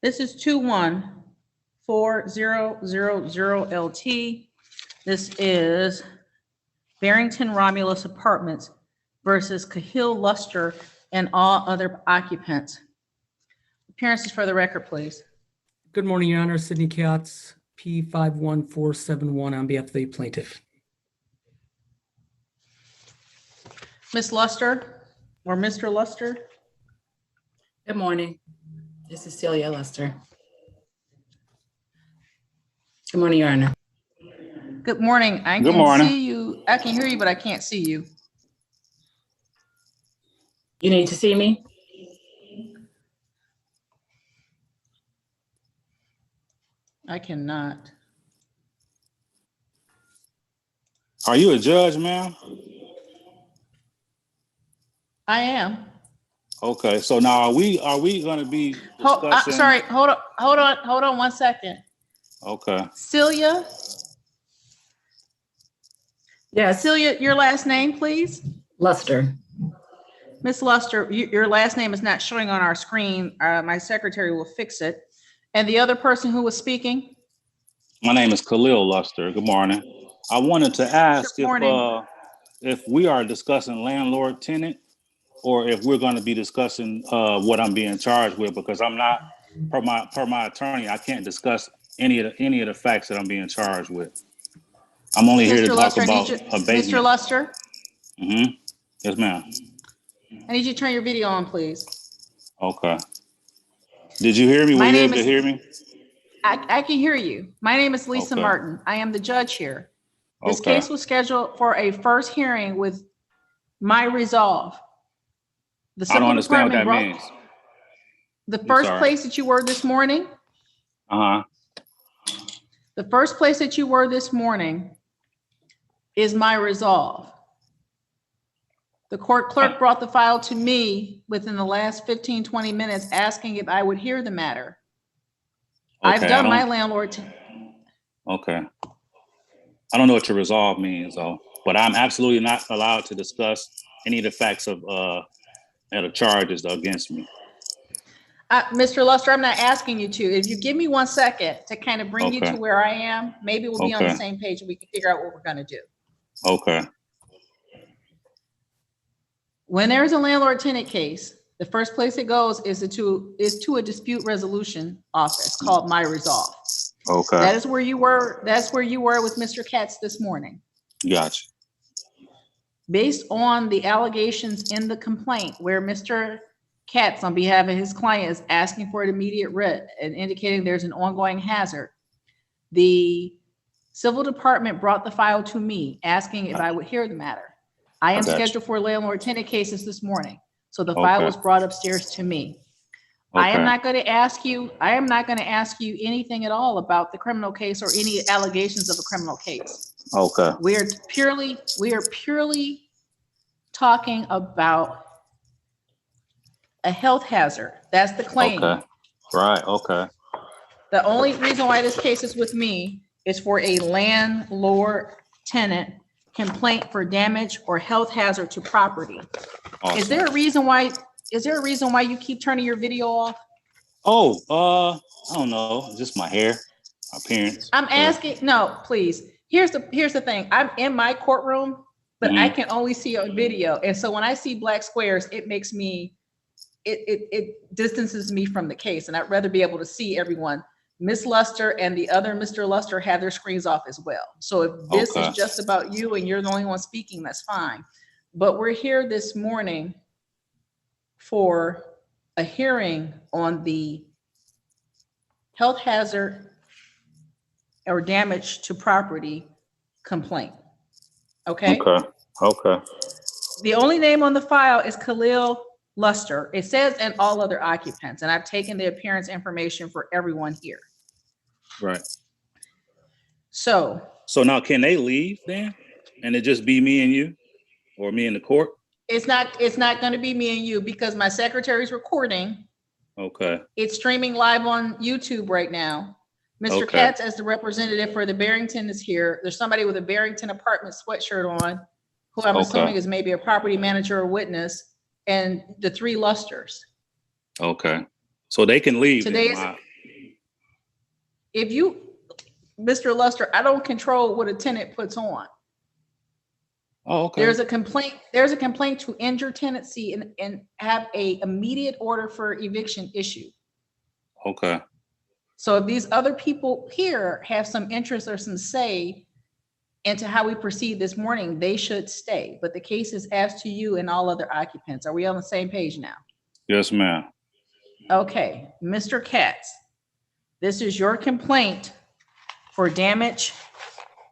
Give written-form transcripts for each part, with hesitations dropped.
This is 214000LT. This is Barrington Romulus Apartments versus Cahill Luster and all other occupants. Appearances for the record, please. Good morning, Your Honor. Sidney Katz, P51471 on behalf of the plaintiff. Ms. Luster or Mr. Luster? Good morning. This is Celia Luster. Good morning, Your Honor. Good morning. I Good can morning. see you. I can hear you, but I can't see you. You need to see me? I cannot. Are you a judge, ma'am? I am. Okay, so now are we going to be discussing? Sorry, hold on 1 second. Okay. Celia, Yes. Celia, your last name, please. Luster. Miss Luster, your last name is not showing on our screen. My secretary will fix it. And the other person who was speaking? My name is Khalil Luster. Good morning. I wanted to ask Good morning. if we are discussing landlord tenant or if we're going to be discussing what I'm being charged with, because I'm not per my attorney. I can't discuss any of the facts that I'm being charged with. I'm only here to Mr. talk Luster, about Mr. abatement. Luster, Yes, ma'am. I need you to turn your video on, please. Okay. Did you hear me? Were you able to hear me? I can hear you. My name is Lisa Okay. Martin. I am the judge here. This Okay. case was scheduled for a first hearing with my resolve. The I don't civil understand what that department means. the first sorry. place that you were this morning, the first place that you were this morning is my resolve. The court clerk brought the file to me within the last 15, 20 minutes, asking if I would hear the matter. I've Okay, done my landlord. Okay. I don't know what to resolve means though, but I'm absolutely not allowed to discuss any of the facts of the charges against me. Mr. Luster, I'm not asking you to. If you give me 1 second to kind of bring you Okay. to where I am, maybe we'll be on the Okay. same page and we can figure out what we're going to do. Okay. When there's a landlord-tenant case, the first place it goes is to a dispute resolution office called My Resolve. Okay. That is where you were. That's where you were with Mr. Katz this morning. Gotcha. Based on the allegations in the complaint where Mr. Katz, on behalf of his client, is asking for an immediate writ and indicating there's an ongoing hazard, the civil department brought the file to me asking if I would hear the matter. I am I got you. scheduled for landlord-tenant cases this morning, so the file Okay. was brought upstairs to me. I am Okay. not going to ask you anything at all about the criminal case or any allegations of a criminal case. Okay. We are purely talking about a health hazard. That's the claim. Okay. Right. Okay. The only reason why this case is with me is for a landlord-tenant complaint for damage or health hazard to property. Awesome. Is there a reason why you keep turning your video off? Oh, I don't know. Just my hair, my appearance. I'm asking, no, please. Here's the thing. I'm in my courtroom, but I can only see on video. And so when I see black squares, it makes me, it distances me from the case. And I'd rather be able to see everyone. Miss Luster and the other Mr. Luster have their screens off as well. So if this Okay. is just about you and you're the only one speaking, that's fine. But we're here this morning for a hearing on the health hazard or damage to property complaint. Okay? Okay. Okay. The only name on the file is Khalil Luster. It says and all other occupants, and I've taken the appearance information for everyone here. Right. So So now can they leave then? And it just be me and you or me in the court? it's not going to be me and you because my secretary's recording. Okay. It's streaming live on YouTube right now. Mr. Okay. Katz, as the representative for the Barrington, is here. There's somebody with a Barrington apartment sweatshirt on, who I'm Okay. assuming is maybe a property manager or witness, and the three Lusters. Okay. So they can leave. Today then. is- If you, Mr. Luster, I don't control what a tenant puts on. Oh, okay. There's a complaint to injure tenancy and have a immediate order for eviction issued. Okay. So if these other people here have some interest or some say into how we proceed this morning, they should stay. But the case is as to you and all other occupants. Are we on the same page now? Yes, ma'am. Okay, Mr. Katz, this is your complaint for damage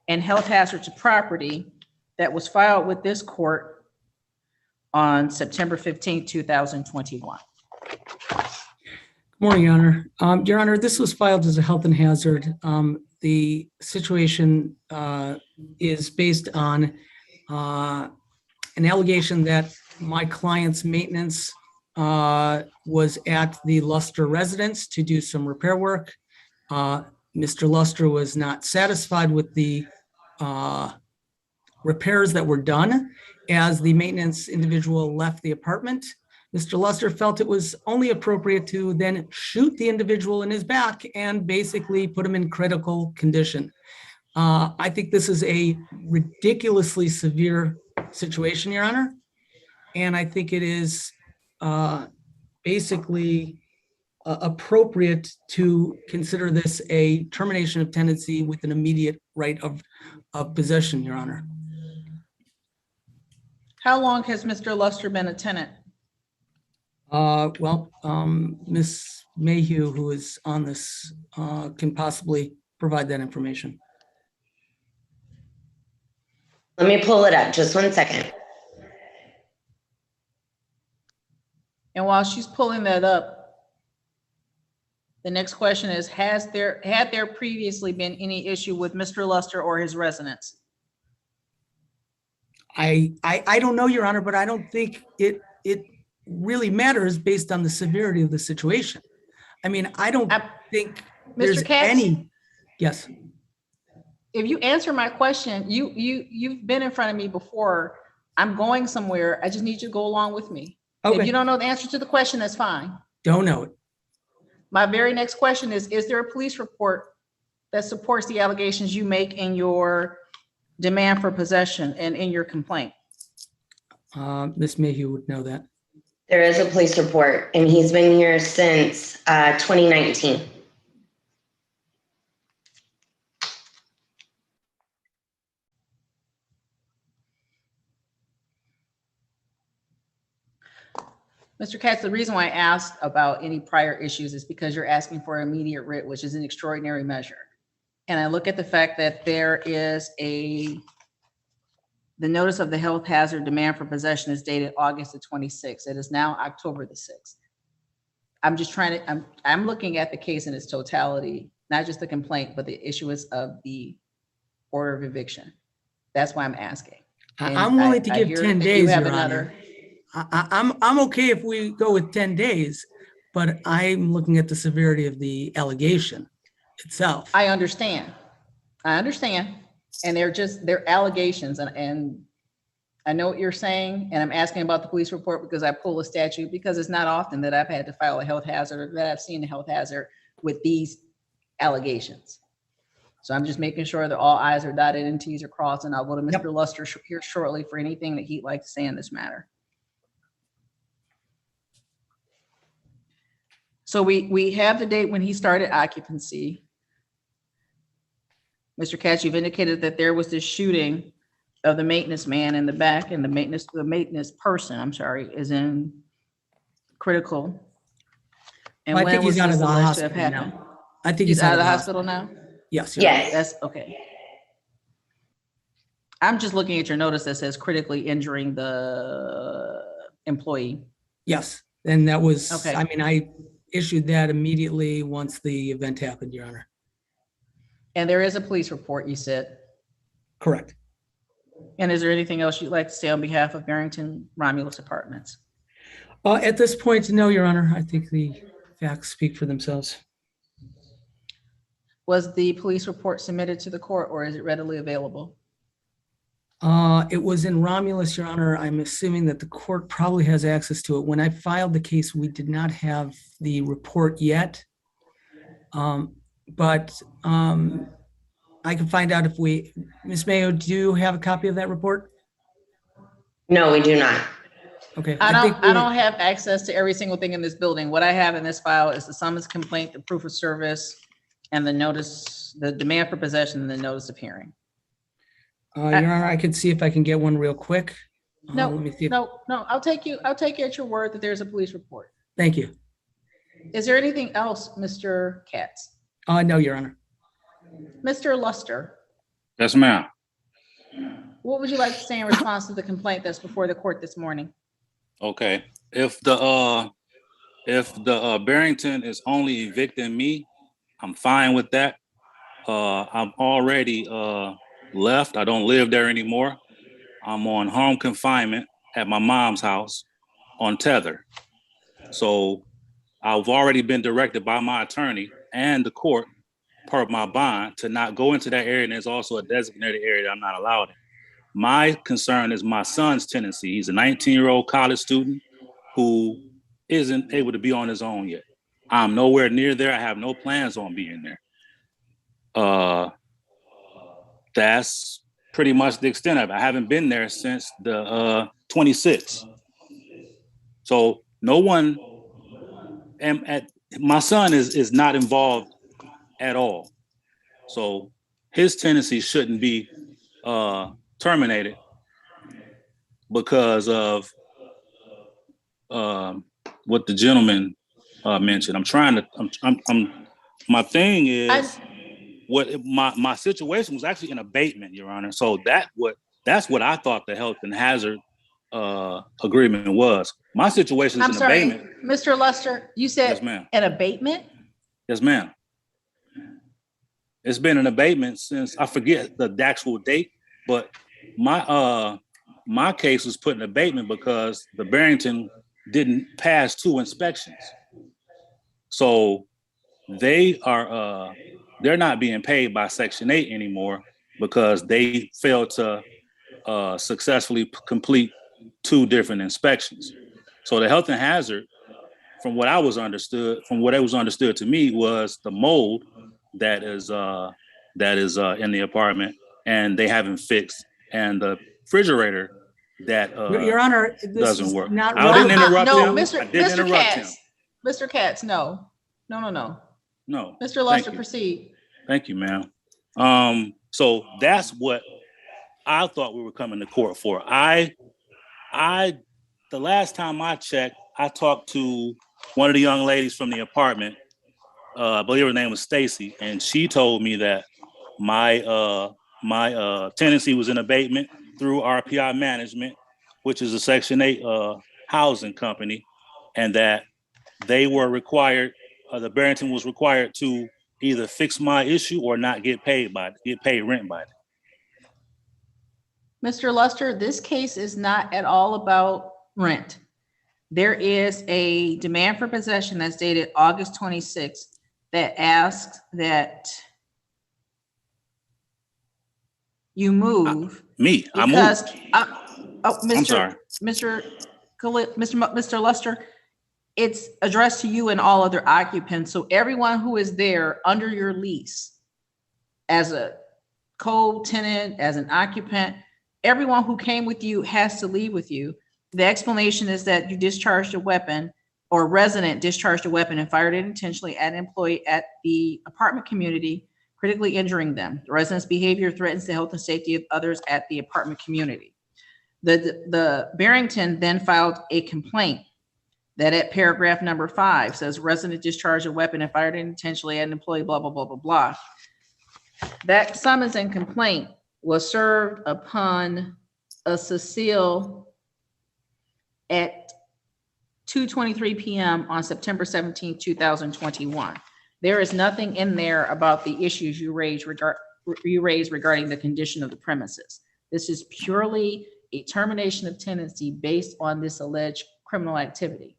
and health hazard to property that was filed with this court on September 15, 2021. Morning, Your Honor. Your Honor, this was filed as a health and hazard. The situation is based on an allegation that my client's maintenance was at the Luster residence to do some repair work. Mr. Luster was not satisfied with the repairs that were done as the maintenance individual left the apartment. Mr. Luster felt it was only appropriate to then shoot the individual in his back and basically put him in critical condition. I think this is a ridiculously severe situation, Your Honor. And I think it is basically appropriate to consider this a termination of tenancy with an immediate right of possession, Your Honor. How long has Mr. Luster been a tenant? Ms. Mayhew, who is on this, can possibly provide that information. Let me pull it up, just 1 second. And while she's pulling that up, the next question is, had there previously been any issue with Mr. Luster or his residence? I don't know, Your Honor, but I don't think it really matters based on the severity of the situation. I mean, I don't I- think there's Mr. Katz, any, yes, if you answer my question, you've been in front of me before. I'm going somewhere. I just need you to go along with me. If okay, you don't know the answer to the question, that's fine. don't know it. My very next question is there a police report that supports the allegations you make in your demand for possession and in your complaint? Ms. Mayhew would know that. There is a police report, and he's been here since 2019. Mr. Katz, the reason why I asked about any prior issues is because you're asking for immediate writ, which is an extraordinary measure. And I look at the fact that there is the notice of the health hazard demand for possession is dated August the 26th. It is now October the 6th. I'm just trying to, I'm looking at the case in its totality, not just the complaint, but the issuance of the order of eviction. That's why I'm asking. And I'm willing to I give hear 10 that you days, have Your another- Honor. I'm okay if we go with 10 days, but I'm looking at the severity of the allegation itself. I understand. And they're allegations and I know what you're saying. And I'm asking about the police report because I pull a statute because it's not often that I've had to file a health hazard or that I've seen a health hazard with these allegations. So I'm just making sure that all I's are dotted and T's are crossed, and I'll go to Yep. Mr. Luster here shortly for anything that he'd like to say in this matter. So we have the date when he started occupancy. Mr. Katz, you've indicated that there was this shooting of the maintenance man in the back, and the maintenance person, I'm sorry, is in critical. And I think when was he's out of this the alleged to have hospital happened? now. I think He's out of the hospital now? Yes. Your Honor. Yes. That's okay. I'm just looking at your notice that says critically injuring the employee. Yes. And that was, Okay. I mean, I issued that immediately once the event happened, Your Honor. And there is a police report, you said. Correct. And is there anything else you'd like to say on behalf of Barrington Romulus Apartments? At this point, no, Your Honor. I think the facts speak for themselves. Was the police report submitted to the court or is it readily available? It was in Romulus, Your Honor. I'm assuming that the court probably has access to it. When I filed the case, we did not have the report yet. But I can find out if Ms. Mayo, do you have a copy of that report? No, we do not. Okay. I think don't have access to every single thing in this building. What I have in this file is the summons complaint, the proof of service, and the notice, the demand for possession, and the notice of hearing. Your Honor, I can see if I can get one real quick. No, Let me see. no, I'll take you at your word that there's a police report. Thank you. Is there anything else, Mr. Katz? No, Your Honor. Mr. Luster, Yes, ma'am. what would you like to say in response to the complaint that's before the court this morning? Okay. If the Barrington is only evicting me, I'm fine with that. I'm already left. I don't live there anymore. I'm on home confinement at my mom's house on tether. So I've already been directed by my attorney and the court per my bond to not go into that area. And there's also a designated area that I'm not allowed in. My concern is my son's tenancy. He's a 19-year-old college student who isn't able to be on his own yet. I'm nowhere near there. I have no plans on being there. That's pretty much the extent of it. I haven't been there since the 26th. So no one, my son is not involved at all. So his tenancy shouldn't be terminated because of what the gentleman mentioned. My thing is my situation was actually an abatement, Your Honor. So that's what I thought the health and hazard agreement was. My situation is I'm an sorry, abatement. Mr. Luster, you Yes, said ma'am. an abatement? Yes, ma'am. It's been an abatement since I forget the actual date, but my my case was put in abatement because the Barrington didn't pass 2 inspections. So they're not being paid by Section 8 anymore because they failed to successfully complete 2 different inspections. So the health and hazard, from what it was understood to me, was the mold that is in the apartment, and they haven't fixed, and the refrigerator that Your Honor, this doesn't is work. not I didn't relevant. interrupt No, him. Mr. I didn't Mr. interrupt him. Katz. Mr. Katz, no. No. No. Mr. Thank Luster, you. proceed. Thank you, ma'am. So that's what I thought we were coming to court for. The last time I checked, I talked to one of the young ladies from the apartment. I believe her name was Stacy, and she told me that my tenancy was in abatement through RPI Management, which is a Section 8 housing company, and that they were required, the Barrington was required to either fix my issue or not get paid rent by it. Mr. Luster, this case is not at all about rent. There is a demand for possession that's dated August 26th that asks that you move. I moved. Because, I'm sorry. Mr. Luster, it's addressed to you and all other occupants. So everyone who is there under your lease as a co-tenant, as an occupant, everyone who came with you has to leave with you. The explanation is that you discharged a weapon, or a resident discharged a weapon and fired it intentionally at an employee at the apartment community, critically injuring them. The resident's behavior threatens the health and safety of others at the apartment community. The Barrington then filed a complaint that at paragraph number 5 says resident discharged a weapon and fired it intentionally at an employee, blah, blah, blah, blah, blah. That summons and complaint was served upon a Cecile at 2:23 p.m. on September 17, 2021. There is nothing in there about the issues you raised regarding the condition of the premises. This is purely a termination of tenancy based on this alleged criminal activity.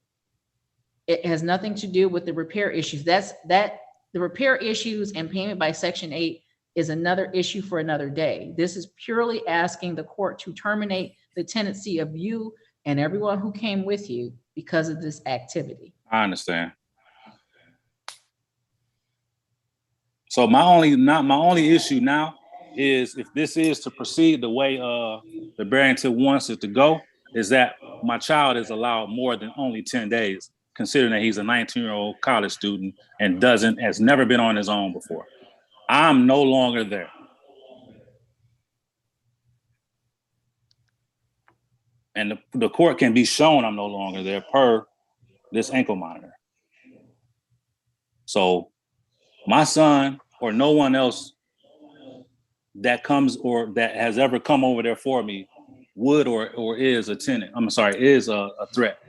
It has nothing to do with the repair issues. The repair issues and payment by Section 8 is another issue for another day. This is purely asking the court to terminate the tenancy of you and everyone who came with you because of this activity. I understand. So my only issue now is, if this is to proceed the way the Barrington wants it to go, is that my child is allowed more than only 10 days, considering that he's a 19-year-old college student and has never been on his own before. I'm no longer there. And the court can be shown I'm no longer there per this ankle monitor. So my son or no one else that comes or that has ever come over there for me would or is a tenant. Is a threat.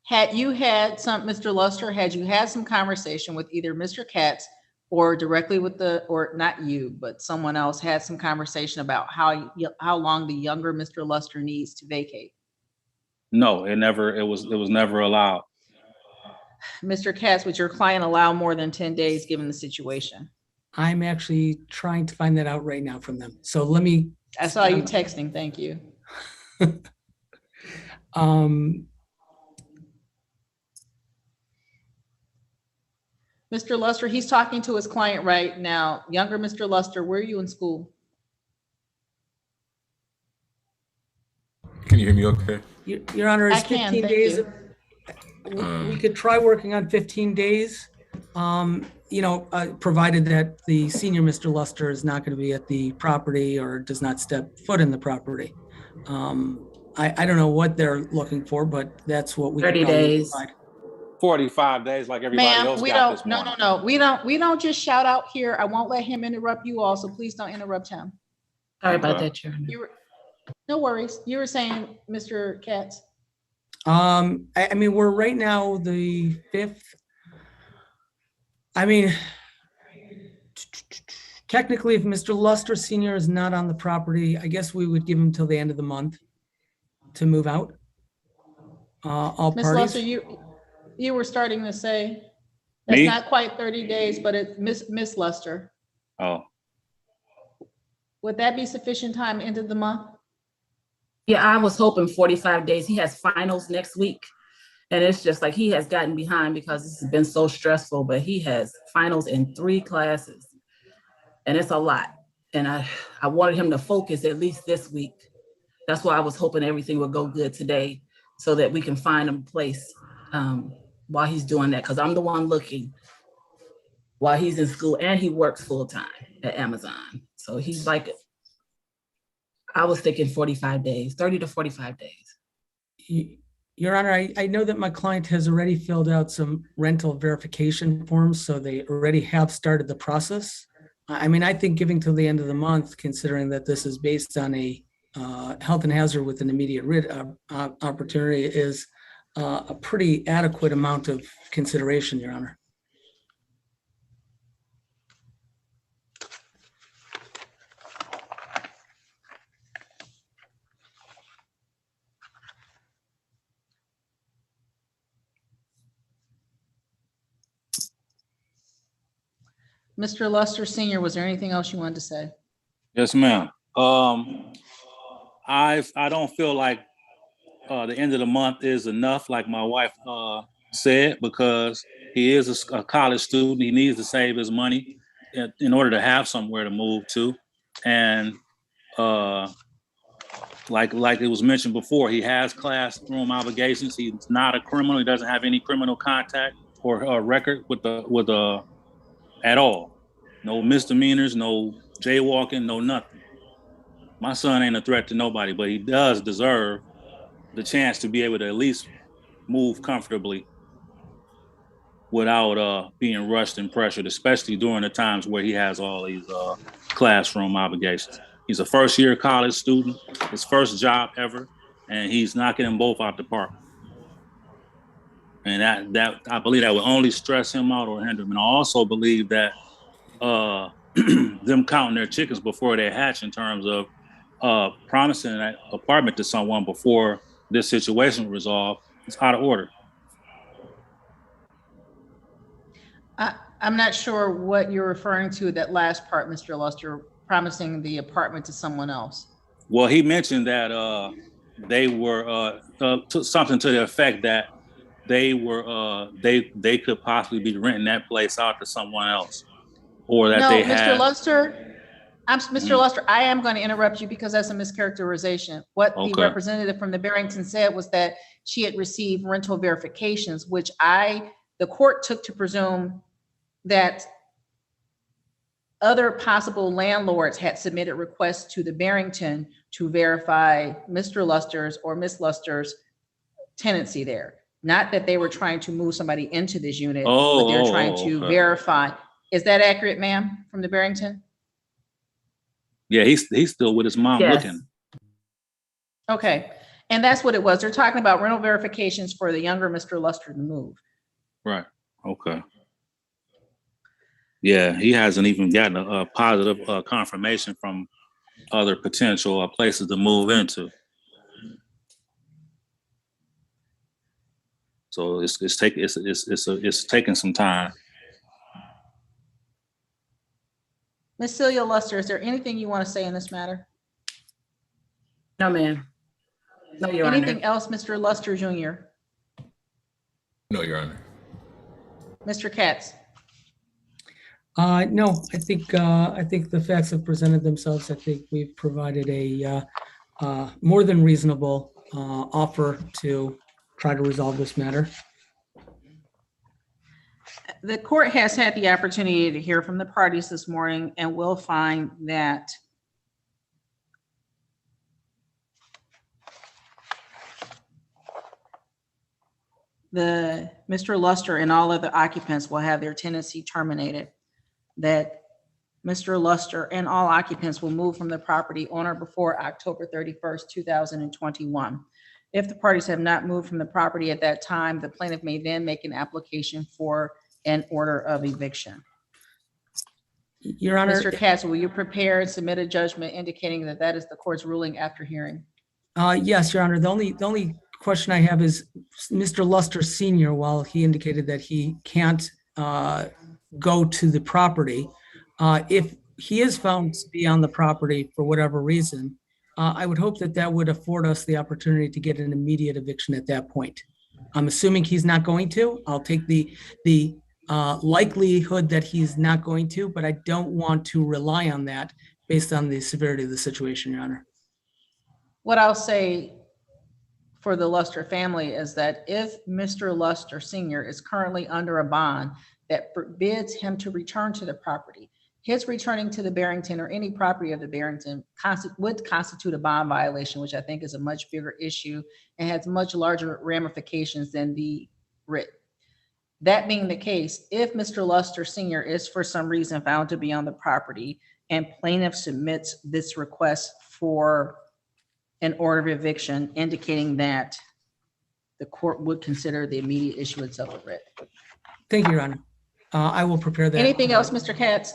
Had you had Mr. Luster, had you had some conversation with either Mr. Katz or directly with or not you, but someone else had some conversation about how long the younger Mr. Luster needs to vacate? No, it was never allowed. Mr. Katz, would your client allow more than 10 days given the situation? I'm actually trying to find that out right now from them. So let me. I saw you texting. Thank you. Mr. Luster, he's talking to his client right now. Younger Mr. Luster, where are you in school? Can you hear me okay? Your Honor, is I can, 15 thank days. you. We could try working on 15 days, provided that the senior Mr. Luster is not going to be at the property or does not step foot in the property. I don't know what they're looking for, but that's what we 30 days. Provide. 45 days like everybody else got this morning. No. We don't just shout out here. I won't let him interrupt you all, so please don't interrupt him. Sorry about that, Chair. No worries. You were saying, Mr. Katz? We're right now the 5th. 10 Technically, if Mr. Luster Senior is not on the property, I guess we would give him till the end of the month to move out. All Ms. Luster, parties. you were starting to say, that's Me? not quite 30 days, but it's Miss Luster. Oh, Would that be sufficient time end of the month? Yeah, I was hoping 45 days. He has finals next week. And it's just like he has gotten behind because this has been so stressful, but he has finals in 3 classes. And it's a lot. And I wanted him to focus at least this week. That's why I was hoping everything would go good today so that we can find him a place while he's doing that. Because I'm the one looking while he's in school, and he works full time at Amazon. So he's like, I was thinking 45 days, 30 to 45 days. Your Honor, I know that my client has already filled out some rental verification forms, so they already have started the process. I mean, I think giving till the end of the month, considering that this is based on a health and hazard with an immediate writ opportunity, is a pretty adequate amount of consideration, Your Honor. Mr. Luster Senior, was there anything else you wanted to say? yes, ma'am. I don't feel like the end of the month is enough, like my wife said, because he is a college student. He needs to save his money in order to have somewhere to move to. And like it was mentioned before, he has classroom obligations. He's not a criminal. He doesn't have any criminal contact or record with at all. No misdemeanors, no jaywalking, no nothing. My son ain't a threat to nobody, but he does deserve the chance to be able to at least move comfortably without being rushed and pressured, especially during the times where he has all these classroom obligations. He's a first-year college student, his first job ever, and he's knocking them both out the park. And that I believe that will only stress him out or hinder him. And I also believe that them counting their chickens before they hatch in terms of promising that apartment to someone before this situation resolved is out of order. I'm not sure what you're referring to, that last part, Mr. Luster, promising the apartment to someone else. Well, he mentioned that they were something to the effect that they were they could possibly be renting that place out to someone else, or that No, they Mr. had. Luster, Mr. Luster, I am going to interrupt you because that's a mischaracterization. What the Okay. representative from the Barrington said was that she had received rental verifications, which the court took to presume that other possible landlords had submitted requests to the Barrington to verify Mr. Luster's or Miss Luster's tenancy there. Not that they were trying to move somebody into this unit, but they're trying to Okay. verify. Is that accurate, ma'am, from the Barrington? Yeah, he's still with his mom Yes. looking. Okay, and that's what it was. They're talking about rental verifications for the younger Mr. Luster to move. Right. Okay. Yeah, he hasn't even gotten a positive confirmation from other potential places to move into. So it's taking some time. Miss Celia Luster, is there anything you want to say in this matter? No, ma'am. No, Your Honor. Anything else, Mr. Luster Jr.? No, Your Honor. Mr. Katz? No, I think the facts have presented themselves. I think we've provided a more than reasonable offer to try to resolve this matter. The court has had the opportunity to hear from the parties this morning and will find that Mr. Luster and all other occupants will have their tenancy terminated, that Mr. Luster and all occupants will move from the property on or before October 31st, 2021. If the parties have not moved from the property at that time, the plaintiff may then make an application for an order of eviction. Your Honor, Mr. Katz, will you prepare and submit a judgment indicating that that is the court's ruling after hearing? yes, Your Honor. The only question I have is Mr. Luster Senior, while he indicated that he can't go to the property, if he is found to be on the property for whatever reason, I would hope that that would afford us the opportunity to get an immediate eviction at that point. I'm assuming he's not going to. I'll take the likelihood that he's not going to, but I don't want to rely on that based on the severity of the situation, Your Honor. What I'll say for the Luster family is that if Mr. Luster Senior is currently under a bond that forbids him to return to the property, his returning to the Barrington or any property of the Barrington would constitute a bond violation, which I think is a much bigger issue and has much larger ramifications than the writ. That being the case, if Mr. Luster Senior is for some reason found to be on the property and plaintiff submits this request for an order of eviction indicating that the court would consider the immediate issuance of a writ. Thank you, Your Honor. I will prepare that. Anything else, Mr. Katz?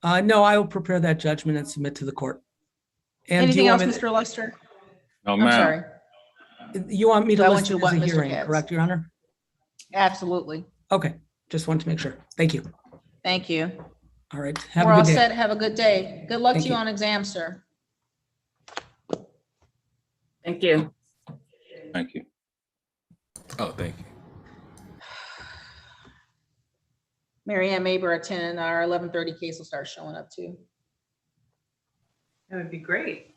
No, I will prepare that judgment and submit to the court. And do Anything you else, want me, Mr. Luster? No, I'm ma'am. sorry. you want me to I want list you it to as a what, Mr. hearing, Katz? correct, Your Honor? Absolutely. Okay, just wanted to make sure. Thank you. Thank you. All right, have We're a all good day. set. Have a good day. Good luck Thank to you you. on exam, sir. Thank you. Thank you. Oh, thank you. Mary Ann Maber at 10, our 11:30 case will start showing up too. That would be great.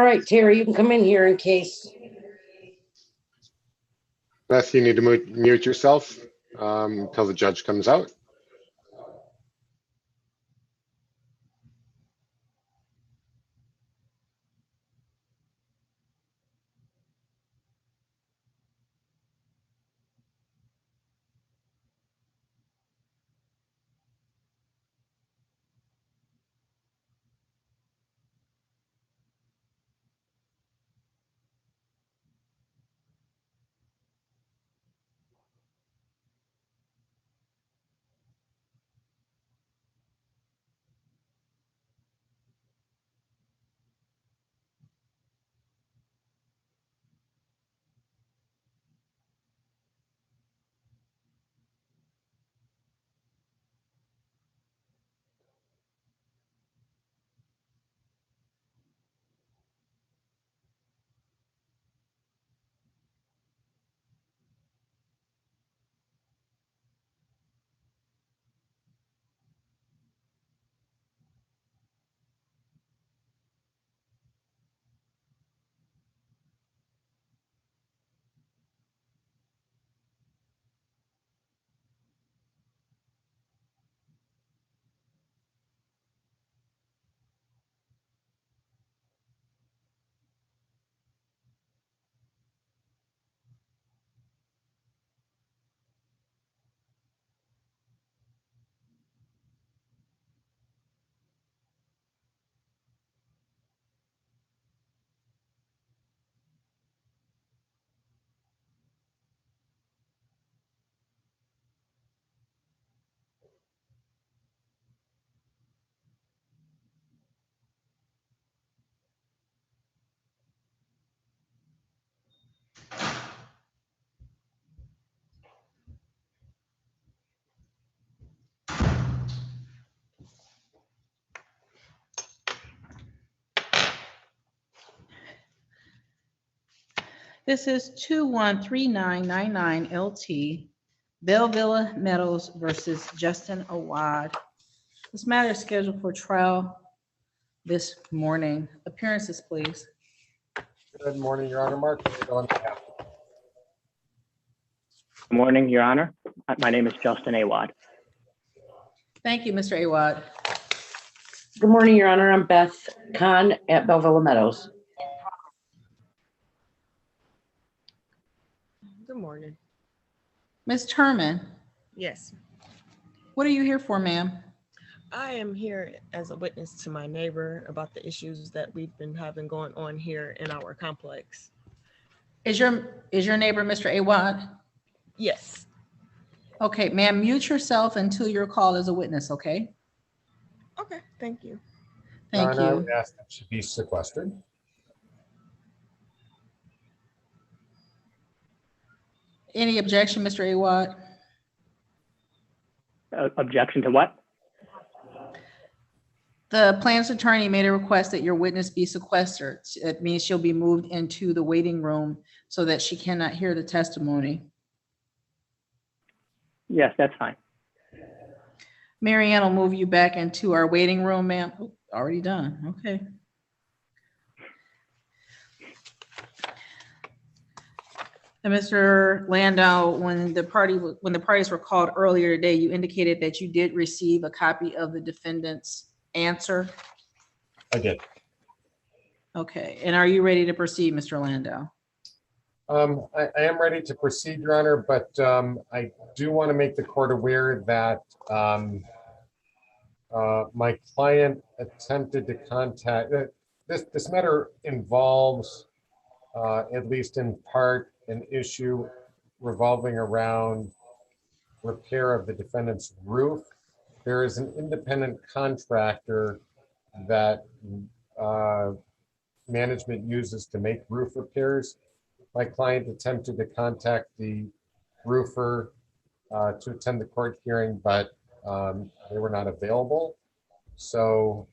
right, Terry, you can come in here in case. Beth, you need to mute yourself until the judge comes out. This is 213999 LT, Belleville Meadows versus Justin Awad. This matter is scheduled for trial this morning. Appearances, please. Good morning, Your Honor. Mark. Good morning, Your Honor. My name is Justin Awad. Thank you, Mr. Awad. Good morning, Your Honor. I'm Beth Kahn at Belleville Meadows. Good morning. Ms. Turman, Yes, what are you here for, ma'am? I am here as a witness to my neighbor about the issues that we've been having going on here in our complex. Is your neighbor Mr. Awad? Yes. Okay, ma'am, mute yourself until you're called as a witness, okay? Okay, thank you. Thank Your Honor, I you. would ask that she be sequestered. Any objection, Mr. Awad? Objection to what? The plaintiff's attorney made a request that your witness be sequestered. It means she'll be moved into the waiting room so that she cannot hear the testimony. Yes, that's fine. Marianne will move you back into our waiting room, ma'am. Oh, already done, okay. And Mr. Landau, when the parties were called earlier today, you indicated that you did receive a copy of the defendant's answer. I did. Okay, and are you ready to proceed, Mr. Landau? I am ready to proceed, Your Honor, but I do want to make the court aware that my client attempted to contact, this matter involves, at least in part, an issue revolving around repair of the defendant's roof. There is an independent contractor that management uses to make roof repairs. My client attempted to contact the roofer to attend the court hearing, but they were not available. So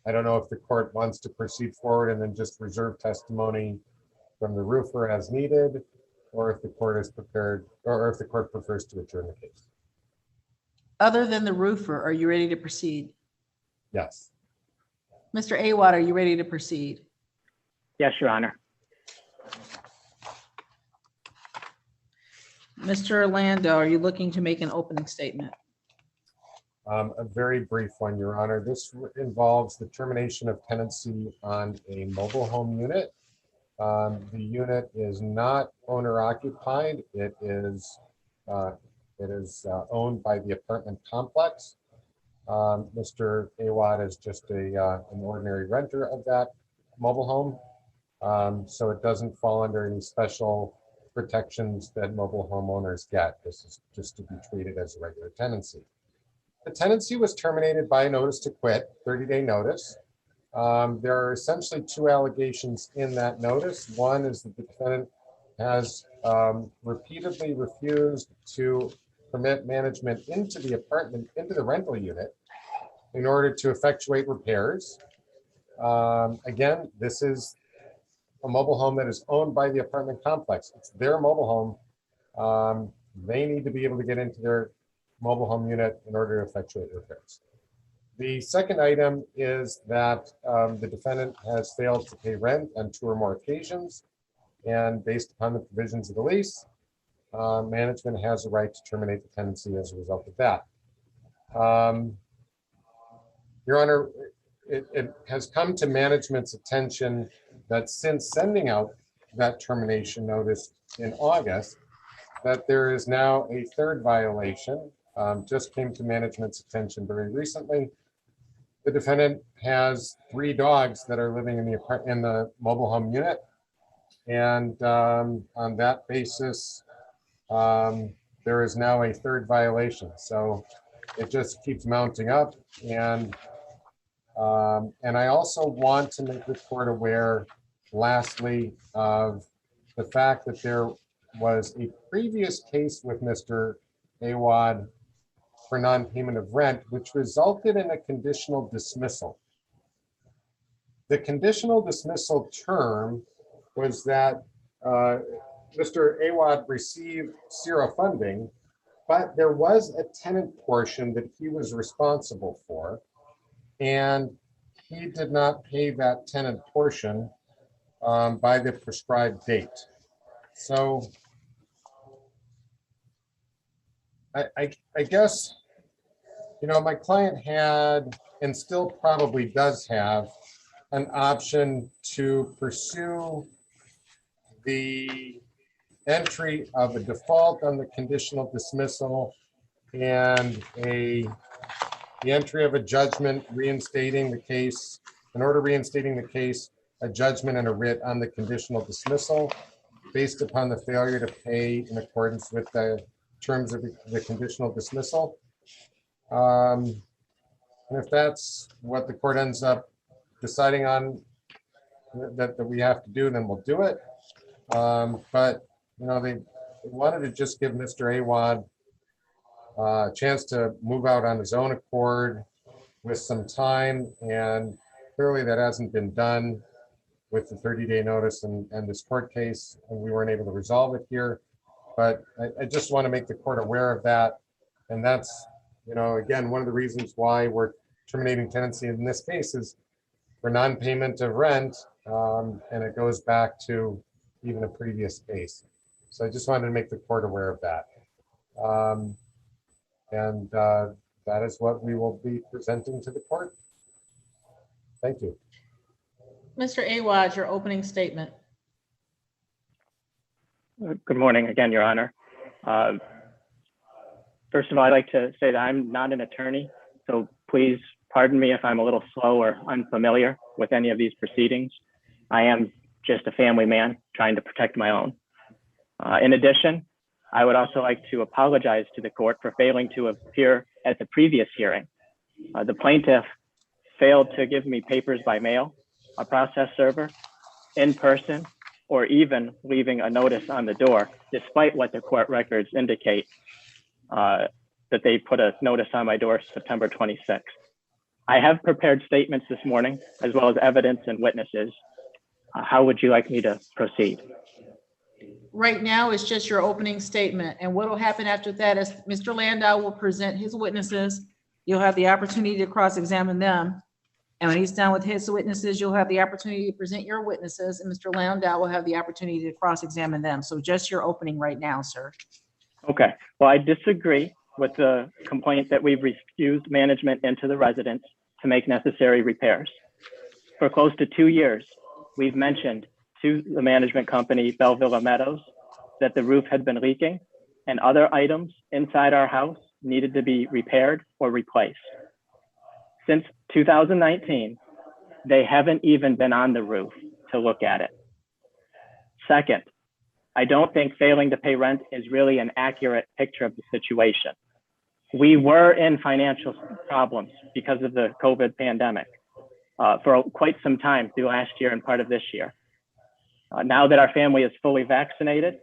I don't know if the court wants to proceed forward and then just reserve testimony from the roofer as needed, or if the court is prepared, or if the court prefers to adjourn the case. Other than the roofer, are you ready to proceed? Yes. Mr. Awad, are you ready to proceed? Yes, Your Honor. Mr. Lando, are you looking to make an opening statement? A very brief one, Your Honor. This involves the termination of tenancy on a mobile home unit. The unit is not owner occupied. It is owned by the apartment complex. Mr. Awad is just an ordinary renter of that mobile home. So it doesn't fall under any special protections that mobile homeowners get. This is just to be treated as a regular tenancy. The tenancy was terminated by a notice to quit, 30-day notice. There are essentially two allegations in that notice. One is that the defendant has repeatedly refused to permit management into the apartment, into the rental unit, in order to effectuate repairs. Again, this is a mobile home that is owned by the apartment complex. It's their mobile home. They need to be able to get into their mobile home unit in order to effectuate repairs. The second item is that the defendant has failed to pay rent on 2 or more occasions, and based upon the provisions of the lease, management has a right to terminate the tenancy as a result of that. Your Honor, it has come to management's attention that since sending out that termination notice in August, that there is now a third violation. Just came to management's attention very recently. The defendant has 3 dogs that are living in the mobile home unit, and on that basis, there is now a third violation. So it just keeps mounting up, and I also want to make the court aware, lastly, of the fact that there was a previous case with Mr. Awad for non-payment of rent, which resulted in a conditional dismissal. The conditional dismissal term was that Mr. Awad received zero funding, but there was a tenant portion that he was responsible for, and he did not pay that tenant portion by the prescribed date. So I guess, you know, my client had, and still probably does have, an option to pursue the entry of a default on the conditional dismissal and the entry of a judgment reinstating the case, an order reinstating the case, a judgment and a writ on the conditional dismissal based upon the failure to pay in accordance with the terms of the conditional dismissal. And if that's what the court ends up deciding on that we have to do, then we'll do it. But you know, they wanted to just give Mr. Awad a chance to move out on his own accord with some time, and clearly that hasn't been done with the 30-day notice and this court case, and we weren't able to resolve it here. But I just want to make the court aware of that. And that's, you know, again, one of the reasons why we're terminating tenancy in this case is for non-payment of rent, and it goes back to even a previous case. So I just wanted to make the court aware of that. And that is what we will be presenting to the court. Thank you. Mr. Awad, your opening statement. Good morning again, Your Honor. First of all, I'd like to say that I'm not an attorney, so please pardon me if I'm a little slow or unfamiliar with any of these proceedings. I am just a family man trying to protect my own. In addition, I would also like to apologize to the court for failing to appear at the previous hearing. The plaintiff failed to give me papers by mail, a process server, in person, or even leaving a notice on the door, despite what the court records indicate that they put a notice on my door September 26th. I have prepared statements this morning, as well as evidence and witnesses. How would you like me to proceed? Right now, it's just your opening statement. And what will happen after that is Mr. Landau will present his witnesses. You'll have the opportunity to cross-examine them. And when he's done with his witnesses, you'll have the opportunity to present your witnesses, and Mr. Landau will have the opportunity to cross-examine them. So just your opening right now, sir. Okay, well, I disagree with the complaint that we've refused management into the residence to make necessary repairs. For close to 2 years, we've mentioned to the management company, Bellevilla Meadows, that the roof had been leaking and other items inside our house needed to be repaired or replaced. Since 2019, they haven't even been on the roof to look at it. Second, I don't think failing to pay rent is really an accurate picture of the situation. We were in financial problems because of the COVID pandemic for quite some time through last year and part of this year. Now that our family is fully vaccinated,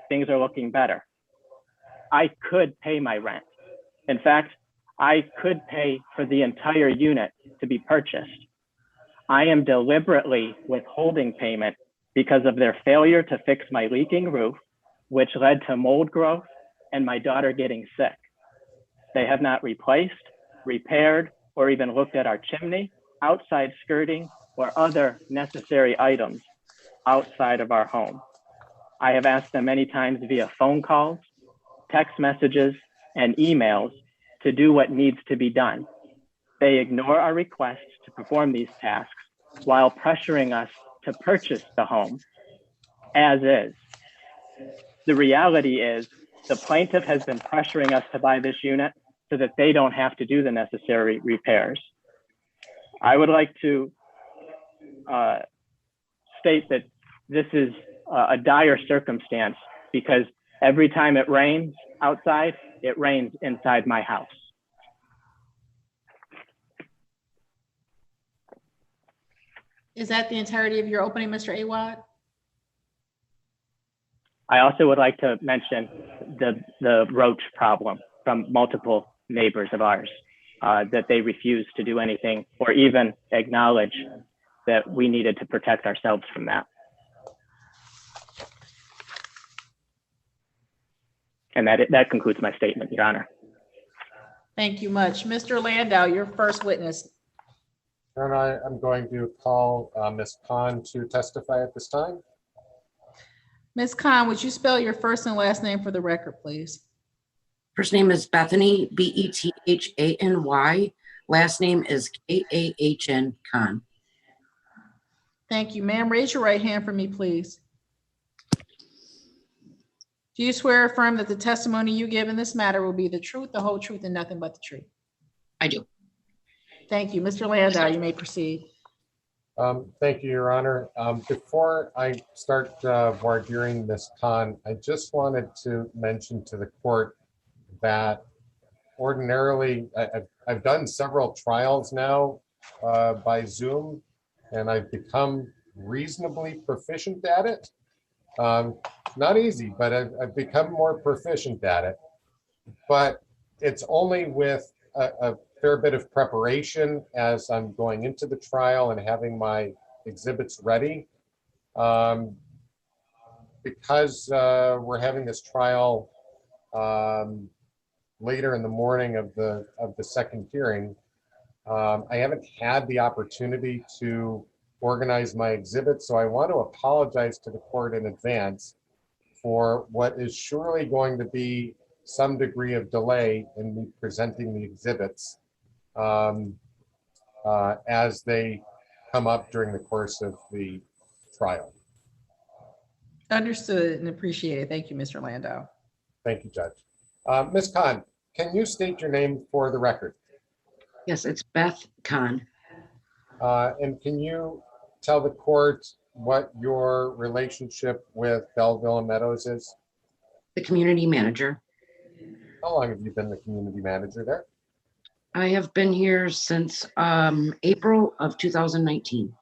things are looking better. I could pay my rent. In fact, I could pay for the entire unit to be purchased. I am deliberately withholding payment because of their failure to fix my leaking roof, which led to mold growth and my daughter getting sick. They have not replaced, repaired, or even looked at our chimney, outside skirting, or other necessary items outside of our home. I have asked them many times via phone calls, text messages, and emails to do what needs to be done. They ignore our requests to perform these tasks while pressuring us to purchase the home as is. The reality is the plaintiff has been pressuring us to buy this unit so that they don't have to do the necessary repairs. I would like to state that this is a dire circumstance because every time it rains outside, it rains inside my house. Is that the entirety of your opening, Mr. Awad? I also would like to mention the roach problem from multiple neighbors of ours, that they refused to do anything or even acknowledge that we needed to protect ourselves from that. And that concludes my statement, Your Honor. Thank you much. Mr. Landau, your first witness. And I'm going to call Ms. Khan to testify at this time. Ms. Khan, would you spell your first and last name for the record, please? First name is Bethany, Bethany. Last name is Kahn, Khan. Thank you, ma'am. Raise your right hand for me, please. Do you swear or affirm that the testimony you give in this matter will be the truth, the whole truth, and nothing but the truth? I do. Thank you. Mr. Landau, you may proceed. Thank you, Your Honor. Before I start voir diring Ms. Khan, I just wanted to mention to the court that ordinarily, I've done several trials now by Zoom, and I've become reasonably proficient at it. Not easy, but I've become more proficient at it. But it's only with a fair bit of preparation as I'm going into the trial and having my exhibits ready. Because we're having this trial later in the morning of the second hearing, I haven't had the opportunity to organize my exhibits, so I want to apologize to the court in advance for what is surely going to be some degree of delay in me presenting the exhibits as they come up during the course of the trial. Understood and appreciated. Thank you, Mr. Landau. Thank you, Judge. Ms. Khan, can you state your name for the record? Yes, it's Beth Khan. And can you tell the court what your relationship with Bellevilla Meadows is? The community manager. How long have you been the community manager there? I have been here since April of 2019.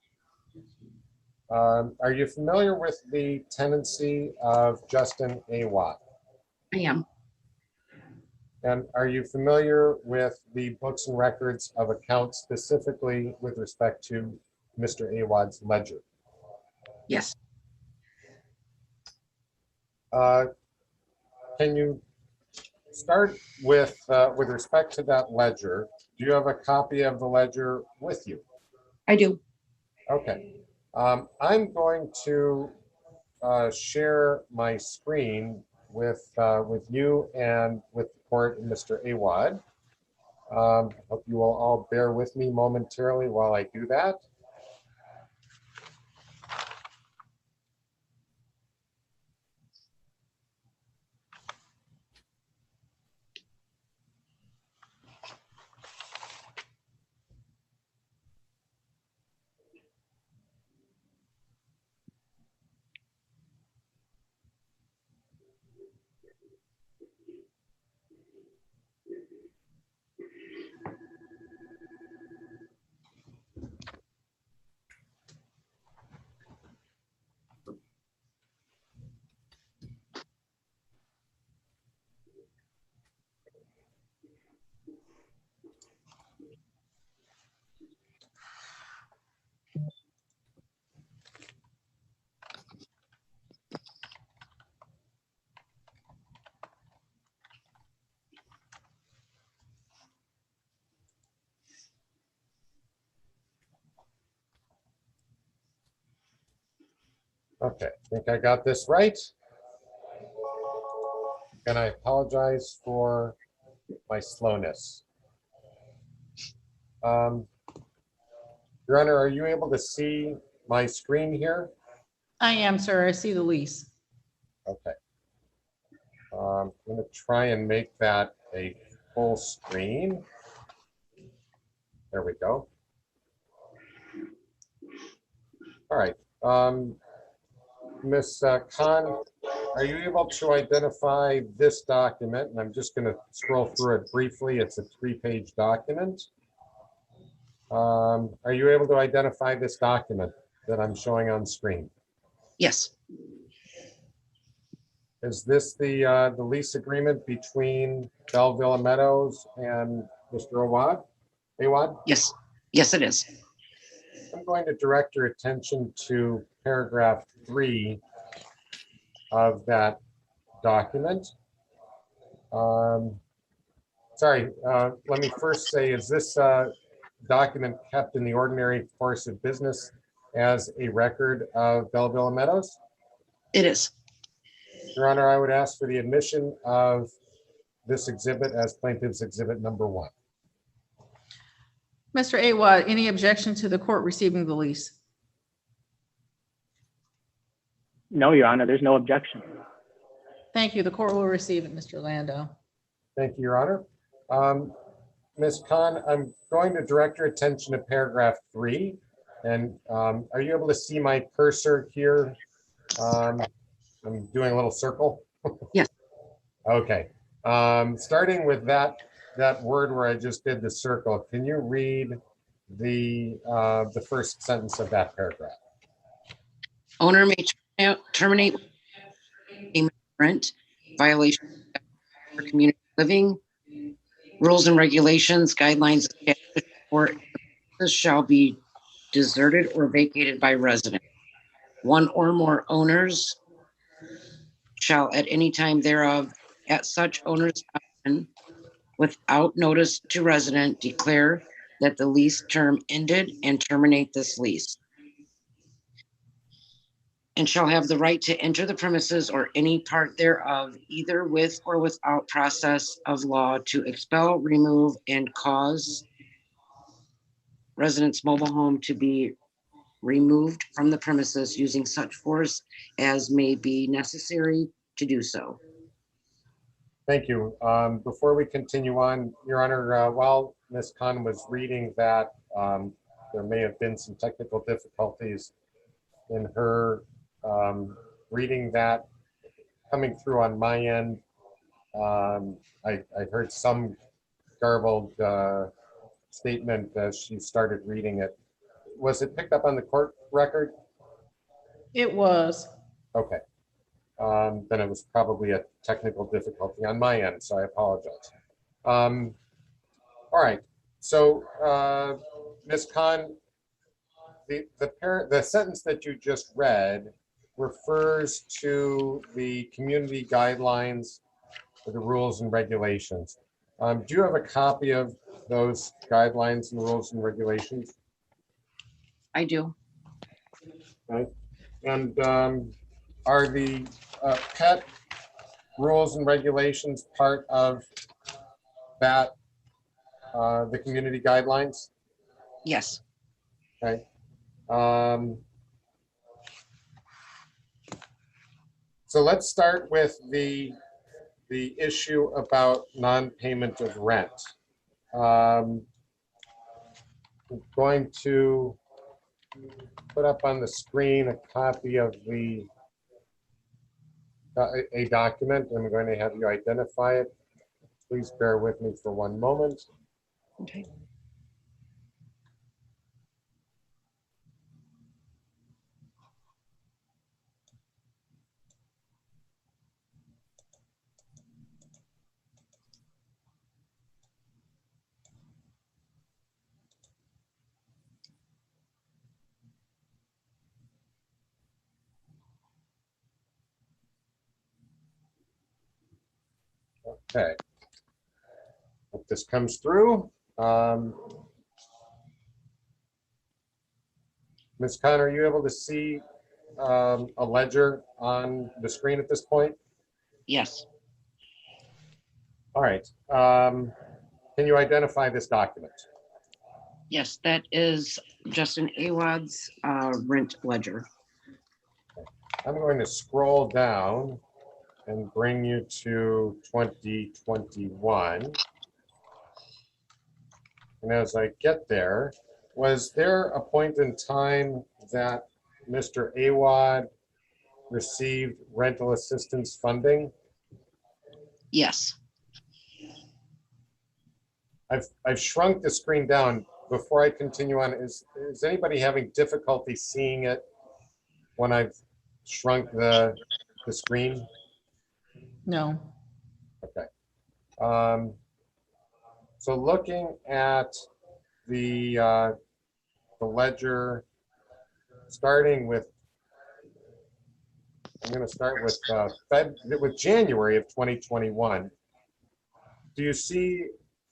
Are you familiar with the tenancy of Justin Awad? I am. And are you familiar with the books and records of accounts specifically with respect to Mr. Awad's ledger? Yes. Can you start with respect to that ledger? Do you have a copy of the ledger with you? I do. Okay. I'm going to share my screen with you and with the court and Mr. Awad. Hope you will all bear with me momentarily while I do that. Okay, I think I got this right. And I apologize for my slowness. Your Honor, are you able to see my screen here? I am, sir. I see the lease. Okay. I'm going to try and make that a full screen. There we go. All right. Ms. Khan, are you able to identify this document? And I'm just going to scroll through it briefly. It's a 3-page document. Are you able to identify this document that I'm showing on screen? Yes. Is this the lease agreement between Belleville Meadows and Mr. Awad? Yes. Yes, it is. I'm going to direct your attention to paragraph 3 of that document. Sorry, let me first say, is this document kept in the ordinary course of business as a record of Belleville Meadows? It is. Your Honor, I would ask for the admission of this exhibit as plaintiff's exhibit number 1. Mr. Awad, any objection to the court receiving the lease? No, Your Honor, there's no objection. Thank you. The court will receive it, Mr. Lando. Thank you, Your Honor. Ms. Khan, I'm going to direct your attention to paragraph 3. And are you able to see my cursor here? I'm doing a little circle. Yes. Okay. Starting with that word where I just did the circle, can you read the first sentence of that paragraph? Owner may terminate rent violation for community living rules and regulations, guidelines, or this shall be deserted or vacated by resident. One or more owners shall at any time thereof at such owner's option without notice to resident declare that the lease term ended and terminate this lease, and shall have the right to enter the premises or any part thereof, either with or without process of law, to expel, remove, and cause resident's mobile home to be removed from the premises using such force as may be necessary to do so. Thank you. Before we continue on, Your Honor, while Ms. Khan was reading that, there may have been some technical difficulties in her reading that coming through on my end. I heard some garbled statement as she started reading it. Was it picked up on the court record? It was. Okay. Then it was probably a technical difficulty on my end, so I apologize. All right. So, Ms. Khan, the sentence that you just read refers to the community guidelines for the rules and regulations. Do you have a copy of those guidelines and rules and regulations? I do. Right? And are the pet rules and regulations part of that, the community guidelines? Yes. Okay. So let's start with the issue about non-payment of rent. I'm going to put up on the screen a copy of the a document. I'm going to have you identify it. Please bear with me for one moment. Okay. Okay. Hope this comes through. Ms. Khan, are you able to see a ledger on the screen at this point? Yes. All right. Can you identify this document? Yes, that is Justin Awad's rent ledger. I'm going to scroll down and bring you to 2021. And as I get there, was there a point in time that Mr. Awad received rental assistance funding? Yes. I've shrunk the screen down. Before I continue on, is anybody having difficulty seeing it when I've shrunk the screen? No. Okay. So looking at the ledger, starting with, I'm going to start with January of 2021. Do you see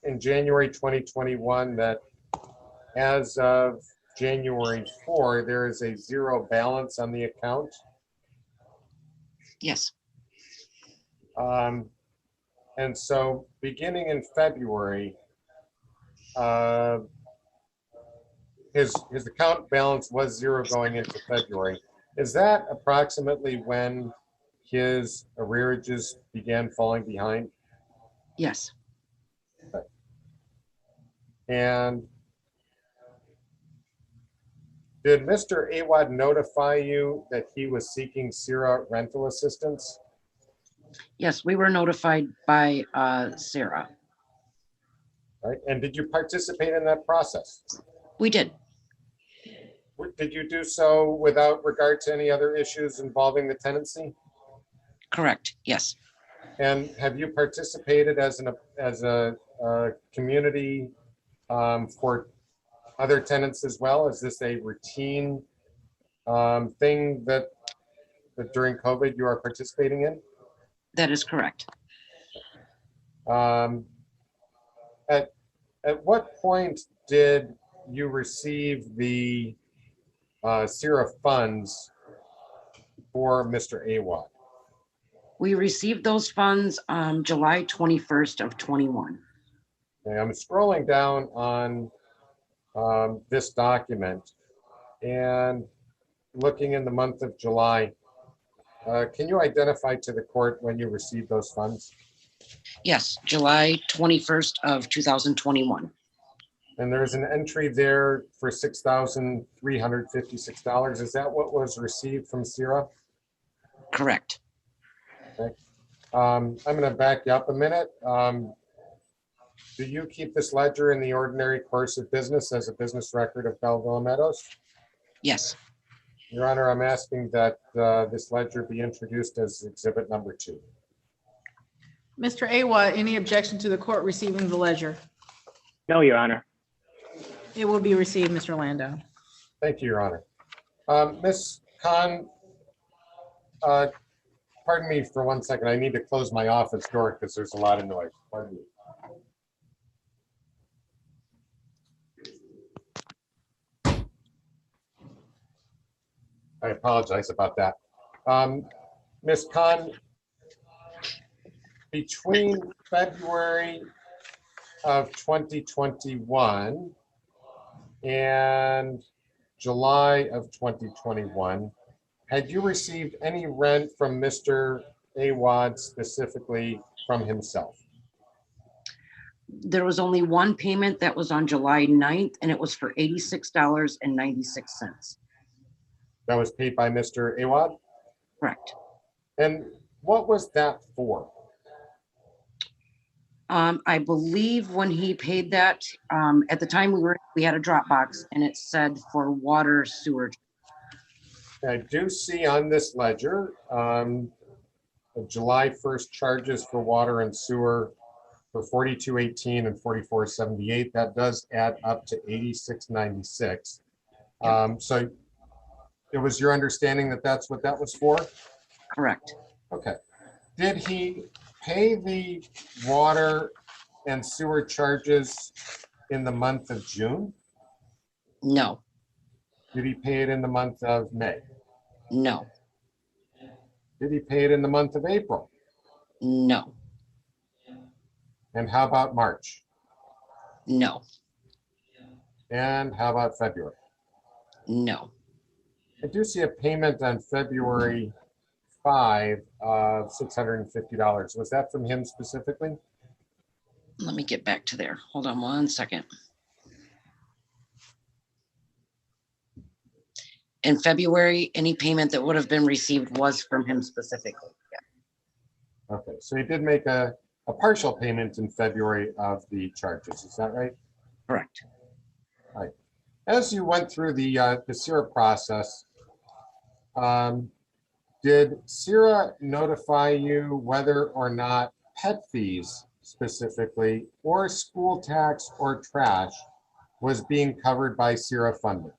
in January 2021 that as of January 4, there is a zero balance on the account? Yes. And so beginning in February, his account balance was zero going into February. Is that approximately when his arrearages began falling behind? Yes. Okay. And did Mr. Awad notify you that he was seeking Sarah rental assistance? Yes, we were notified by Sarah. Right. And did you participate in that process? We did. Did you do so without regard to any other issues involving the tenancy? Correct. Yes. And have you participated as a community for other tenants as well? Is this a routine thing that during COVID you are participating in? That is correct. At what point did you receive the SERA funds for Mr. Awad? We received those funds July 21st of 21. Okay, I'm scrolling down on this document and looking in the month of July. Can you identify to the court when you received those funds? Yes, July 21st of 2021. And there's an entry there for $6,356. Is that what was received from SERA? Correct. Okay. I'm going to back you up a minute. Do you keep this ledger in the ordinary course of business as a business record of Belleville Meadows? Yes. Your Honor, I'm asking that this ledger be introduced as exhibit number 2. Mr. Awad, any objection to the court receiving the ledger? No, Your Honor. It will be received, Mr. Landau. Thank you, Your Honor. Ms. Khan, pardon me for 1 second. I need to close my office door because there's a lot of noise. Pardon me. I apologize about that. Ms. Khan, between February of 2021 and July of 2021, had you received any rent from Mr. Awad, specifically from himself? There was only one payment that was on July 9th, and it was for $86.96. That was paid by Mr. Awad? Correct. And what was that for? I believe when he paid that, at the time we had a Dropbox and it said for water sewer. I do see on this ledger, the July 1st charges for water and sewer for 4218 and 4478. That does add up to 8696. So it was your understanding that that's what that was for? Correct. Okay. Did he pay the water and sewer charges in the month of June? No. Did he pay it in the month of May? No. Did he pay it in the month of April? No. And how about March? No. And how about February? No. I do see a payment on February 5 of $650. Was that from him specifically? Let me get back to there. Hold on one second. In February, any payment that would have been received was from him specifically. Yeah. Okay, so he did make a partial payment in February of the charges. Is that right? Correct. All right. As you went through the CIRA process, did CIRA notify you whether or not pet fees specifically, or school tax or trash was being covered by CIRA funding?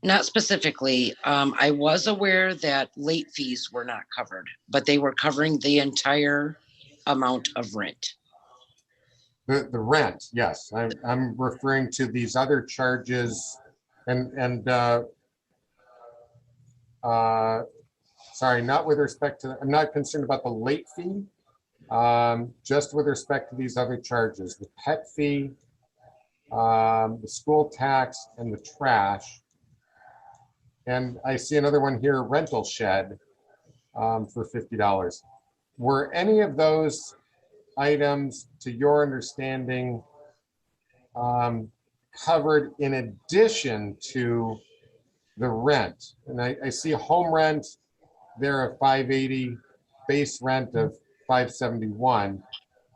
Not specifically. I was aware that late fees were not covered, but they were covering the entire amount of rent. The rent, yes. I'm referring to these other charges and sorry, not with respect to, I'm not concerned about the late fee, just with respect to these other charges, the pet fee, the school tax, and the trash. And I see another one here, rental shed, for $50. Were any of those items, to your understanding, covered in addition to the rent? And I see home rent there of $580, base rent of $571.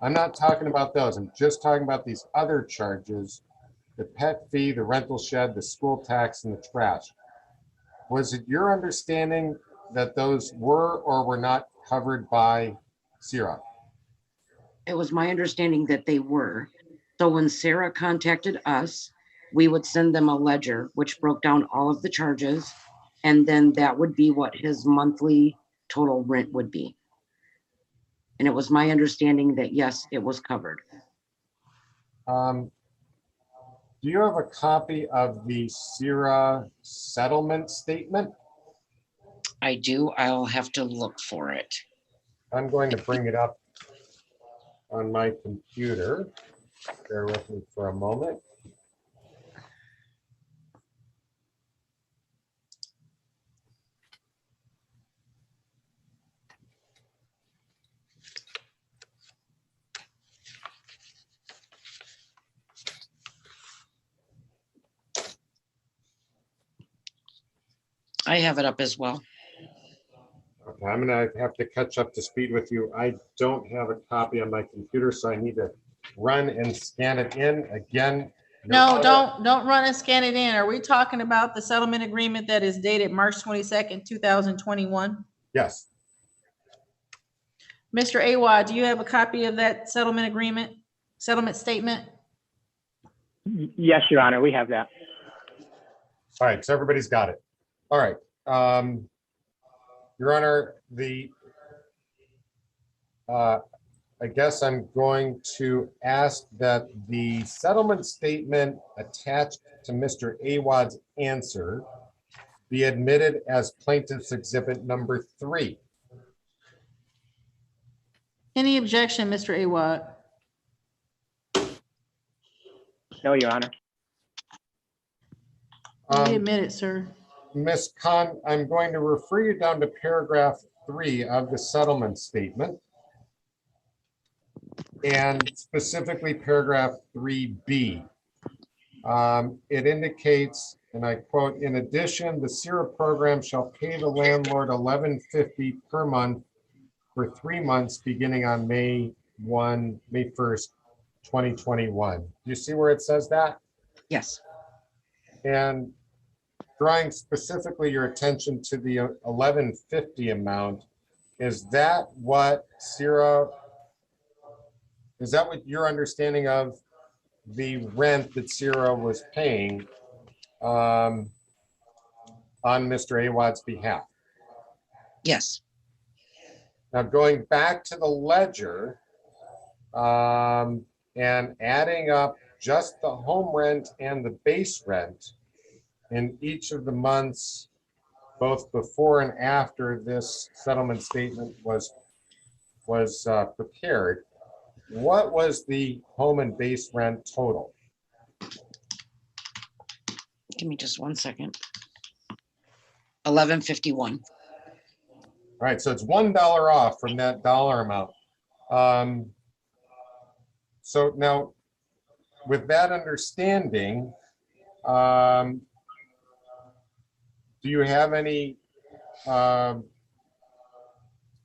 I'm not talking about those. I'm just talking about these other charges, the pet fee, the rental shed, the school tax, and the trash. Was it your understanding that those were or were not covered by CIRA? It was my understanding that they were. So when Sarah contacted us, we would send them a ledger which broke down all of the charges, and then that would be what his monthly total rent would be. And it was my understanding that yes, it was covered. Do you have a copy of the CIRA settlement statement? I do. I'll have to look for it. I'm going to bring it up on my computer. Bear with me for a moment. I have it up as well. Okay, I'm gonna have to catch up to speed with you. I don't have a copy on my computer, so I need to run and scan it in again. No, don't run and scan it in. Are we talking about the settlement agreement that is dated March 22nd, 2021? Yes. Mr. Awad, do you have a copy of that settlement agreement, settlement statement? Yes, Your Honor, we have that. All right, so everybody's got it. All right. Your Honor, I guess I'm going to ask that the settlement statement attached to Mr. Awad's answer be admitted as plaintiff's exhibit number 3. Any objection, Mr. Awad? No, Your Honor. We admit it, sir. Ms. Khan, I'm going to refer you down to paragraph 3 of the settlement statement. And specifically paragraph 3B. It indicates, and I quote, "In addition, the CIRA program shall pay the landlord $11.50 per month for 3 months beginning on May 1st, 2021. Do you see where it says that? Yes. And drawing specifically your attention to the $11.50 amount, is that what CIRA, is that what your understanding of the rent that CIRA was paying on Mr. Awad's behalf? Yes. Now going back to the ledger and adding up just the home rent and the base rent in each of the months, both before and after this settlement statement was prepared, what was the home and base rent total? Give me just 1 second. $11.51. All right, so it's $1 off from that dollar amount. So now, with that understanding, do you have any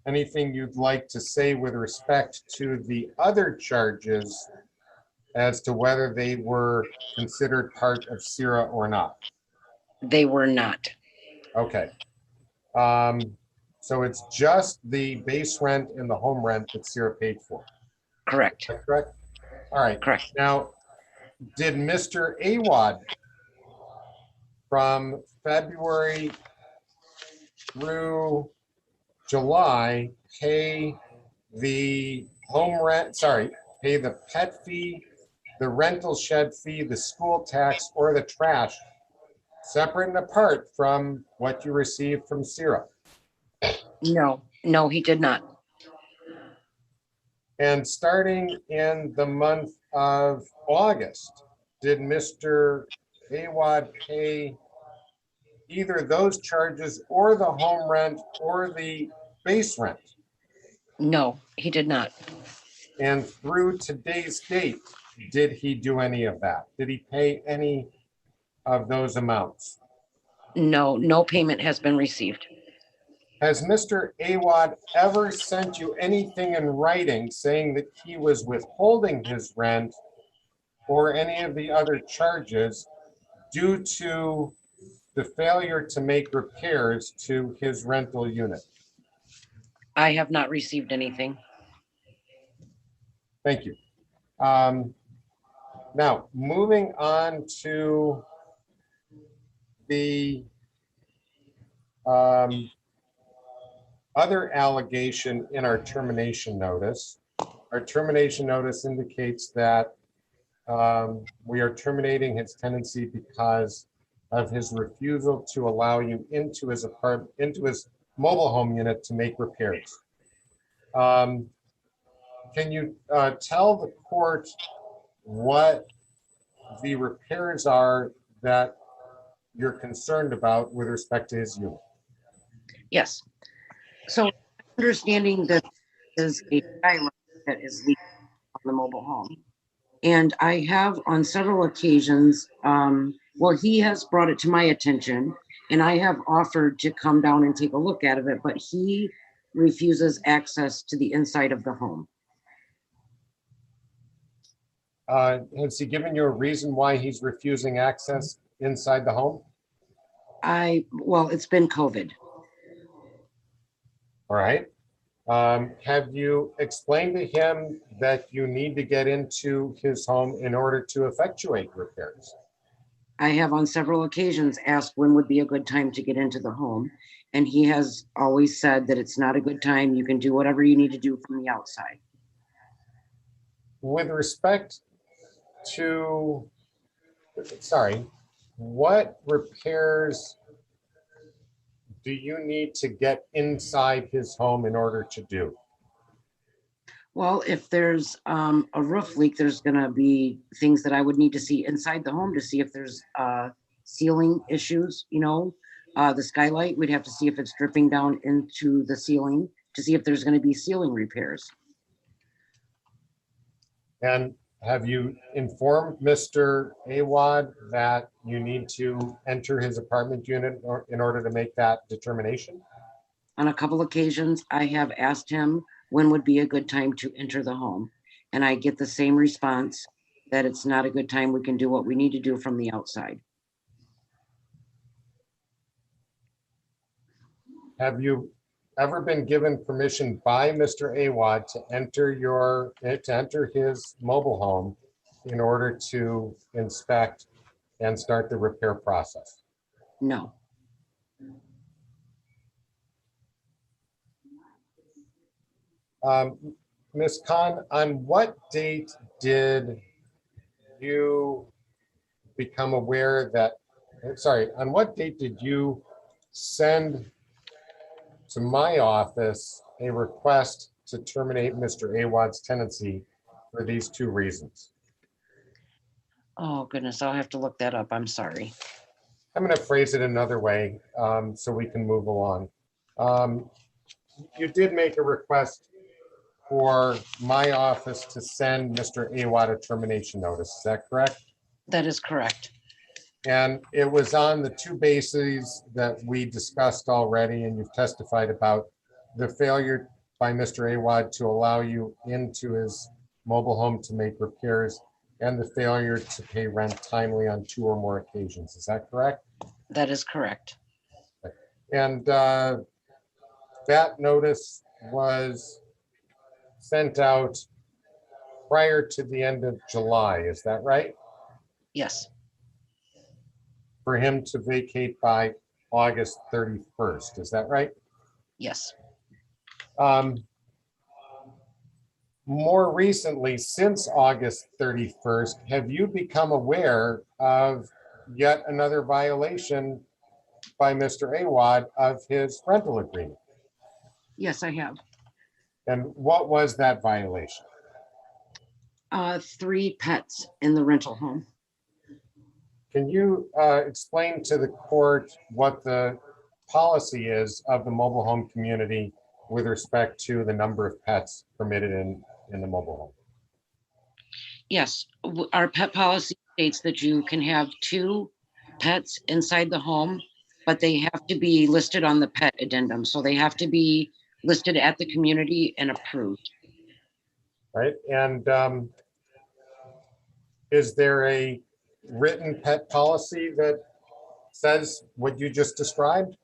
anything you'd like to say with respect to the other charges as to whether they were considered part of CIRA or not? They were not. Okay. So it's just the base rent and the home rent that CIRA paid for? Correct. Is that correct? All right. Correct. Now, did Mr. Awad from February through July pay the home rent, pay the pet fee, the rental shed fee, the school tax, or the trash, separate and apart from what you received from CIRA? No, he did not. And starting in the month of August, did Mr. Awad pay either those charges or the home rent or the base rent? No, he did not. And through today's date, did he do any of that? Did he pay any of those amounts? No, no payment has been received. Has Mr. Awad ever sent you anything in writing saying that he was withholding his rent or any of the other charges due to the failure to make repairs to his rental unit? I have not received anything. Thank you. Now, moving on to the other allegation in our termination notice. Our termination notice indicates that we are terminating his tenancy because of his refusal to allow you into his apartment, into his mobile home unit to make repairs. Can you tell the court what the repairs are that you're concerned about with respect to his unit? Yes. So understanding that is a skylight that is leaking on the mobile home. And I have on several occasions, well, he has brought it to my attention and I have offered to come down and take a look at it, but he refuses access to the inside of the home. Has he given you a reason why he's refusing access inside the home? Well, it's been COVID. All right. Have you explained to him that you need to get into his home in order to effectuate repairs? I have on several occasions asked when would be a good time to get into the home. And he has always said that it's not a good time. You can do whatever you need to do from the outside. With respect to, what repairs do you need to get inside his home in order to do? Well, if there's a roof leak, there's gonna be things that I would need to see inside the home to see if there's ceiling issues, you know. The skylight, we'd have to see if it's dripping down into the ceiling to see if there's gonna be ceiling repairs. And have you informed Mr. Awad that you need to enter his apartment unit in order to make that determination? On a couple occasions, I have asked him when would be a good time to enter the home. And I get the same response that it's not a good time. We can do what we need to do from the outside. Have you ever been given permission by Mr. Awad to enter his mobile home in order to inspect and start the repair process? No. Ms. Khan, on what date did you become aware that, on what date did you send to my office a request to terminate Mr. Awad's tenancy for these two reasons? Oh, goodness, I'll have to look that up. I'm sorry. I'm going to phrase it another way so we can move along. You did make a request for my office to send Mr. Awad a termination notice. Is that correct? That is correct. And it was on the two bases that we discussed already and you've testified about: the failure by Mr. Awad to allow you into his mobile home to make repairs, and the failure to pay rent timely on 2 or more occasions. Is that correct? That is correct. And that notice was sent out prior to the end of July. Is that right? Yes. For him to vacate by August 31st. Is that right? Yes. More recently, since August 31st, have you become aware of yet another violation by Mr. Awad of his rental agreement? Yes, I have. And what was that violation? 3 pets in the rental home. Can you explain to the court what the policy is of the mobile home community with respect to the number of pets permitted in the mobile home? Yes, our pet policy states that you can have 2 pets inside the home, but they have to be listed on the pet addendum. So they have to be listed at the community and approved. Right. And is there a written pet policy that says what you just described?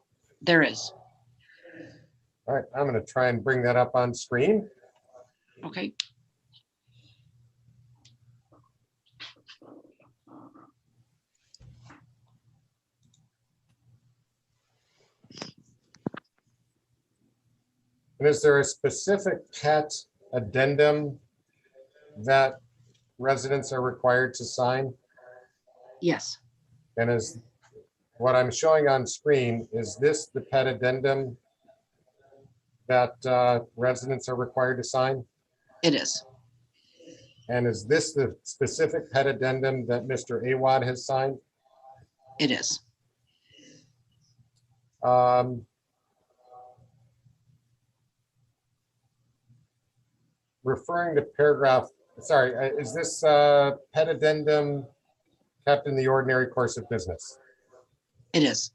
There is. All right, I'm going to try and bring that up on screen. Okay. And is there a specific pet addendum that residents are required to sign? Yes. And is what I'm showing on screen, is this the pet addendum that residents are required to sign? It is. And is this the specific pet addendum that Mr. Awad has signed? It is. Referring to paragraph, sorry, is this pet addendum kept in the ordinary course of business? It is.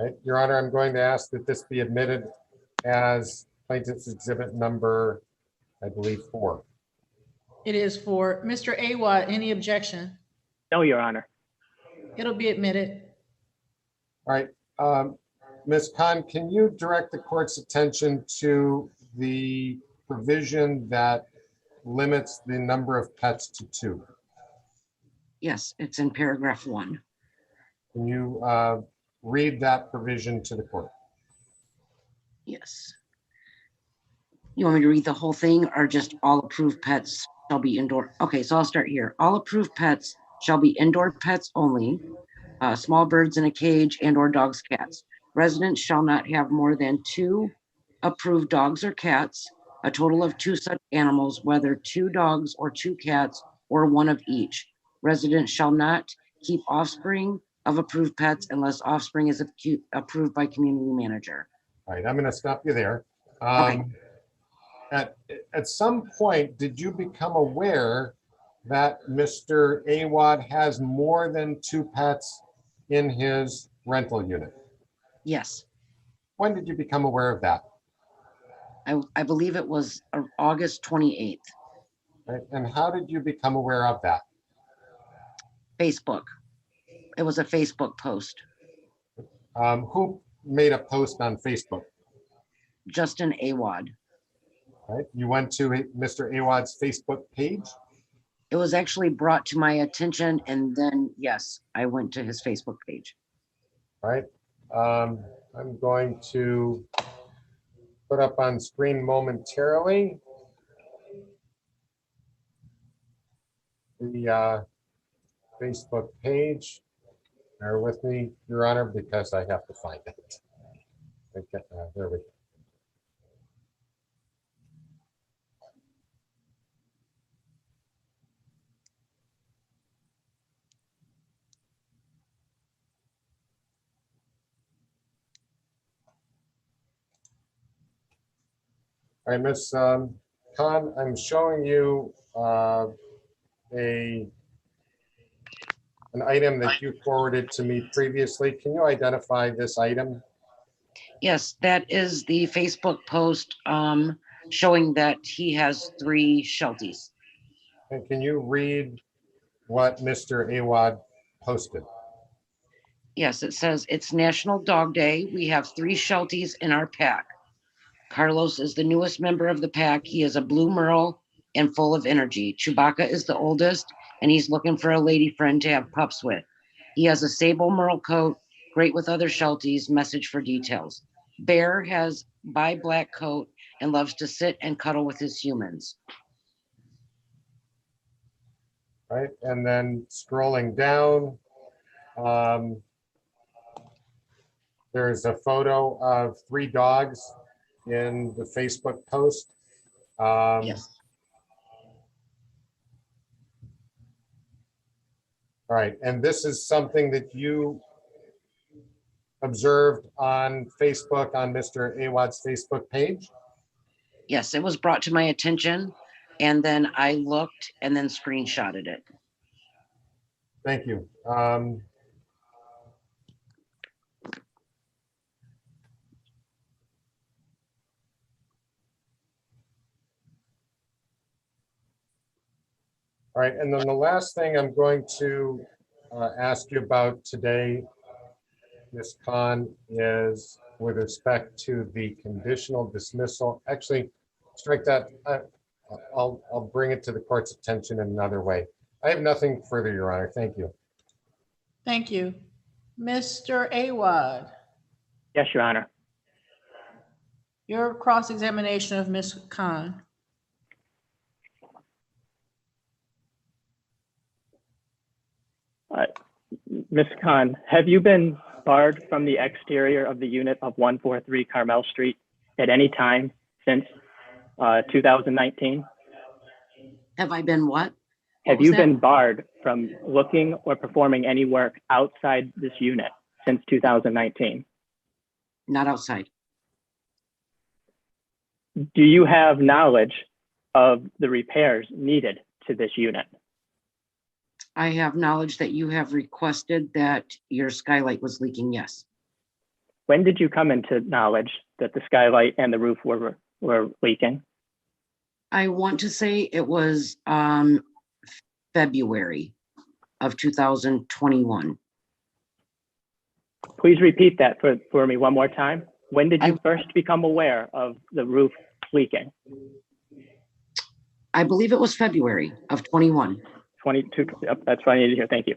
Right, Your Honor, I'm going to ask that this be admitted as plaintiff's exhibit number, I believe, 4. It is for Mr. Awad. Any objection? No, Your Honor. It'll be admitted. All right, Ms. Khan, can you direct the court's attention to the provision that limits the number of pets to 2? Yes, it's in paragraph 1. Can you read that provision to the court? Yes. You want me to read the whole thing or just all approved pets shall be indoor? Okay, so I'll start here. All approved pets shall be indoor pets only, small birds in a cage and or dogs, cats. Residents shall not have more than 2 approved dogs or cats, a total of 2 such animals, whether 2 dogs or 2 cats or 1 of each. Residents shall not keep offspring of approved pets unless offspring is approved by community manager. All right, I'm going to stop you there. Okay. At some point, did you become aware that Mr. Awad has more than 2 pets in his rental unit? Yes, When did you become aware of that? I believe it was August 28th. Right? And how did you become aware of that? Facebook. It was a Facebook post. Who made a post on Facebook? Justin Awad. Right? You went to Mr. Awad's Facebook page? It was actually brought to my attention, and then, yes, I went to his Facebook page. All right. I'm going to put up on screen momentarily the Facebook page. Bear with me, Your Honor, because I have to find it. Okay, there we go. All right, Ms. Khan, I'm showing you an item that you forwarded to me previously. Can you identify this item? Yes, that is the Facebook post showing that he has 3 shelties. And can you read what Mr. Awad posted? Yes, it says it's National Dog Day. We have 3 shelties in our pack. Carlos is the newest member of the pack. He is a blue merle and full of energy. Chewbacca is the oldest, and he's looking for a lady friend to have pups with. He has a sable merle coat, great with other shelties, message for details. Bear has bi black coat and loves to sit and cuddle with his humans. Right, and then scrolling down, there's a photo of 3 dogs in the Facebook post. Yes. All right, and this is something that you observed on Facebook, on Mr. Awad's Facebook page? Yes, it was brought to my attention, and then I looked and then screenshotted it. Thank you. All right, and then the last thing I'm going to ask you about today, Ms. Khan, is with respect to the conditional dismissal. Actually, strike that. I'll bring it to the court's attention in another way. I have nothing further, Your Honor. Thank you. Thank you. Mr. Awad, Yes, Your Honor. your cross-examination of Ms. Khan. Ms. Khan, have you been barred from the exterior of the unit of 143 Carmel Street at any time since 2019? Have I been what? Have you been barred from looking or performing any work outside this unit since 2019? Not outside. Do you have knowledge of the repairs needed to this unit? I have knowledge that you have requested that your skylight was leaking, yes. When did you come into knowledge that the skylight and the roof were leaking? I want to say it was February of 2021. Please repeat that for me one more time. When did you first become aware of the roof leaking? I believe it was February of 21. 22, yep, that's what I needed to hear, thank you.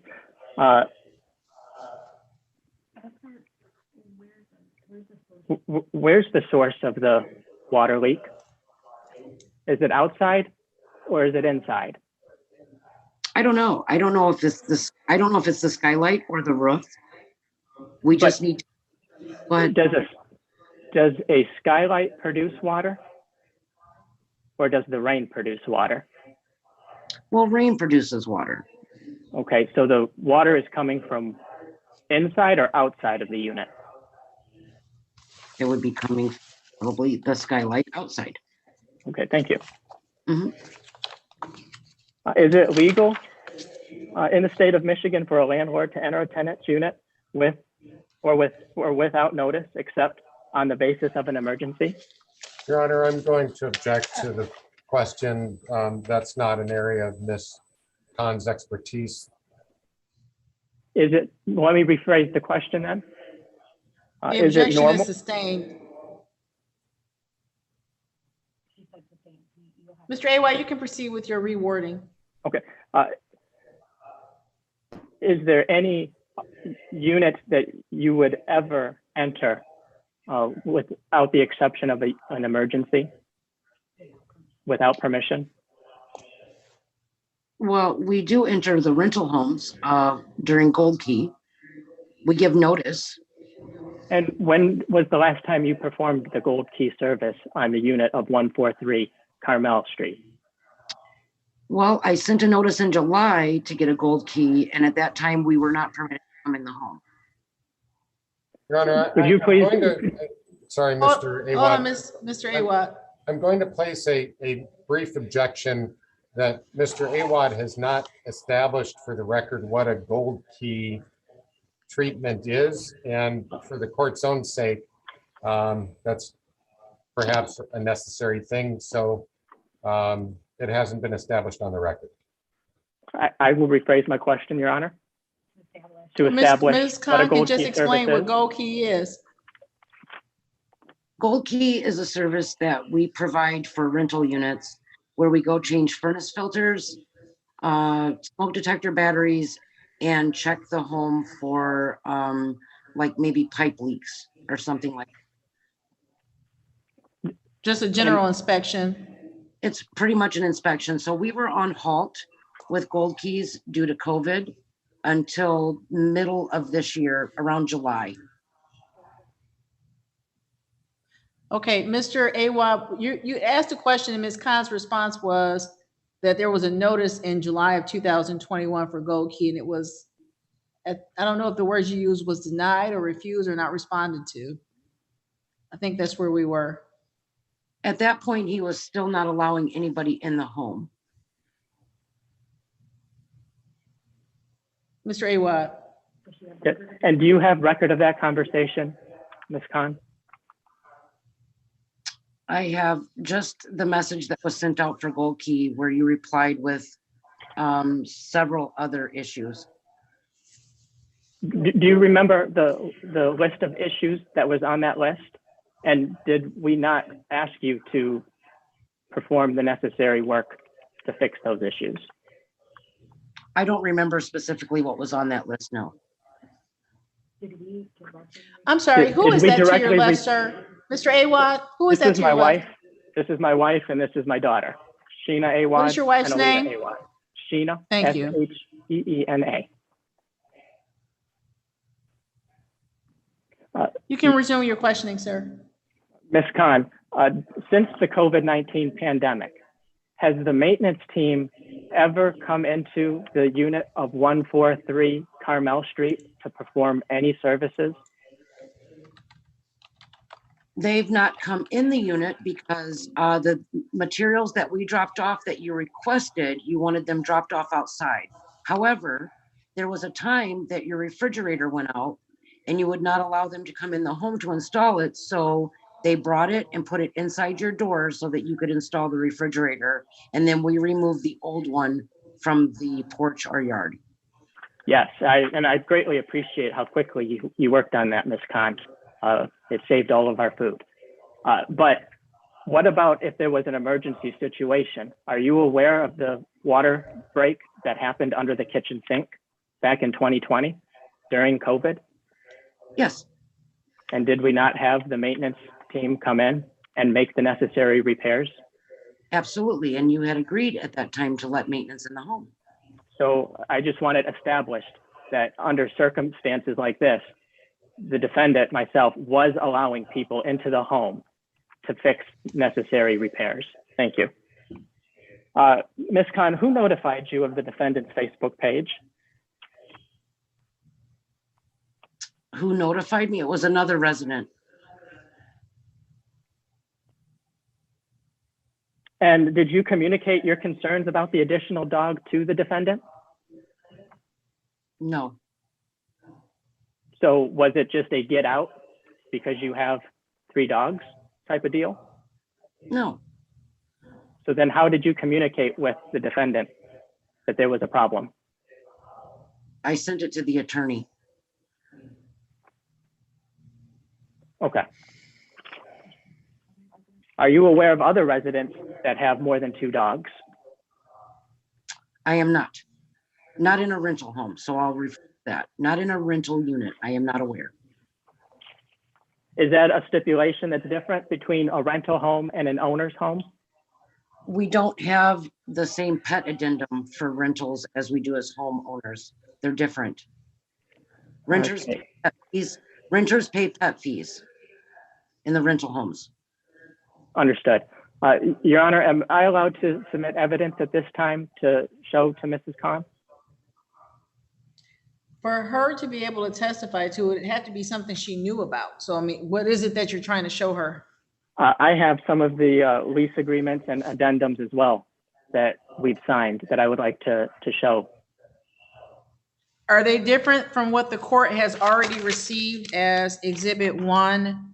Where's the source of the water leak? Is it outside or is it inside? I don't know. I don't know if it's the skylight or the roof. We just need But Does a skylight produce water? Or does the rain produce water? well, rain produces water. Okay, so the water is coming from inside or outside of the unit? It would be coming probably the skylight outside. Okay, thank you. Mhm. Is it legal in the state of Michigan for a landlord to enter a tenant's unit with or without notice, except on the basis of an emergency? Your Honor, I'm going to object to the question. That's not an area of Ms. Khan's expertise. Is it, let me rephrase the question then. The Is it objection normal? is sustained. Mr. AY, you can proceed with your rewording. Okay. Is there any unit that you would ever enter without the exception of an emergency, without permission? Well, we do enter the rental homes during Gold Key. We give notice. And when was the last time you performed the Gold Key service on the unit of 143 Carmel Street? Well, I sent a notice in July to get a Gold Key, and at that time we were not permitted to come in the home. Your Honor, Would you please? Sorry, Mr. Hold on, Awad. Mr. Awad. I'm going to place a brief objection that Mr. Awad has not established for the record what a Gold Key treatment is. And for the court's own sake, that's perhaps a necessary thing. So it hasn't been established on the record. I will rephrase my question, Your Honor. To establish Ms. what a Khan can Gold just Key explain service what Gold Key is. Gold Key is a service that we provide for rental units where we go change furnace filters, smoke detector batteries, and check the home for like maybe pipe leaks or something like that. Just a general inspection. It's pretty much an inspection. So we were on halt with Gold Keys due to COVID until middle of this year, around July. Okay, Mr. Awad, you asked a question and Ms. Khan's response was that there was a notice in July of 2021 for Gold Key, and it was, I don't know if the words you used was denied or refused or not responded to. I think that's where we were. At that point, he was still not allowing anybody in the home. Mr. Awad. And do you have record of that conversation, Ms. Khan? I have just the message that was sent out for Gold Key where you replied with several other issues. Do you remember the list of issues that was on that list? And did we not ask you to perform the necessary work to fix those issues? I don't remember specifically what was on that list, no. I'm sorry, who Did is we that to your directly left, sir? Mr. Awad, who is that This is to my your left? wife. This is my wife, and this is my daughter, Sheena Awad. What is your wife's and Alita name? Awad. Sheena. Thank you. Sheena. You can resume your questioning, sir. Ms. Khan, since the COVID-19 pandemic, has the maintenance team ever come into the unit of 143 Carmel Street to perform any services? They've not come in the unit because the materials that we dropped off that you requested, you wanted them dropped off outside. However, there was a time that your refrigerator went out and you would not allow them to come in the home to install it. So they brought it and put it inside your door so that you could install the refrigerator. And then we removed the old one from the porch or yard. Yes, I greatly appreciate how quickly you worked on that, Ms. Khan. It saved all of our food. But what about if there was an emergency situation? Are you aware of the water break that happened under the kitchen sink back in 2020 during COVID? Yes. And did we not have the maintenance team come in and make the necessary repairs? Absolutely. And you had agreed at that time to let maintenance in the home. So I just want it established that under circumstances like this, the defendant, myself, was allowing people into the home to fix necessary repairs. Thank you. Ms. Khan, who notified you of the defendant's Facebook page? Who notified me? It was another resident. And did you communicate your concerns about the additional dog to the defendant? No. So was it just a get out because you have 3 dogs type of deal? No. So then how did you communicate with the defendant that there was a problem? I sent it to the attorney. Okay. Are you aware of other residents that have more than 2 dogs? I am not. Not in a rental home, so I'll refer to that. Not in a rental unit. I am not aware. Is that a stipulation that's different between a rental home and an owner's home? We don't have the same pet addendum for rentals as we do as homeowners. They're different. Renters Okay. pay pet fees. Renters pay pet fees in the rental homes. Understood. Your Honor, am I allowed to submit evidence at this time to show to Mrs. Khan? For her to be able to testify to it, it had to be something she knew about. So, I mean, what is it that you're trying to show her? I have some of the lease agreements and addendums as well that we've signed that I would like to show. Are they different from what the court has already received as Exhibit 1,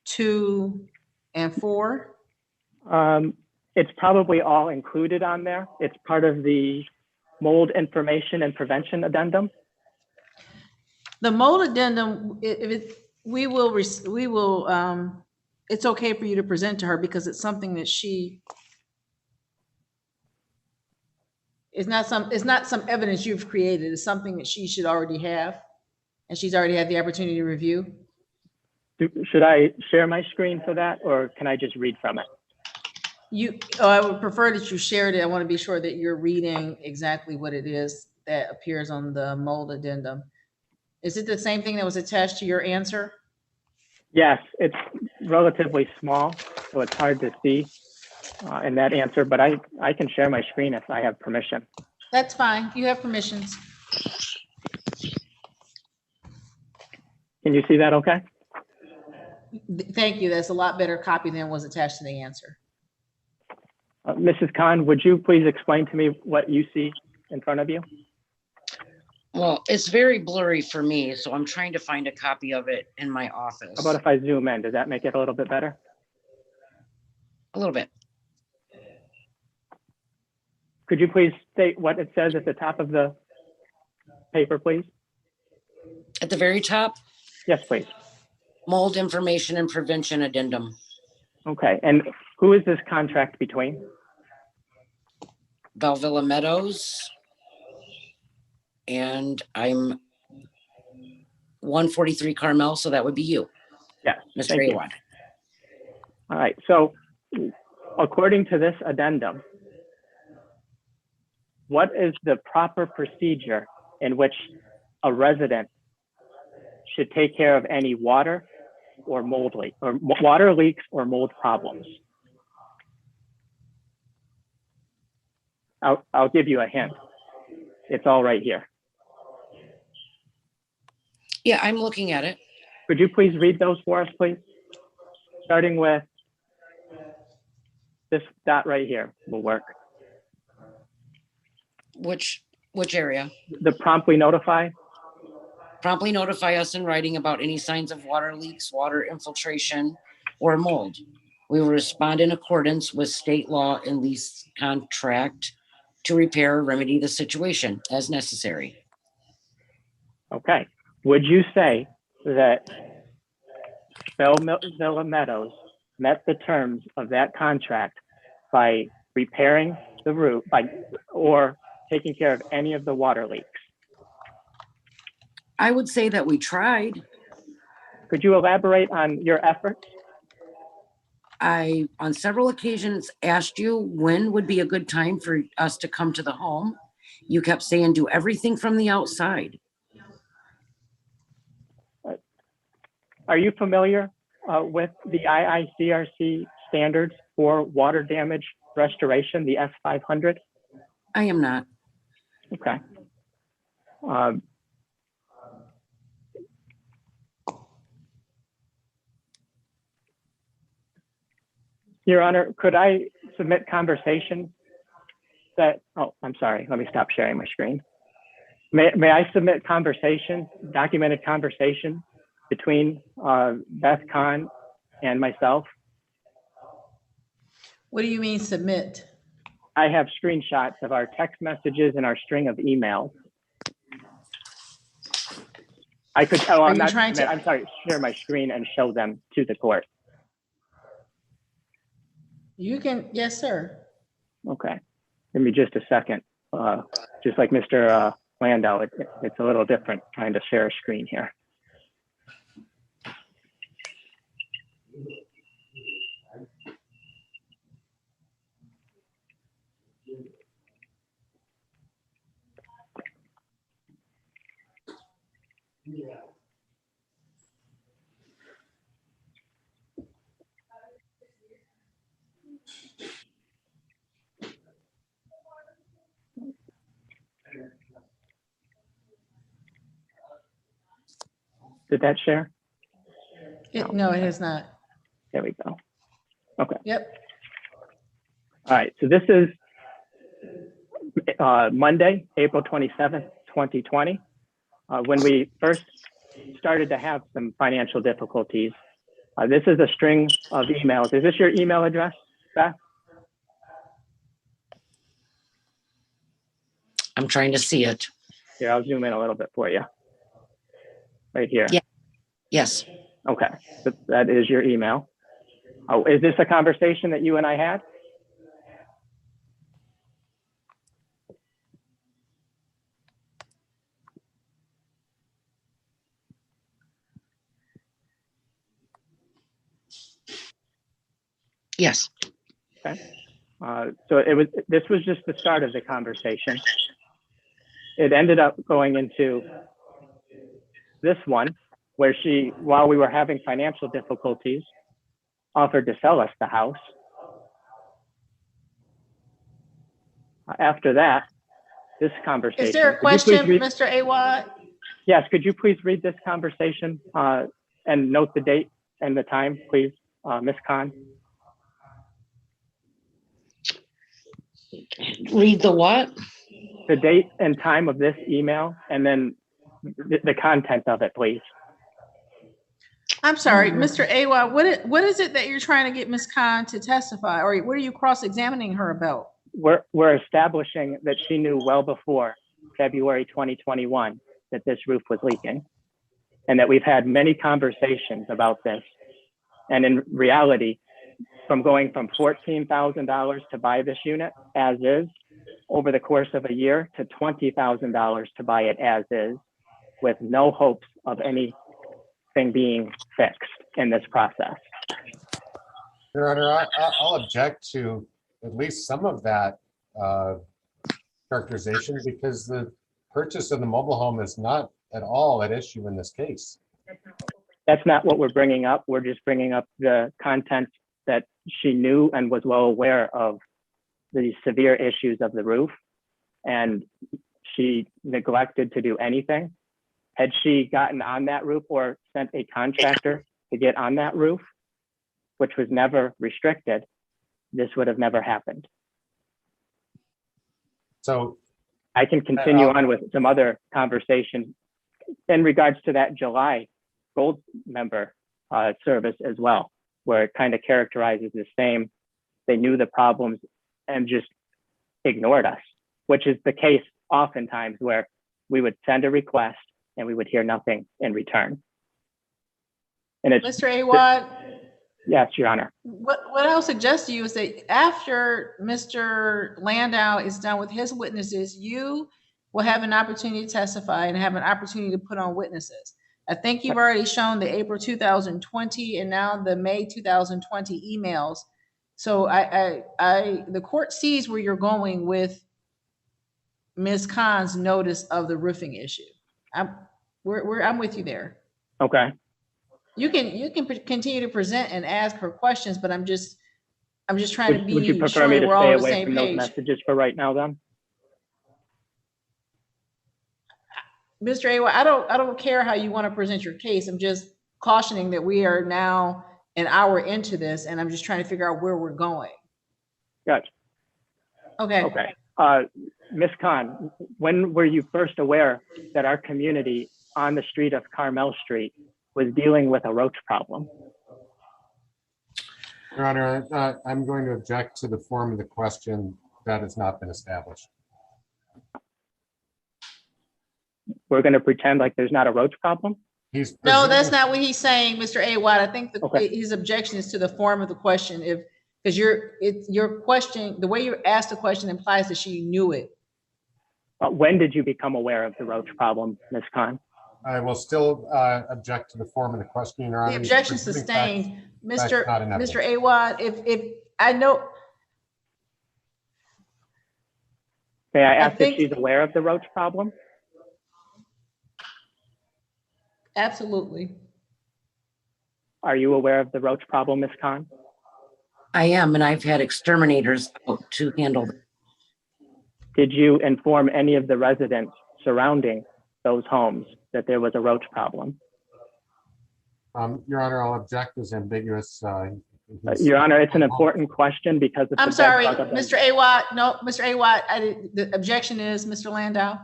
2, and 4? It's probably all included on there. It's part of the mold information and prevention addendum. The mold addendum, we will, it's okay for you to present to her because it's something that it's not some evidence you've created. It's something that she should already have, and she's already had the opportunity to review. Should I share my screen for that, or can I just read from it? I would prefer that you shared it. I want to be sure that you're reading exactly what it is that appears on the mold addendum. Is it the same thing that was attached to your answer? Yes, it's relatively small, so it's hard to see in that answer, but I can share my screen if I have permission. That's fine. You have permissions. Can you see that okay? Thank you. That's a lot better copy than was attached to the answer. Mrs. Khan, would you please explain to me what you see in front of you? Well, it's very blurry for me, so I'm trying to find a copy of it in my office. How about if I zoom in? Does that make it a little bit better? A little bit. Could you please state what it says at the top of the paper, please? At the very top? Yes, please. Mold information and prevention addendum. Okay, and who is this contract between? Valvilla Meadows. And I'm 143 Carmel, so that would be you. Yes, Mr. thank you. Awad. All right, so according to this addendum, what is the proper procedure in which a resident should take care of any water or mold leak, or water leaks or mold problems? I'll give you a hint. It's all right here. Yeah, I'm looking at it. Could you please read those for us, please? Starting with this dot right here will work. Which area? The promptly notify. Promptly notify us in writing about any signs of water leaks, water infiltration, or mold. We will respond in accordance with state law and lease contract to repair or remedy the situation as necessary. Okay. Would you say that Valvilla Meadows met the terms of that contract by repairing the roof or taking care of any of the water leaks? I would say that we tried. Could you elaborate on your efforts? I, on several occasions, asked you when would be a good time for us to come to the home. You kept saying do everything from the outside. are you familiar with the IICRC standards for water damage restoration, the S500? I am not. Okay. Your Honor, could I submit conversation that, oh, I'm sorry, let me stop sharing my screen. May I submit conversation, documented conversation between Beth Kahn and myself? What do you mean submit? I have screenshots of our text messages and our string of emails. I could, oh, Are I'm you not, trying to- I'm sorry, share my screen and show them to the court. You can, yes, sir. Okay, give me just a second. Just like Mr. Landau, it's a little different trying to share a screen here. Did that share? No, it has not. There we go. Okay. Yep. All right, so this is Monday, April 27th, 2020. When we first started to have some financial difficulties, this is a string of emails. Is this your email address, Beth? I'm trying to see it. Here, I'll zoom in a little bit for you. Right here. Yeah. Yes. Okay, that is your email. Oh, is this a conversation that you and I had? Yes. Okay. So this was just the start of the conversation. It ended up going into this one where she, while we were having financial difficulties, offered to sell us the house. After that, this conversation. Is there a question, Mr. Awad? Yes, could you please read this conversation and note the date and the time, please, Ms. Khan? Read the what? The date and time of this email, and then the content of it, please. I'm sorry, Mr. Awad, what is it that you're trying to get Ms. Khan to testify, or what are you cross-examining her about? We're establishing that she knew well before February 2021 that this roof was leaking, and that we've had many conversations about this. And in reality, from going from $14,000 to buy this unit as is over the course of a year to $20,000 to buy it as is, with no hopes of anything being fixed in this process. Your Honor, I'll object to at least some of that characterization, because the purchase of the mobile home is not at all at issue in this case. That's not what we're bringing up. We're just bringing up the content that she knew and was well aware of the severe issues of the roof, and she neglected to do anything. Had she gotten on that roof or sent a contractor to get on that roof, which was never restricted, this would have never happened. So I can continue on with some other conversation in regards to that July Gold member service as well, where it kind of characterizes the same. They knew the problems and just ignored us, which is the case oftentimes where we would send a request and we would hear nothing in return. And it's Mr. Awad? Yes, Your Honor. What I'll suggest to you is that after Mr. Landau is done with his witnesses, you will have an opportunity to testify and have an opportunity to put on witnesses. I think you've already shown the April 2020 and now the May 2020 emails. So the court sees where you're going with Ms. Khan's notice of the roofing issue. I'm with you there. Okay. You can continue to present and ask her questions, but I'm just trying to Would you be prefer sure me to we're all stay on the away same from those page. messages for right now then? Mr. Awa, I don't care how you want to present your case. I'm just cautioning that we are now an hour into this, and I'm just trying to figure out where we're going. Gotcha. Okay. Okay. Ms. Khan, when were you first aware that our community on the street of Carmel Street was dealing with a roach problem? Your Honor, I'm going to object to the form of the question. That has not been established. We're going to pretend like there's not a roach problem? He's No, that's presuming- not what he's saying, Mr. Awad. I think Okay. his objection is to the form of the question. Because your question, the way you asked the question implies that she knew it. When did you become aware of the roach problem, Ms. Khan? I will still object to the form of the question, Your Honor. The He's objection presuming sustained. facts not in Mr. evidence. Awad, if I know, May I ask think- if she's aware of the roach problem? absolutely. Are you aware of the roach problem, Ms. Khan? I am, and I've had exterminators out to handle them. Did you inform any of the residents surrounding those homes that there was a roach problem? Your Honor, I'll object as ambiguous. Your Honor, it's an important question because it's I'm a sorry, bedbug event. Mr. Awad. No, Mr. Awad, the objection is, Mr. Landau.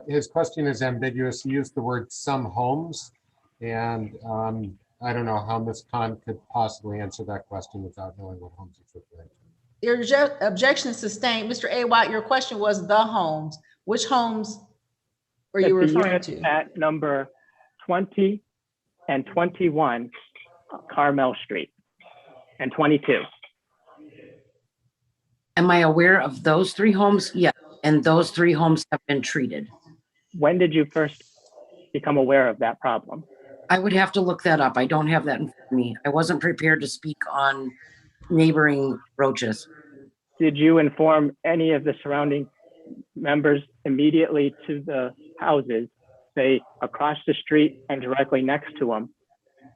His question is ambiguous. He used the word some homes, and I don't know how Ms. Khan could possibly answer that question without knowing what homes it's referring to. Your objection is sustained. Mr. Awad, your question was the homes. Which homes were you It's the referring unit to? at number 20 and 21 Carmel Street and 22. Am I aware of those three homes? Yes, and those three homes have been treated. When did you first become aware of that problem? I would have to look that up. I don't have that in front of me. I wasn't prepared to speak on neighboring roaches. Did you inform any of the surrounding members immediately to the houses, say across the street and directly next to them,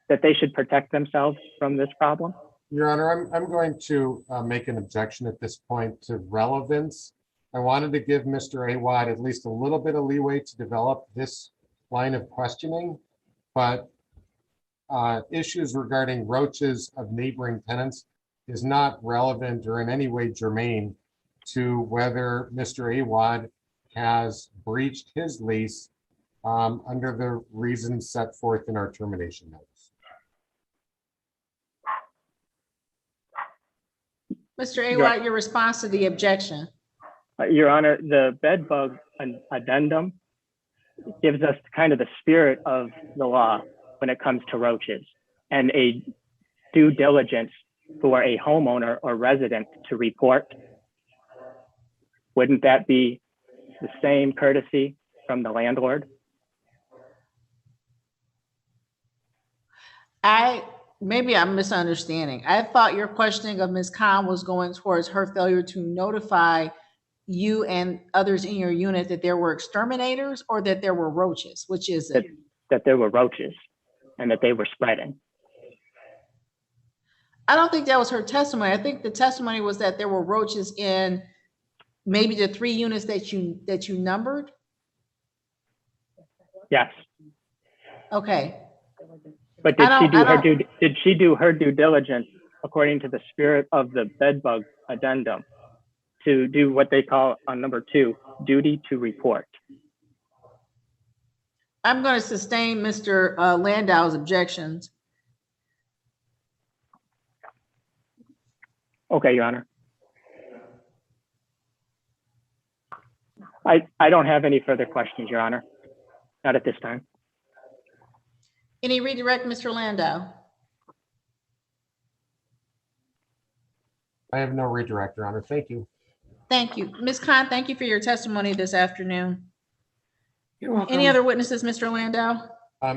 that they should protect themselves from this problem? Your Honor, I'm going to make an objection at this point to relevance. I wanted to give Mr. Awad at least a little bit of leeway to develop this line of questioning, but issues regarding roaches of neighboring tenants is not relevant or in any way germane to whether Mr. Awad has breached his lease under the reasons set forth in our termination notice. Mr. Awad, your response to the objection. Your Honor, the bed bug addendum gives us kind of the spirit of the law when it comes to roaches and a due diligence for a homeowner or resident to report. Wouldn't that be the same courtesy from the landlord? Maybe I'm misunderstanding. I thought your questioning of Ms. Khan was going towards her failure to notify you and others in your unit that there were exterminators or that there were roaches. Which is it? That there were roaches and that they were spreading. I don't think that was her testimony. I think the testimony was that there were roaches in maybe the 3 units that you numbered. Yes. Okay. But did she do her due diligence according to the spirit of the bed bug addendum to do what they call on number 2, duty to report? I'm going to sustain Mr. Landau's objections. Okay, Your Honor. I don't have any further questions, Your Honor. Not at this time. Any redirect, Mr. Landau? I have no redirect, Your Honor. Thank you. Thank you. Ms. Khan, thank you for your testimony this afternoon. You're welcome. Any other witnesses, Mr. Landau?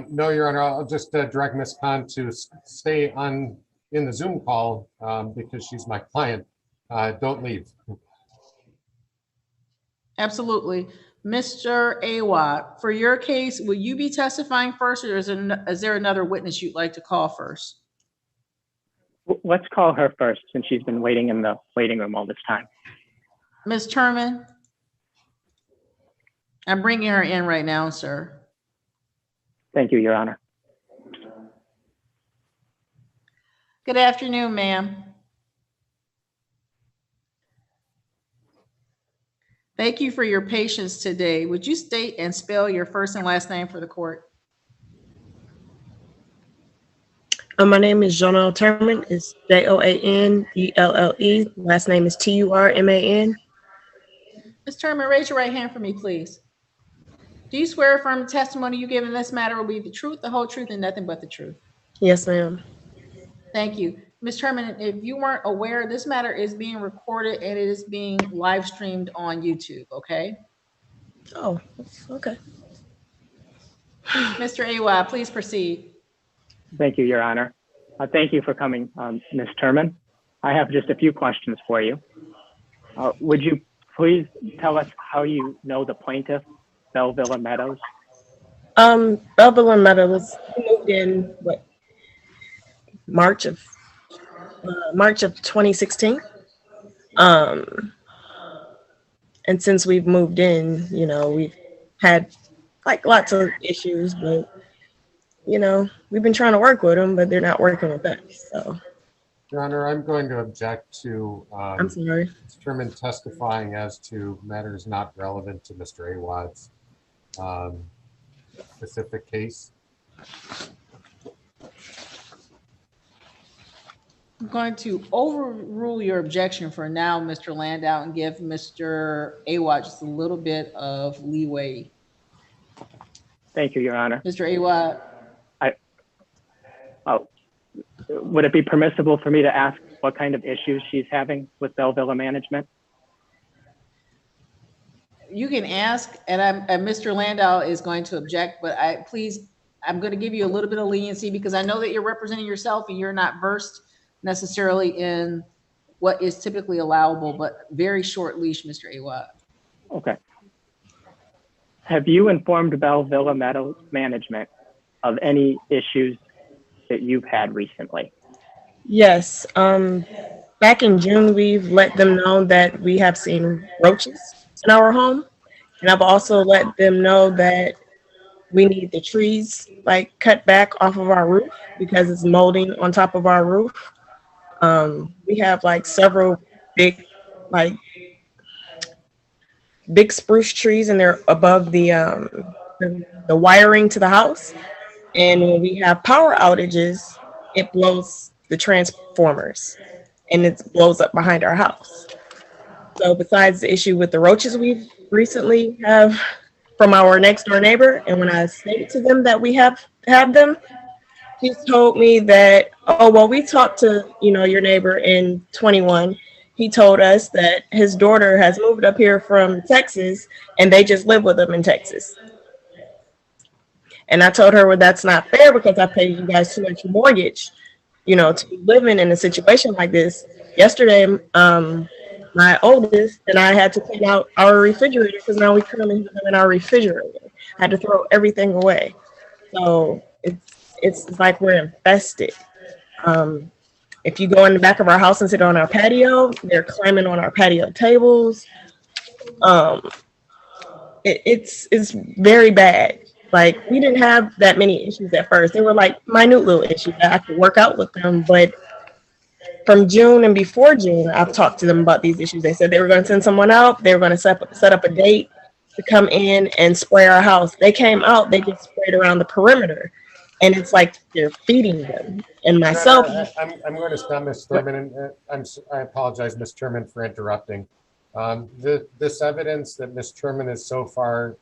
No, Your Honor, I'll just direct Ms. Khan to stay in the Zoom call because she's my client. Don't leave. Absolutely. Mr. Awad, for your case, will you be testifying first, or is there another witness you'd like to call first? Let's call her first, since she's been waiting in the waiting room all this time. Ms. Turman? I'm bringing her in right now, sir. Thank you, Your Honor. Good afternoon, ma'am. Thank you for your patience today. Would you state and spell your first and last name for the court? My name is Jonelle Turman. It's Joanelle. Last name is Turman. Ms. Turman, raise your right hand for me, please. Do you swear or affirm the testimony you give in this matter will be the truth, the whole truth, and nothing but the truth? Yes, ma'am. Thank you. Ms. Turman, if you weren't aware, this matter is being recorded and it is being live streamed on YouTube, okay? Oh, okay. Mr. Awad, please proceed. Thank you, Your Honor. Thank you for coming, Ms. Turman. I have just a few questions for you. Would you please tell us how you know the plaintiff, Bellvilla Meadows? Bellvilla Meadows moved in March of 2016. And since we've moved in, you know, we've had like lots of issues, but you know, we've been trying to work with them, but they're not working with us. So, Your Honor, I'm going to object to I'm sorry. Mr. Turman testifying as to matters not relevant to Mr. Awad's specific case. I'm going to overrule your objection for now, Mr. Landau, and give Mr. Awad just a little bit of leeway. Thank you, Your Honor. Mr. Awad. Would it be permissible for me to ask what kind of issues she's having with Bellvilla management? You can ask, and Mr. Landau is going to object, but I'm going to give you a little bit of leniency because I know that you're representing yourself and you're not versed necessarily in what is typically allowable, but very short leash, Mr. Awad. Okay. Have you informed Bellvilla Meadows management of any issues that you've had recently? Yes. Back in June, we've let them know that we have seen roaches in our home. And I've also let them know that we need the trees like cut back off of our roof because it's molding on top of our roof. We have like several big spruce trees and they're above the wiring to the house. And when we have power outages, it blows the transformers and it blows up behind our house. So besides the issue with the roaches we've recently have from our next door neighbor, and when I stated to them that we have them, he's told me that, oh, well, we talked to, you know, your neighbor in 21. He told us that his daughter has moved up here from Texas and they just live with him in Texas. And I told her, well, that's not fair because I paid you guys too much mortgage, you know, to be living in a situation like this. Yesterday, my oldest and I had to clean out our refrigerator because now we currently live in our refrigerator. I had to throw everything away. So it's like we're infested. If you go in the back of our house and sit on our patio, they're climbing on our patio tables. It's very bad. Like, we didn't have that many issues at first. They were like minute little issues that I could work out with them. But from June and before June, I've talked to them about these issues. They said they were going to send someone out. They were going to set up a date to come in and spray our house. They came out. They just sprayed around the perimeter. And it's like they're feeding them. And myself. I'm going to stop Ms. Turman, and I apologize, Ms. Turman, for interrupting. This evidence that Ms. Turman has so far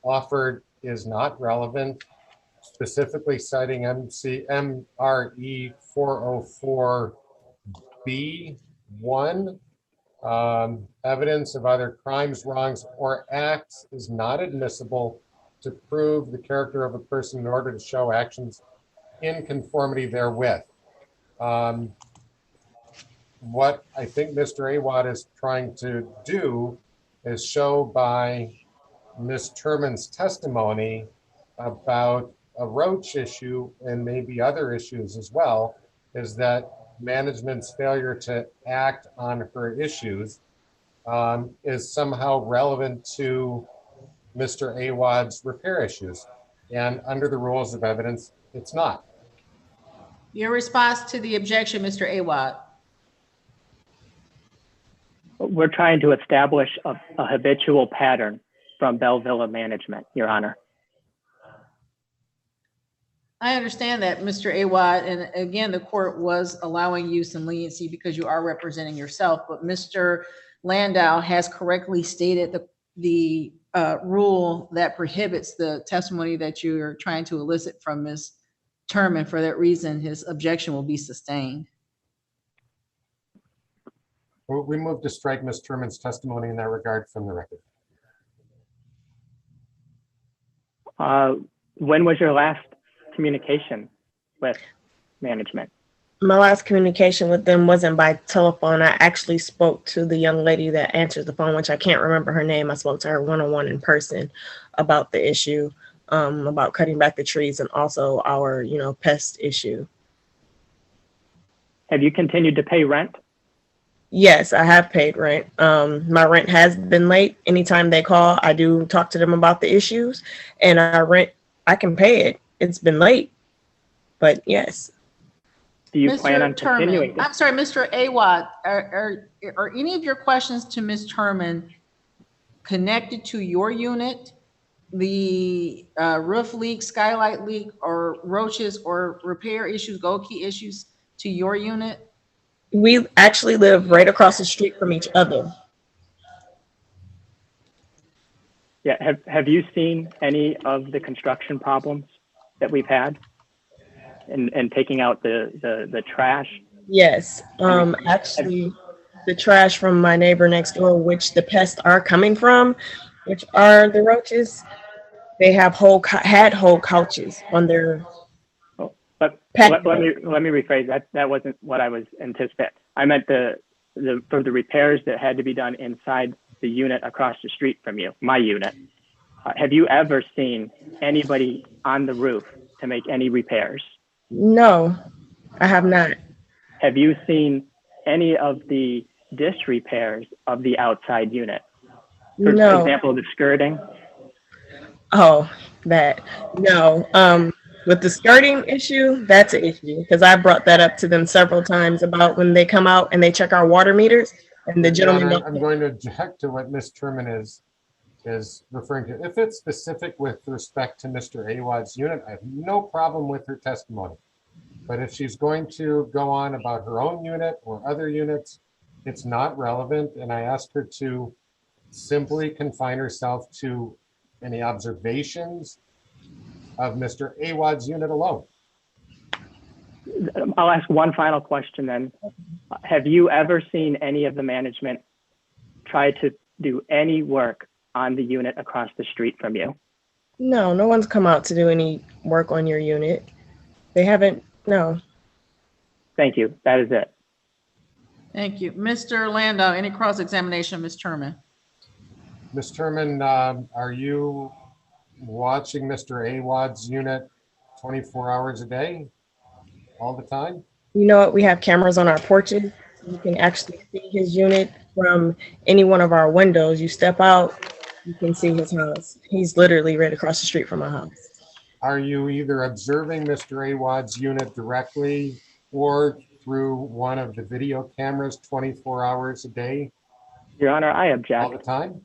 offered is not relevant, specifically citing MRE 404B1. Evidence of either crimes, wrongs, or acts is not admissible to prove the character of a person in order to show actions in conformity therewith. What I think Mr. Awad is trying to do as shown by Ms. Turman's testimony about a roach issue and maybe other issues as well, is that management's failure to act on her issues is somehow relevant to Mr. Awad's repair issues. And under the rules of evidence, it's not. Your response to the objection, Mr. Awad. We're trying to establish a habitual pattern from Belle Villa management, Your Honor. I understand that, Mr. Awad, and again, the court was allowing you some leniency because you are representing yourself, but Mr. Landau has correctly stated the rule that prohibits the testimony that you're trying to elicit from Ms. Turman. For that reason, his objection will be sustained. We move to strike Ms. Turman's testimony in that regard from the record. When was your last communication with management? My last communication with them wasn't by telephone. I actually spoke to the young lady that answers the phone, which I can't remember her name. I spoke to her one-on-one in person about the issue, about cutting back the trees and also our, pest issue. Have you continued to pay rent? Yes, I have paid rent. My rent has been late. Anytime they call, I do talk to them about the issues, and our rent, I can pay it. It's been late, but yes. Do you plan on continuing? I'm sorry, Mr. Awad, are any of your questions to Ms. Turman connected to your unit, the roof leak, skylight leak, or roaches, or repair issues, gold key issues to your unit? We actually live right across the street from each other. Yeah, have you seen any of the construction problems that we've had and taking out the trash? Yes, actually the trash from my neighbor next door, which the pests are coming from, which are the roaches, they have had whole couches on their But let me rephrase that. That wasn't what I was anticipating. I meant for the repairs that had to be done inside the unit across the street from you, my unit. Have you ever seen anybody on the roof to make any repairs? No, I have not. Have you seen any of the disrepairs of the outside unit? For example, the skirting? Oh, that. No. With the skirting issue, that's an issue because I brought that up to them several times about when they come out and they check our water meters and the gentleman. I'm going to object to what Ms. Turman is referring to. If it's specific with respect to Mr. Awad's unit, I have no problem with her testimony. But if she's going to go on about her own unit or other units, it's not relevant. And I asked her to simply confine herself to any observations of Mr. Awad's unit alone. I'll ask one final question then. Have you ever seen any of the management try to do any work on the unit across the street from you? No, no one's come out to do any work on your unit. They haven't, no. Thank you. That is it. Thank you. Mr. Landau, any cross-examination of Ms. Turman? Ms. Turman, are you watching Mr. Awad's unit 24 hours a day, all the time? You know what? We have cameras on our porches. You can actually see his unit from any one of our windows. You step out, you can see his house. He's literally right across the street from our house. Are you either observing Mr. Awad's unit directly or through one of the video cameras 24 hours a day? Your Honor, I object. All the time?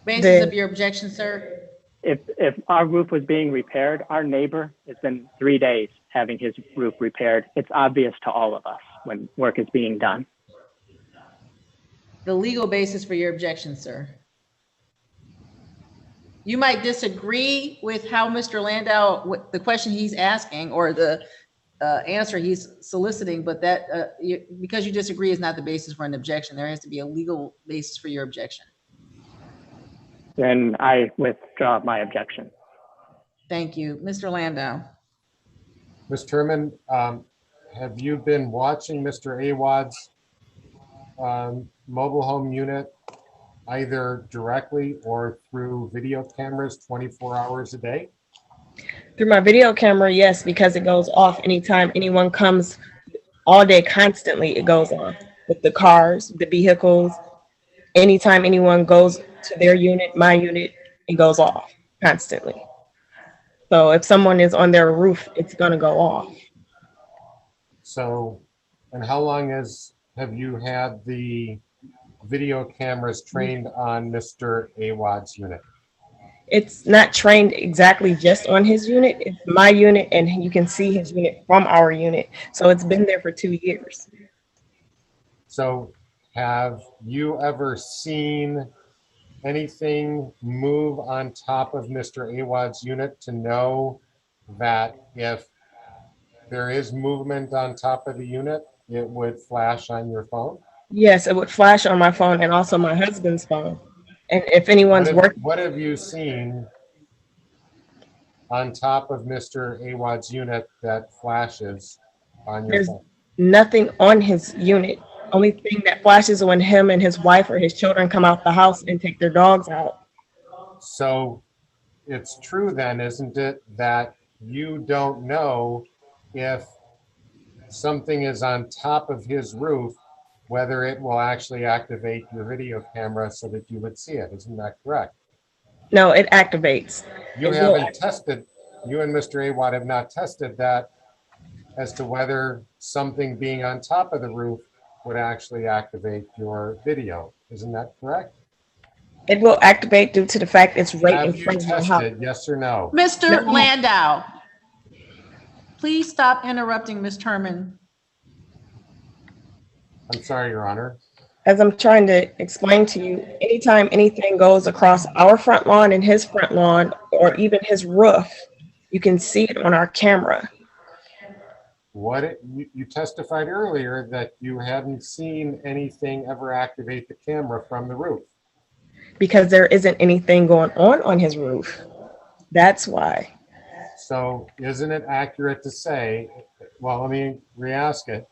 Basis of your objection, sir? If our roof was being repaired, our neighbor has been 3 days having his roof repaired. It's obvious to all of us when work is being done. The legal basis for your objection, sir. You might disagree with how Mr. Landau, the question he's asking or the answer he's soliciting, but that because you disagree is not the basis for an objection. There has to be a legal basis for your objection. Then I withdraw my objection. Thank you. Mr. Landau. Ms. Turman, have you been watching Mr. Awad's mobile home unit either directly or through video cameras 24 hours a day? Through my video camera, yes, because it goes off anytime anyone comes all day, constantly, it goes on with the cars, the vehicles. Anytime anyone goes to their unit, my unit, it goes off constantly. So if someone is on their roof, it's gonna go off. So, and how long have you had the video cameras trained on Mr. Awad's unit? It's not trained exactly just on his unit. It's my unit, and you can see his unit from our unit. So it's been there for 2 years. So have you ever seen anything move on top of Mr. Awad's unit to know that if there is movement on top of the unit, it would flash on your phone? Yes, it would flash on my phone and also my husband's phone. And if anyone's working, What have you seen on top of Mr. Awad's unit that flashes on your there's phone? nothing on his unit. Only thing that flashes is when him and his wife or his children come out the house and take their dogs out. So it's true then, isn't it, that you don't know if something is on top of his roof, whether it will actually activate your video camera so that you would see it. Isn't that correct? No, it activates. You It will haven't tested, you and Mr. Awad have not tested that as to whether something being on top of the roof would actually activate your video. Isn't that correct? It will activate due to the fact it's right Have in you front of the house. tested, yes or no? Mr. No. Landau, please stop interrupting Ms. Turman. I'm sorry, Your Honor. As I'm trying to explain to you, anytime anything goes across our front lawn and his front lawn, or even his roof, you can see it on our camera. You testified earlier that you hadn't seen anything ever activate the camera from the roof. Because there isn't anything going on his roof. That's why. So isn't it accurate to say, well, let me re-ask it.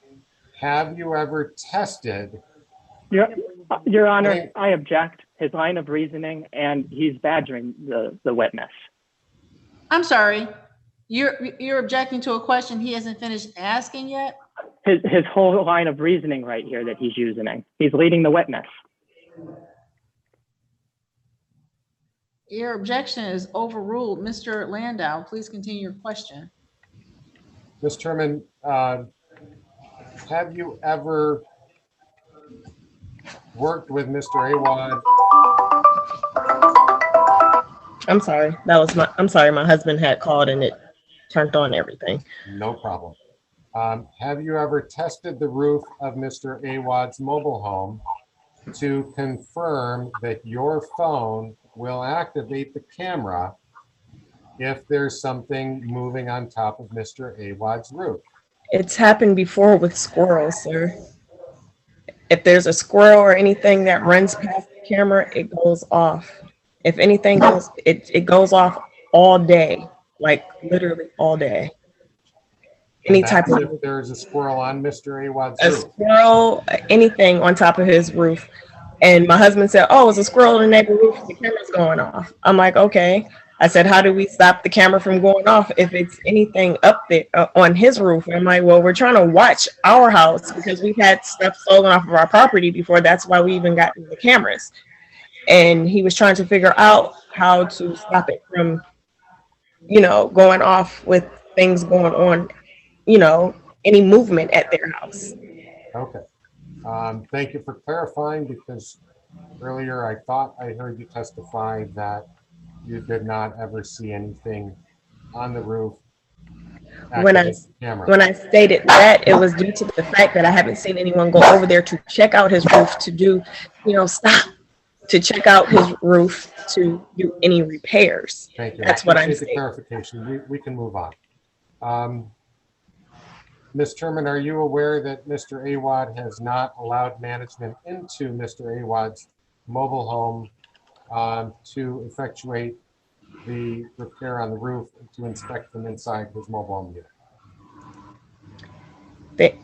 Have you ever tested? Your Honor, I object his line of reasoning, and he's badgering the witness. I'm sorry, you're objecting to a question he hasn't finished asking yet? His whole line of reasoning right here that he's using. He's leading the witness. Your objection is overruled. Mr. Landau, please continue your question. Ms. Turman, have you ever worked with Mr. Awad? I'm sorry. My husband had called and it turned on everything. No problem. Have you ever tested the roof of Mr. Awad's mobile home to confirm that your phone will activate the camera if there's something moving on top of Mr. Awad's roof? It's happened before with squirrels, sir. If there's a squirrel or anything that runs past the camera, it goes off. If anything goes, it goes off all day, like literally all day. Any type of, if there's a squirrel on Mr. Awad's a roof. squirrel, anything on top of his roof. And my husband said, "Oh, it's a squirrel in the neighbor roof. The camera's going off." I'm like, "Okay." I said, "How do we stop the camera from going off if it's anything up there on his roof?" And I'm like, "Well, we're trying to watch our house because we've had stuff stolen off of our property before. That's why we even got the cameras." And he was trying to figure out how to stop it from, going off with things going on, any movement at their house. Okay. Thank you for clarifying, because earlier I thought I heard you testify that you did not ever see anything on the roof. When I stated that, it was due to the fact that I haven't seen anyone go over there to check out his roof to do, to check out his roof to do any repairs. Thank you. That's what I'm Appreciate the saying. clarification. We can move on. Ms. Turman, are you aware that Mr. Awad has not allowed management into Mr. Awad's mobile home to effectuate the repair on the roof and to inspect them inside his mobile home unit?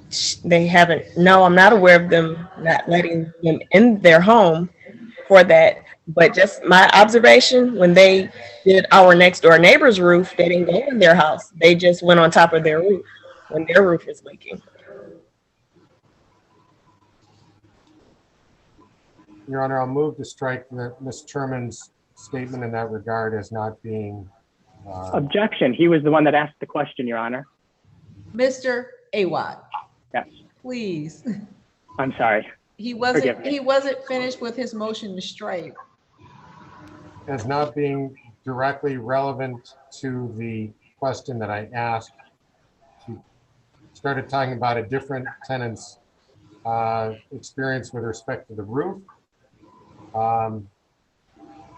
They haven't. No, I'm not aware of them not letting them in their home. for that. But just my observation, when they did our next door neighbor's roof, they didn't go in their house. They just went on top of their roof when their roof is leaking. Your Honor, I'll move to strike Ms. Sherman's statement in that regard as not being. Objection. He was the one that asked the question, Your Honor. Mr. Awad. Yes. Please. I'm sorry. He Forgive me. wasn't finished with his motion to strike. As not being directly relevant to the question that I asked. She started talking about a different tenant's experience with respect to the roof,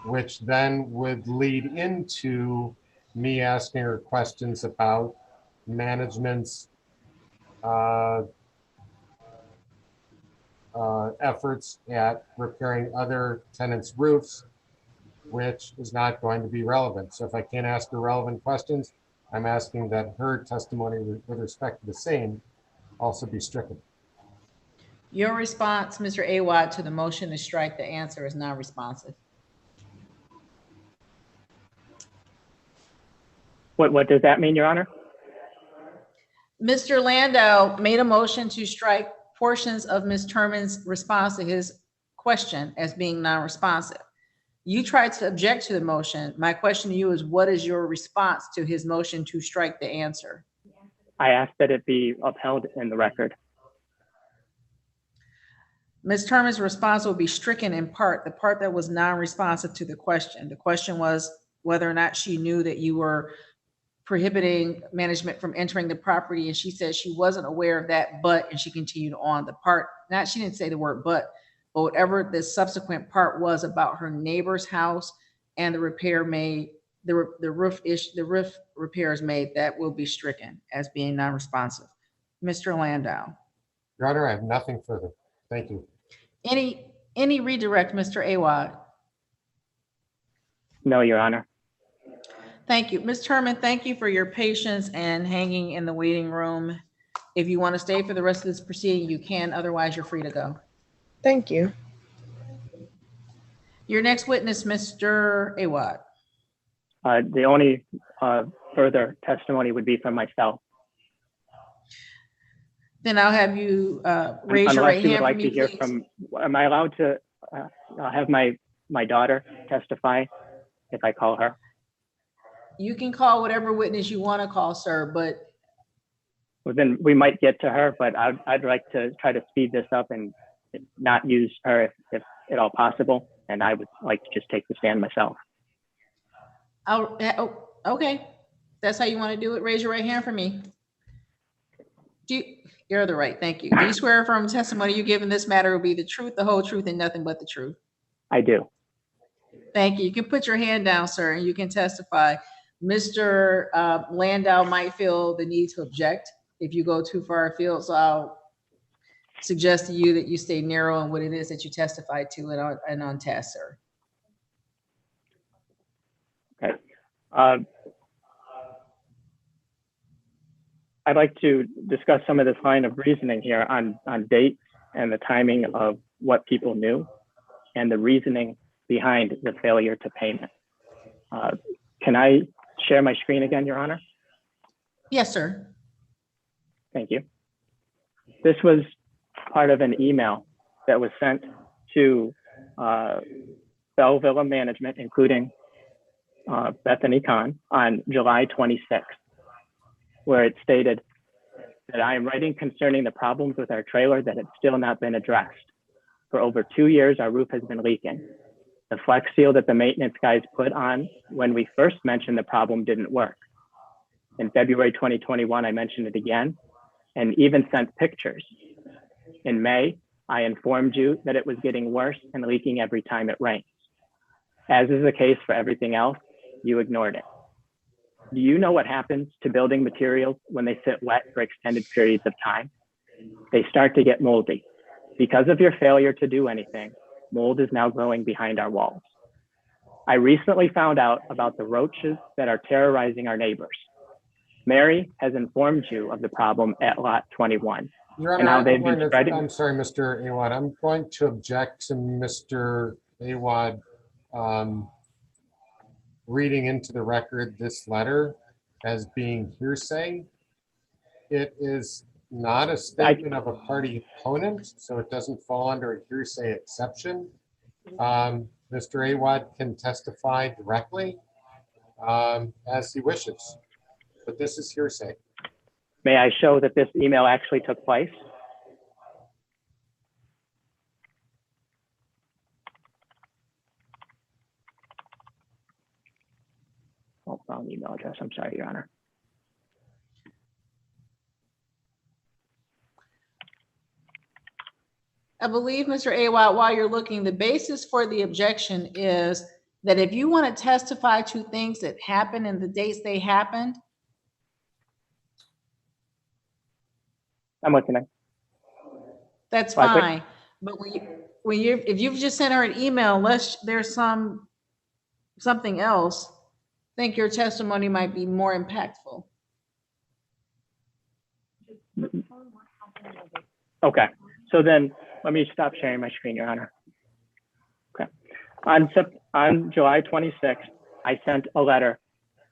which then would lead into me asking her questions about management's efforts at repairing other tenants' roofs, which is not going to be relevant. So if I can't ask her relevant questions, I'm asking that her testimony with respect to the same also be stricken. Your response, Mr. Awad, to the motion to strike the answer is non-responsive. What does that mean, Your Honor? Mr. Landau made a motion to strike portions of Ms. Turman's response to his question as being non-responsive. You tried to object to the motion. My question to you is, what is your response to his motion to strike the answer? I asked that it be upheld in the record. Ms. Turman's response will be stricken in part, the part that was non-responsive to the question. The question was whether or not she knew that you were prohibiting management from entering the property, and she said she wasn't aware of that, and she continued on. The part, she didn't say the word but whatever the subsequent part was about her neighbor's house and the repair made, the roof repairs made, that will be stricken as being non-responsive. Mr. Landau. Your Honor, I have nothing further. Thank you. Any redirect, Mr. Awad? No, Your Honor. Thank you. Ms. Turman, thank you for your patience and hanging in the waiting room. If you want to stay for the rest of this proceeding, you can. Otherwise, you're free to go. Thank you. Your next witness, Mr. Awad. The only further testimony would be from myself. Then I'll have you raise your right hand for me, please. Am I allowed to have my daughter testify if I call her? You can call whatever witness you want to call, sir, but. Well, then we might get to her, but I'd like to try to speed this up and not use her if at all possible. And I would like to just take the stand myself. Okay. That's how you want to do it. Raise your right hand for me. You're the right. Thank you. Do you swear affirm testimony you give in this matter will be the truth, the whole truth, and nothing but the truth? I do. Thank you. You can put your hand down, sir, and you can testify. Mr. Landau might feel the need to object if you go too far afield, so I'll suggest to you that you stay narrow on what it is that you testify to and on task, sir. Okay. I'd like to discuss some of this line of reasoning here on dates and the timing of what people knew and the reasoning behind the failure to payment. Can I share my screen again, Your Honor? Yes, sir. Thank you. This was part of an email that was sent to Bell Villa Management, including Bethany Kahn, on July 26th, where it stated that I am writing concerning the problems with our trailer that have still not been addressed. For over 2 years, our roof has been leaking. The Flex Seal that the maintenance guys put on when we first mentioned the problem didn't work. In February 2021, I mentioned it again and even sent pictures. In May, I informed you that it was getting worse and leaking every time it rains. As is the case for everything else, you ignored it. Do you know what happens to building materials when they sit wet for extended periods of time? They start to get moldy. Because of your failure to do anything, mold is now growing behind our walls. I recently found out about the roaches that are terrorizing our neighbors. Mary has informed you of the problem at lot 21. Your Honor, and how they've been spreading. I'm sorry, Mr. Awad. I'm going to object to Mr. Awad reading into the record this letter as being hearsay. It is not a statement of a party opponent, so it doesn't fall under a hearsay exception. Mr. Awad can testify directly as he wishes, but this is hearsay. May I show that this email actually took place? Oh, wrong email address. I'm sorry, Your Honor. I believe, Mr. Awad, while you're looking, the basis for the objection is that if you want to testify to things that happened and the dates they happened. I'm listening. That's Well, fine. But if you've just sent her an email, unless there's something else, I think your testimony might be more impactful. Okay, so then let me stop sharing my screen, Your Honor. Okay. On July 26th, I sent a letter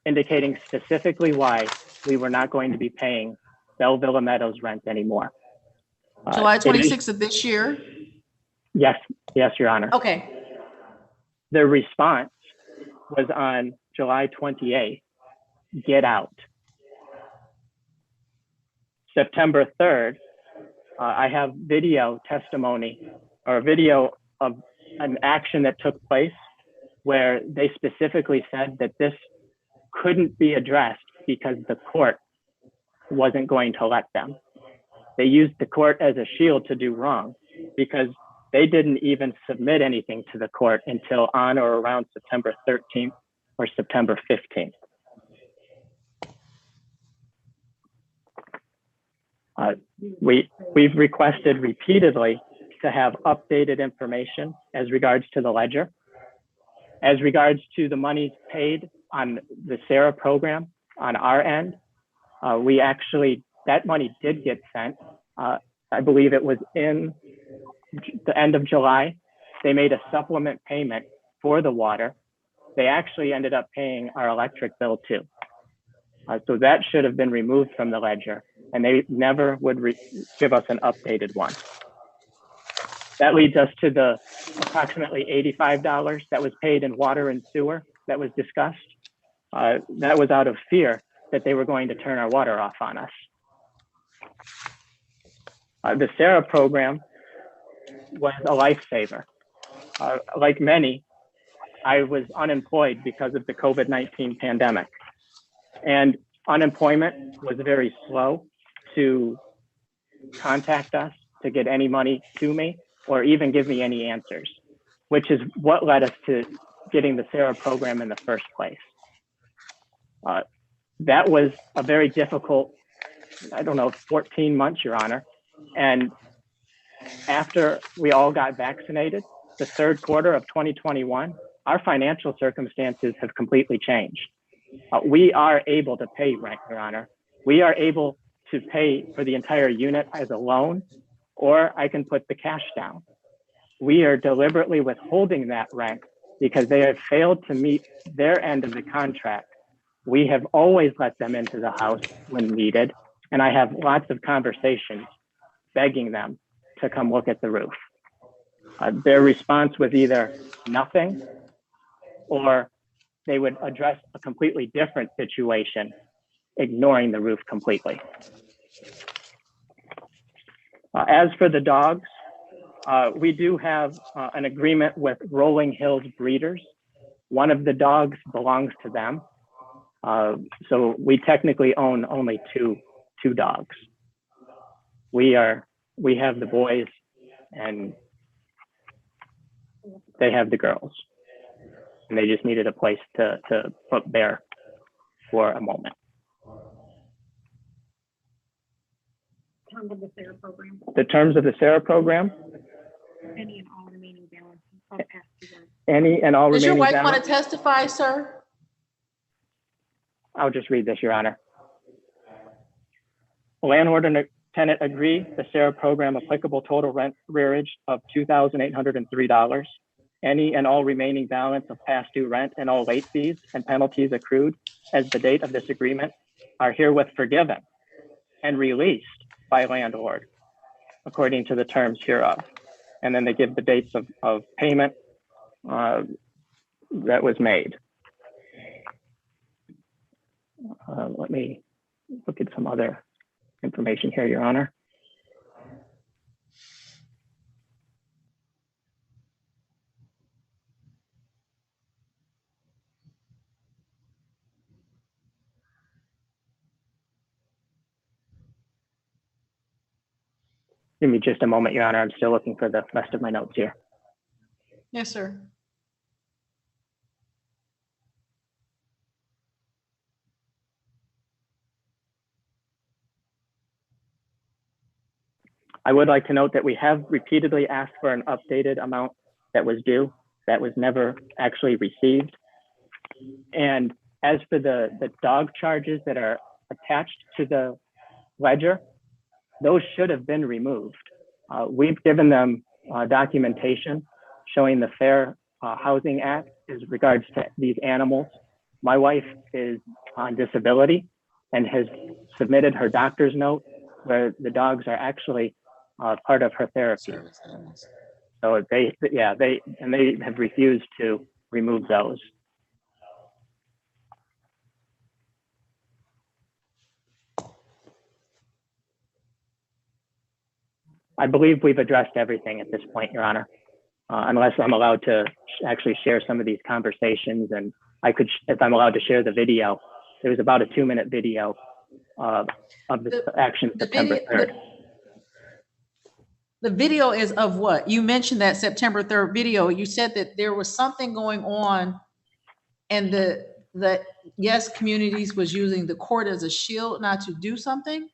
indicating specifically why we were not going to be paying Belle Villa Meadows rent anymore. July 26th of this year? Yes, Your Honor. Okay. The response was on July 28th, get out. September 3rd, I have video testimony or video of an action that took place where they specifically said that this couldn't be addressed because the court wasn't going to let them. They used the court as a shield to do wrong because they didn't even submit anything to the court until on or around September 13th or September 15th. We've requested repeatedly to have updated information as regards to the ledger. As regards to the monies paid on the SARA program on our end, that money did get sent. I believe it was in the end of July. They made a supplement payment for the water. They actually ended up paying our electric bill too. So that should have been removed from the ledger, and they never would give us an updated one. That leads us to the approximately $85 that was paid in water and sewer that was discussed. That was out of fear that they were going to turn our water off on us. The SARA program was a lifesaver. Like many, I was unemployed because of the COVID-19 pandemic. And unemployment was very slow to contact us to get any money to me or even give me any answers, which is what led us to getting the SARA program in the first place. That was a very difficult, 14 months, Your Honor. And after we all got vaccinated, the third quarter of 2021, our financial circumstances have completely changed. We are able to pay rent, Your Honor. We are able to pay for the entire unit as a loan, or I can put the cash down. We are deliberately withholding that rent because they have failed to meet their end of the contract. We have always let them into the house when needed, and I have lots of conversations begging them to come look at the roof. Their response was either nothing, or they would address a completely different situation, ignoring the roof completely. As for the dogs, we do have an agreement with Rolling Hills Breeders. One of the dogs belongs to them. So we technically own only two dogs. We have the boys and they have the girls. And they just needed a place to put Bear for a moment. Terms of the SARA program. The terms of the SARA program? Any and all remaining balance of past due rent. Any and all Does remaining your wife balance? want to testify, sir? I'll just read this, Your Honor. Landlord and tenant agree the SARA program applicable total rent rearage of $2,803. any and all remaining balance of past due rent and all late fees and penalties accrued as the date of this agreement are herewith forgiven and released by landlord according to the terms hereof. And then they give the dates of payment that was made. Let me look at some other information here, Your Honor. Give me just a moment, Your Honor. I'm still looking for the rest of my notes here. Yes, sir. I would like to note that we have repeatedly asked for an updated amount that was due, that was never actually received. And as for the dog charges that are attached to the ledger, those should have been removed. We've given them documentation showing the Fair Housing Act as regards to these animals. My wife is on disability and has submitted her doctor's note where the dogs are actually part of her therapy. So they have refused to remove those. I believe we've addressed everything at this point, Your Honor, unless I'm allowed to actually share some of these conversations. And I could, if I'm allowed to share the video, there was about a 2-minute video of the action September 3rd. The video is of what? You mentioned that September 3rd video. You said that there was something going on and the Yes Communities was using the court as a shield not to do something?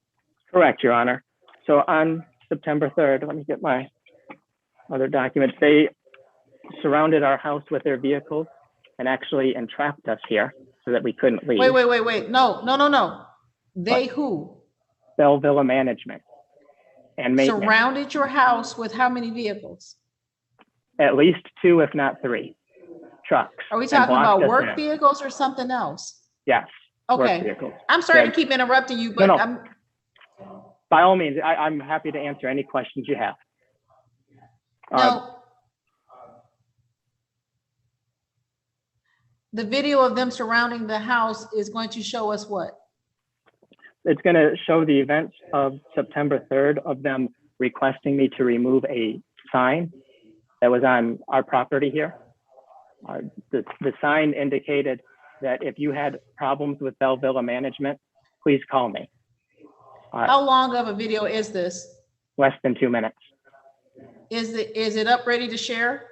Correct, Your Honor. So on September 3rd, let me get my other documents. They surrounded our house with their vehicles and actually entrapped us here so that we couldn't leave. Wait. No. They who? Bellevilla Management and maintenance. Surrounded your house with how many vehicles? At least 2, if not 3 trucks. Are we talking about work vehicles or something else? Yes. Okay. Work vehicles. I'm sorry to keep interrupting you, but No. By all means, I'm happy to answer any questions you have. No. The video of them surrounding the house is going to show us what? It's going to show the events of September 3rd of them requesting me to remove a sign that was on our property here. The sign indicated that if you had problems with Bellevilla Management, please call me. How long of a video is this? Less than 2 minutes. Is it up ready to share?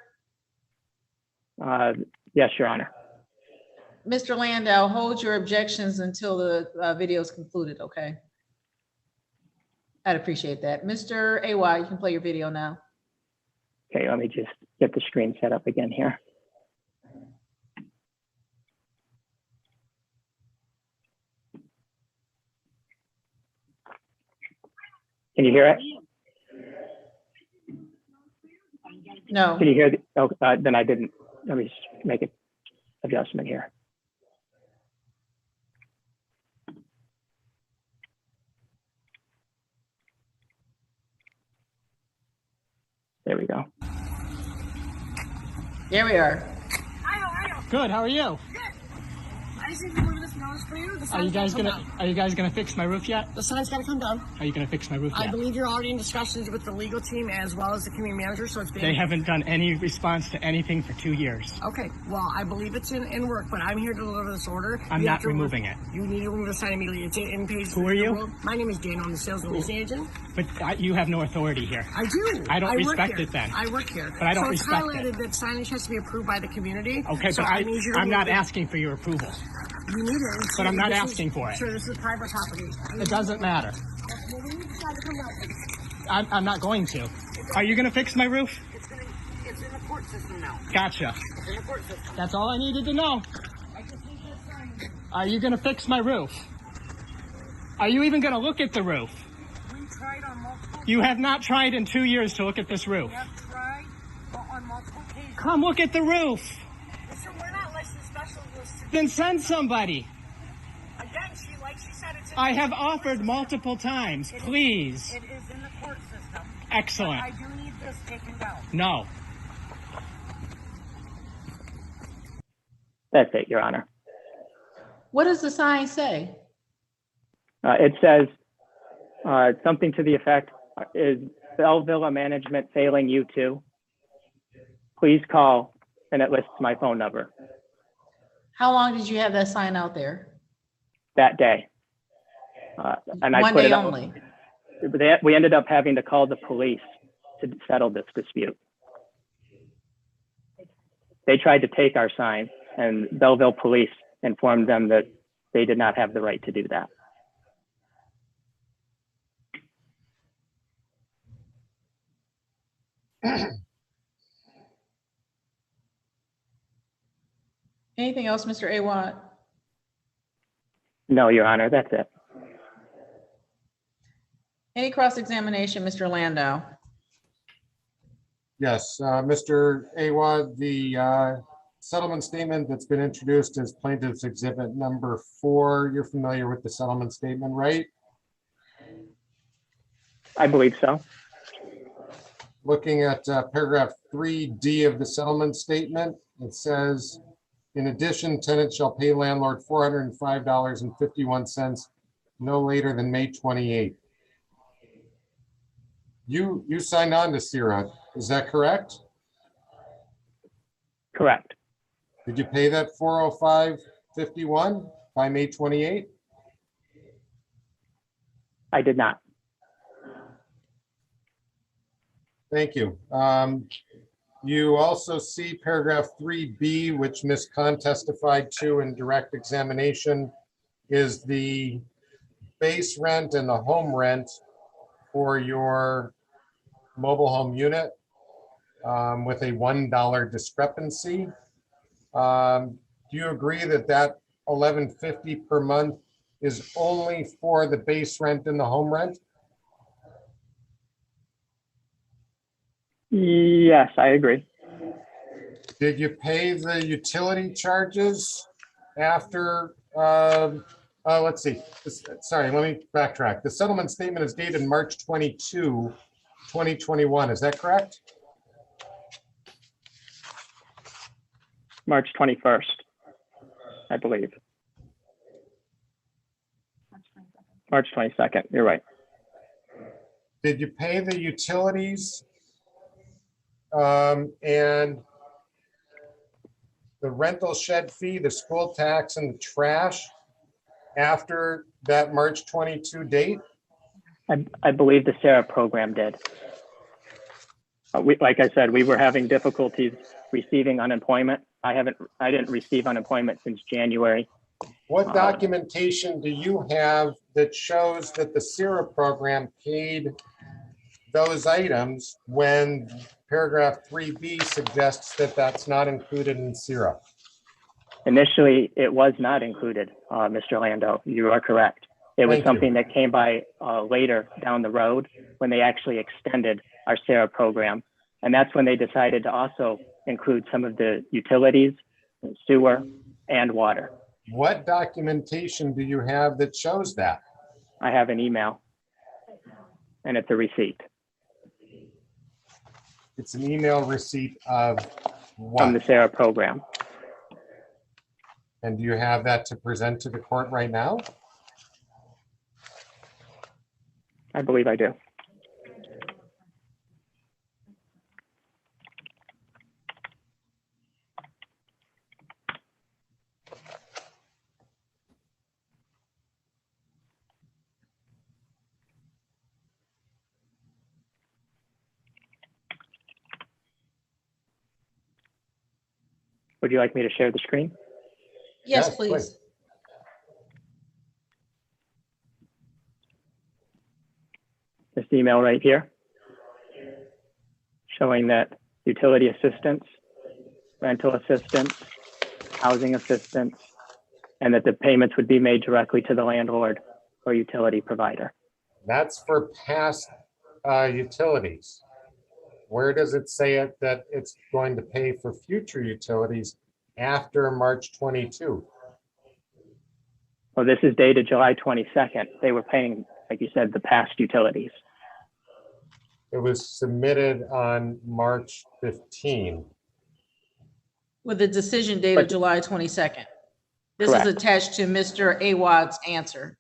Yes, Your Honor. Mr. Landau, hold your objections until the video is concluded, okay? I'd appreciate that. Mr. AY, you can play your video now. Okay, let me just get the screen set up again here. Can you hear it? No. Can you hear then I didn't. Let me just make an adjustment here. There we go. There we are. Hi, how are you? Good. How are you? Good. I just need to move this notice for you. Are you guys gonna fix my roof yet? The sign's gotta come down. Are you gonna fix my roof yet? I believe you're already in discussions with the legal team as well as the community manager, so it's being... They haven't done any response to anything for 2 years. Okay, well, I believe it's in work, but I'm here to deliver this order. I'm not removing it. You need to remove the sign immediately. It's in page... Who are you? My name is Daniel. I'm the sales and leasing agent. But you have no authority here. I do. I don't respect it then. I work here. But I don't respect it. So it's highlighted that signage has to be approved by the community. Okay, so but I'm not asking for your approval. You need it. But I'm not asking for it. Sure, this is private property. It doesn't matter. Well, we need the sign to come down. I'm not going to. Are you going to fix my roof? It's in the court system now. Gotcha. It's in the court system. That's all I needed to know. I just need that sign. Are you going to fix my roof? Are you even going to look at the roof? We tried on multiple... You have not tried in 2 years to look at this roof. We have tried on multiple occasions. come look at the roof. Sir, we're not licensed specialists. Then send somebody. Again, she said it's. I have offered multiple times, please. It is in the court system. Excellent. I do need this taken down. No. That's it, Your Honor. What does the sign say? It says something to the effect, is Belleville Management failing you too? Please call, and it lists my phone number How long did you have that sign out there? that day. And I One put day it up. only. We ended up having to call the police to settle this dispute. They tried to take our sign, and Belleville Police informed them that they did not have the right to do that. Anything else, Mr. Awad? No, Your Honor, that's it. Any cross-examination, Mr. Landau? Yes, Mr. Awad, the settlement statement that's been introduced as plaintiff's exhibit number 4, you're familiar with the settlement statement, right? I believe so. Looking at paragraph 3D of the settlement statement, it says, in addition, tenant shall pay landlord $405.51 no later than May 28th. You signed on to CIRA, is that correct? Correct. Did you pay that $405.51 by May 28th? I did not. Thank you. You also see paragraph 3B, which Ms. Khan testified to in direct examination, is the base rent and the home rent for your mobile home unit with a $1 discrepancy. Do you agree that that $11.50 per month is only for the base rent and the home rent? Yes, I agree. Did you pay the utility charges after, let's see, sorry, let me backtrack. The settlement statement is dated March 22, 2021. Is that correct? March 21st, I believe. March 22nd, you're right. Did you pay the utilities and the rental shed fee, the school tax, and the trash after that March 22 date? I believe the SARA program did. Like I said, we were having difficulties receiving unemployment. I didn't receive unemployment since January. What documentation do you have that shows that the SARA program paid those items when paragraph 3B suggests that that's not included in SARA? Initially, it was not included, Mr. Landau. You are correct. It was something that came by later down the road when they actually extended our SARA program. And that's when they decided to also include some of the utilities, sewer, and water. What documentation do you have that shows that? I have an email, and it's a receipt. It's an email receipt of what? From the SARA program. And do you have that to present to the court right now? I believe I do. Would you like me to share the screen? Yes, please. This email right here, showing that utility assistance, rental assistance, housing assistance, and that the payments would be made directly to the landlord or utility provider. That's for past utilities. Where does it say it that it's going to pay for future utilities after March 22? Well, this is dated July 22nd. They were paying, like you said, the past utilities. It was submitted on March 15. With the decision date of July 22nd. This Correct. is attached to Mr. Awad's answer.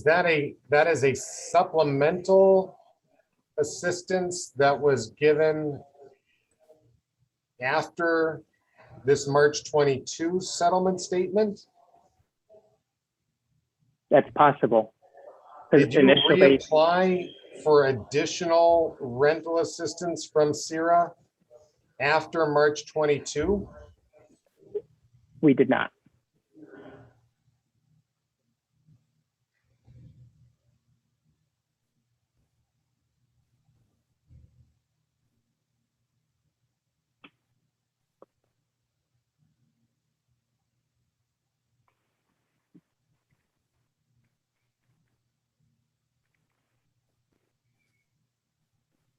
That is a supplemental assistance that was given after this March 22 settlement statement? That's possible. 'Cause Did you initially, reapply for additional rental assistance from CIRA after March 22? we did not.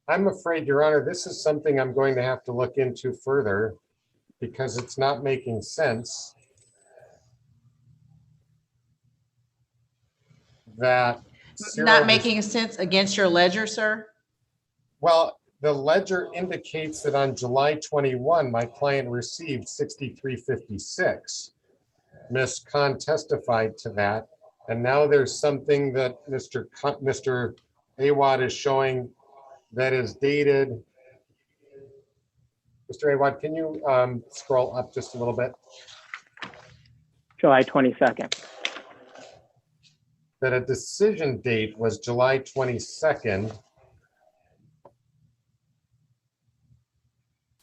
I'm afraid, Your Honor, this is something I'm going to have to look into further because it's not making sense that CIRA Not was- making sense against your ledger, sir? Well, the ledger indicates that on July 21, my client received 6356. Ms. Khan testified to that. And now there's something that Mr. Awad is showing that is dated. Mr. Awad, can you scroll up just a little bit? July 22nd. That a decision date was July 22nd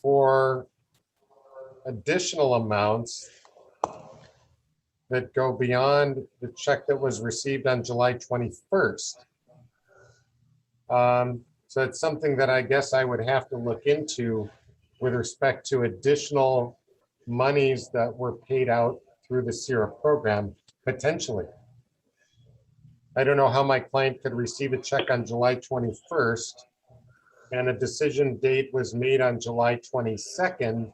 for additional amounts that go beyond the check that was received on July 21st. So it's something that I guess I would have to look into with respect to additional monies that were paid out through the CIRA program, potentially. I don't know how my client could receive a check on July 21st and a decision date was made on July 22nd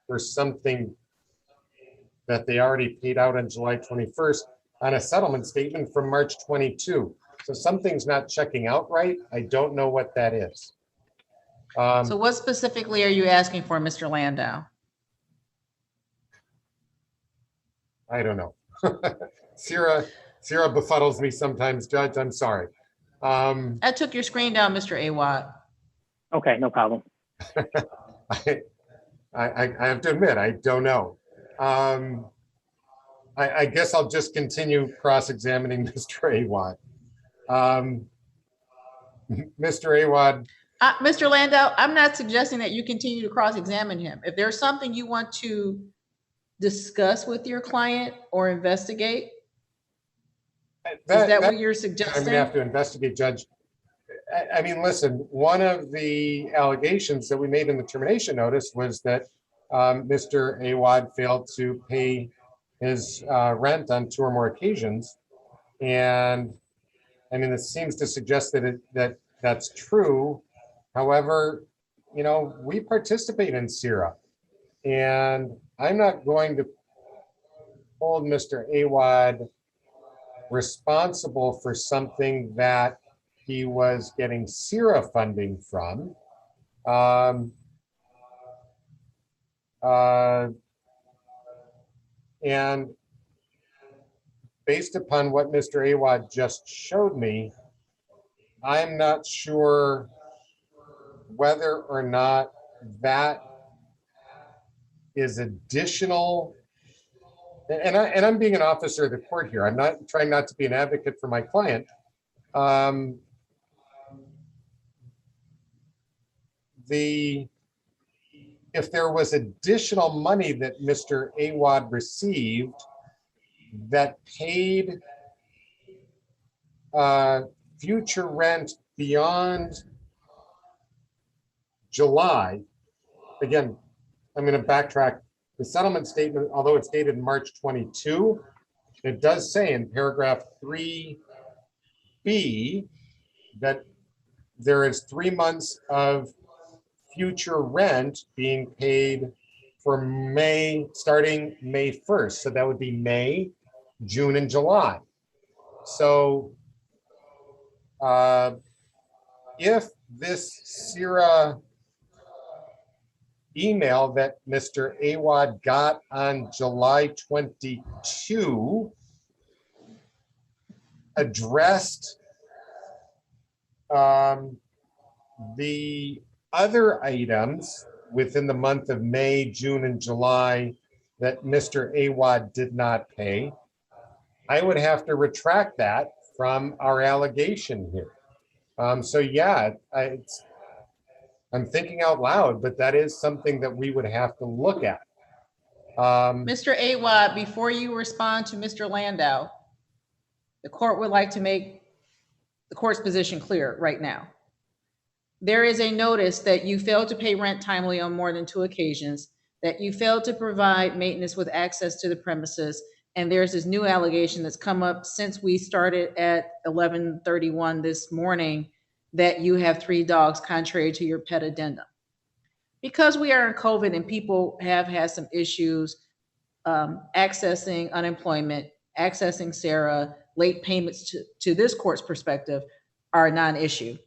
for something that they already paid out on July 21st on a settlement statement from March 22. So something's not checking out right. I don't know what that is. So what specifically are you asking for, Mr. Landau? I don't know. CIRA befuddles me sometimes, Judge. I'm sorry. I took your screen down, Mr. Awad. Okay, no problem. I have to admit, I don't know. I guess I'll just continue cross-examining Mr. Awad. Mr. Awad. Mr. Landau, I'm not suggesting that you continue to cross-examine him. If there's something you want to discuss with your client or investigate, is that what you're suggesting? I'm gonna have to investigate, Judge. I mean, listen, one of the allegations that we made in the termination notice was that Mr. Awad failed to pay his rent on 2 or more occasions. And I mean, it seems to suggest that that's true. However, you know, we participate in CIRA, and I'm not going to hold Mr. Awad responsible for something that he was getting CIRA funding from. And based upon what Mr. Awad just showed me, I'm not sure whether or not that is additional. And I'm being an officer of the court here. I'm not trying not to be an advocate for my client. If there was additional money that Mr. Awad received that paid future rent beyond July, again, I'm going to backtrack. The settlement statement, although it's dated March 22, it does say in paragraph 3B that there is 3 months of future rent being paid for May, starting May 1st. So that would be May, June, and July. So if this SIRA email that Mr. Awad got on July 22 addressed the other items within the month of May, June, and July that Mr. Awad did not pay, I would have to retract that from our allegation here. So yeah, I'm thinking out loud, but that is something that we would have to look at. Mr. Awad, before you respond to Mr. Landau, the court would like to make the court's position clear right now. There is a notice that you failed to pay rent timely on more than 2 occasions, that you failed to provide maintenance with access to the premises, and there's this new allegation that's come up since we started at 11:31 this morning that you have 3 dogs contrary to your pet addendum. Because we are in COVID and people have had some issues accessing unemployment, accessing SARA, late payments to this court's perspective are a non-issue,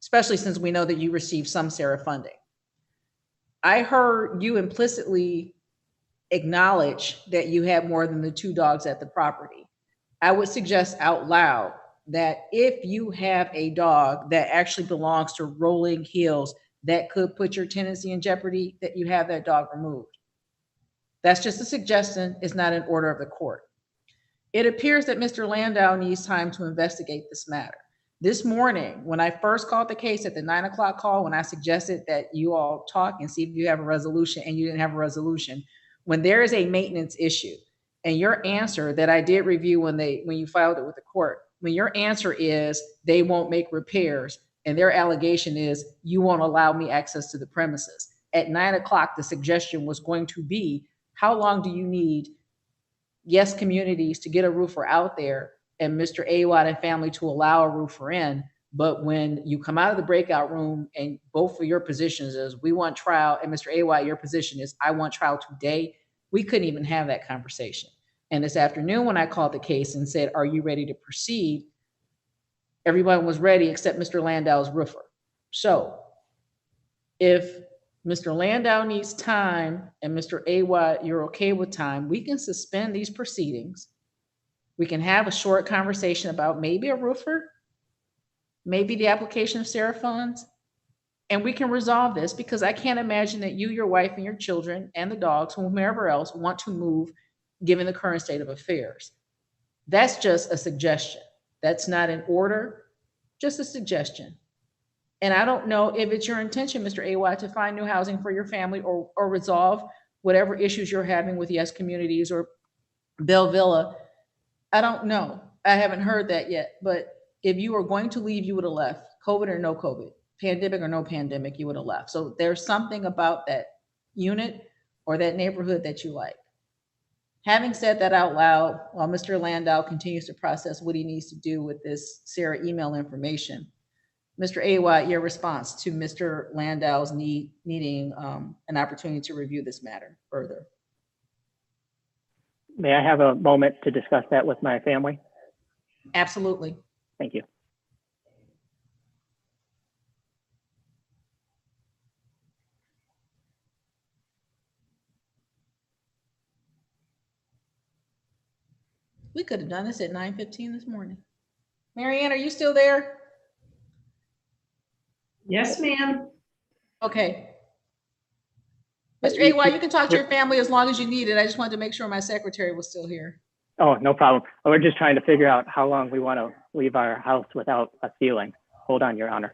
especially since we know that you received some SARA funding. I heard you implicitly acknowledge that you had more than the 2 dogs at the property. I would suggest out loud that if you have a dog that actually belongs to Rolling Hills that could put your tenancy in jeopardy, that you have that dog removed. That's just a suggestion. It's not an order of the court. It appears that Mr. Landau needs time to investigate this matter. This morning, when I first called the case at the 9 o'clock call, when I suggested that you all talk and see if you have a resolution, and you didn't have a resolution, when there is a maintenance issue, and your answer that I did review when you filed it with the court, when your answer is they won't make repairs, and their allegation is you won't allow me access to the premises. At 9 o'clock, the suggestion was going to be, how long do you need Yes Communities to get a roofer out there and Mr. Awad and family to allow a roofer in? But when you come out of the breakout room and both of your positions is we want trial, and Mr. Awad, your position is I want trial today, we couldn't even have that conversation. And this afternoon when I called the case and said, are you ready to proceed? Everyone was ready except Mr. Landau's roofer. So if Mr. Landau needs time and Mr. Awad, you're okay with time, we can suspend these proceedings. We can have a short conversation about maybe a roofer, maybe the application of SARA funds, and we can resolve this, because I can't imagine that you, your wife, and your children, and the dogs, whomever else, want to move given the current state of affairs. That's just a suggestion. That's not an order, just a suggestion. And I don't know if it's your intention, Mr. Awad, to find new housing for your family or resolve whatever issues you're having with Yes Communities or Bell Villa. I don't know. I haven't heard that yet. But if you were going to leave, you would have left, COVID or no COVID, pandemic or no pandemic, you would have left. So there's something about that unit or that neighborhood that you like. Having said that out loud, while Mr. Landau continues to process what he needs to do with this SARA email information, Mr. Awad, your response to Mr. Landau's needing an opportunity to review this matter further. May I have a moment to discuss that with my family? Absolutely. Thank you. We could have done this at 9:15 this morning. Marianne, are you still there? Yes, ma'am. Okay. Mr. Awad, you can talk to your family as long as you need it. I just wanted to make sure my secretary was still here. Oh, no problem. We're just trying to figure out how long we want to leave our house without a ceiling. Hold on, Your Honor.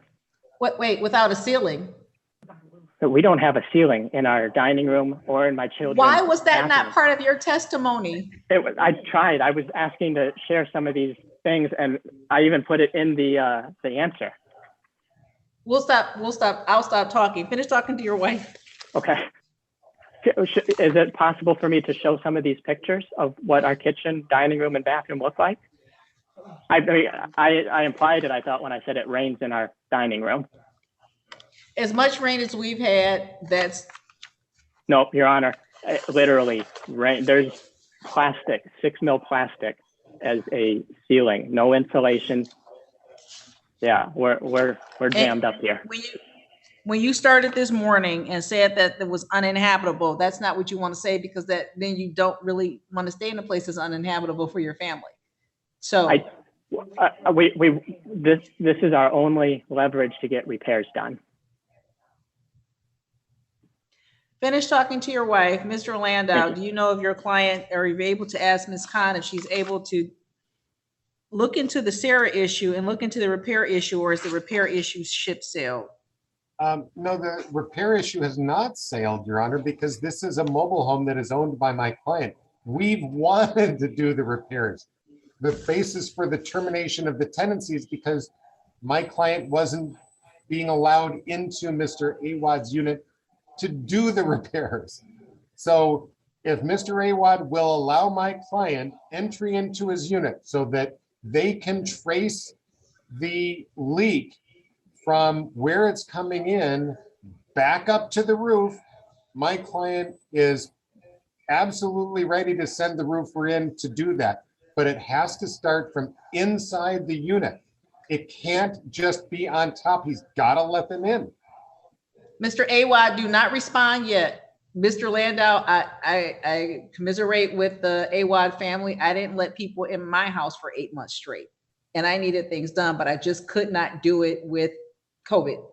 What? Wait, without a ceiling? So we don't have a ceiling in our dining room or in my children's Why was that bathroom. not part of your testimony? I tried. I was asking to share some of these things, and I even put it in the answer. We'll stop. I'll stop talking. Finish talking to your wife. Okay. Is it possible for me to show some of these pictures of what our kitchen, dining room, and bathroom look like? I implied it, I thought, when I said it rains in our dining room. As much rain as we've had, that's... No, Your Honor, literally rain. There's plastic, 6 mil plastic as a ceiling, no insulation. Yeah, we're jammed up here. When you started this morning and said that it was uninhabitable, that's not what you want to say, because then you don't really want to stay in a place that's uninhabitable for your family. So this is our only leverage to get repairs done. Finish talking to your wife. Mr. Landau, do you know if your client, or are you able to ask Ms. Khan if she's able to look into the Sarah issue and look into the repair issue, or is the repair issue ship sailed? No, the repair issue has not sailed, Your Honor, because this is a mobile home that is owned by my client. We've wanted to do the repairs. The basis for the termination of the tenancy is because my client wasn't being allowed into Mr. Awad's unit to do the repairs. So if Mr. Awad will allow my client entry into his unit so that they can trace the leak from where it's coming in back up to the roof, my client is absolutely ready to send the roofer in to do that. But it has to start from inside the unit. It can't just be on top. He's got to let them in. Mr. Awad, do not respond yet. Mr. Landau, I commiserate with the Awad family. I didn't let people in my house for 8 months straight, and I needed things done, but I just could not do it with COVID.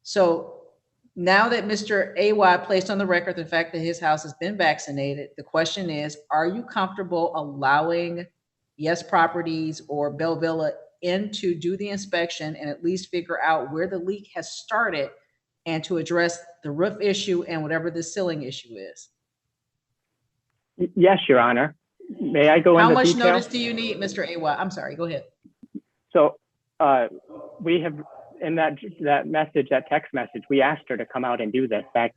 So now that Mr. Awad placed on the record the fact that his house has been vaccinated, the question is, are you comfortable allowing Yes Properties or Bell Villa in to do the inspection and at least figure out where the leak has started and to address the roof issue and whatever the ceiling issue is? Yes, Your Honor. May I go into detail? How much notice do you need, Mr. Awad? I'm sorry, go ahead. So we have, in that text message, we asked her to come out and do this back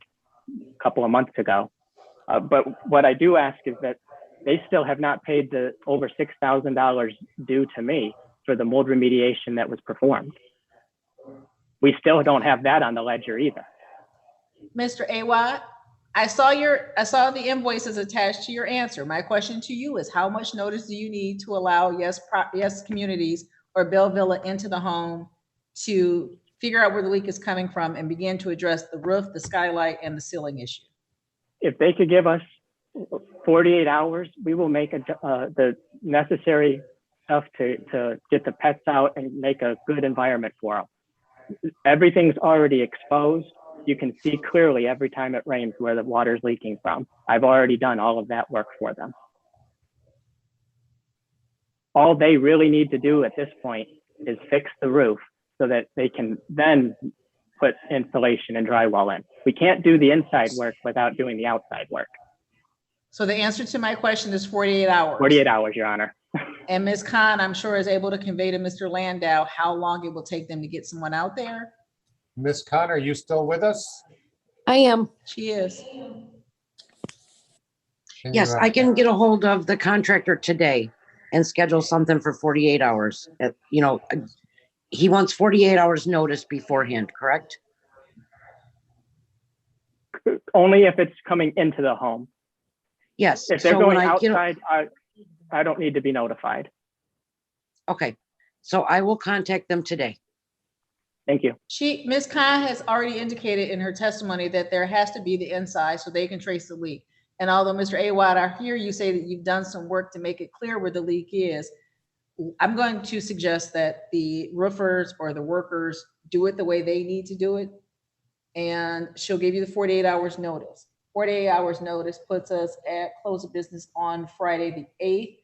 a couple of months ago. But what I do ask is that they still have not paid the over $6,000 due to me for the mold remediation that was performed. We still don't have that on the ledger either. Mr. Awad, I saw the invoices attached to your answer. My question to you is, how much notice do you need to allow Yes Communities or Bell Villa into the home to figure out where the leak is coming from and begin to address the roof, the skylight, and the ceiling issue? If they could give us 48 hours, we will make the necessary stuff to get the pets out and make a good environment for them. Everything's already exposed. You can see clearly every time it rains where the water's leaking from. I've already done all of that work for them. All they really need to do at this point is fix the roof so that they can then put insulation and drywall in. We can't do the inside work without doing the outside work. So the answer to my question is 48 hours. 48 hours, Your Honor. And Ms. Khan, I'm sure, is able to convey to Mr. Landau how long it will take them to get someone out there. Ms. Khan, are you still with us? I am. She is. Yes, I can get a hold of the contractor today and schedule something for 48 hours. You know, he wants 48 hours notice beforehand, correct? Only if it's coming into the home. Yes. If they're going outside, I don't need to be notified. Okay, so I will contact them today. Thank you. Ms. Khan has already indicated in her testimony that there has to be the inside so they can trace the leak. And although Mr. Awad, I hear you say that you've done some work to make it clear where the leak is, I'm going to suggest that the roofers or the workers do it the way they need to do it. And she'll give you the 48 hours notice. 48 hours notice puts us at close of business on Friday the 8th.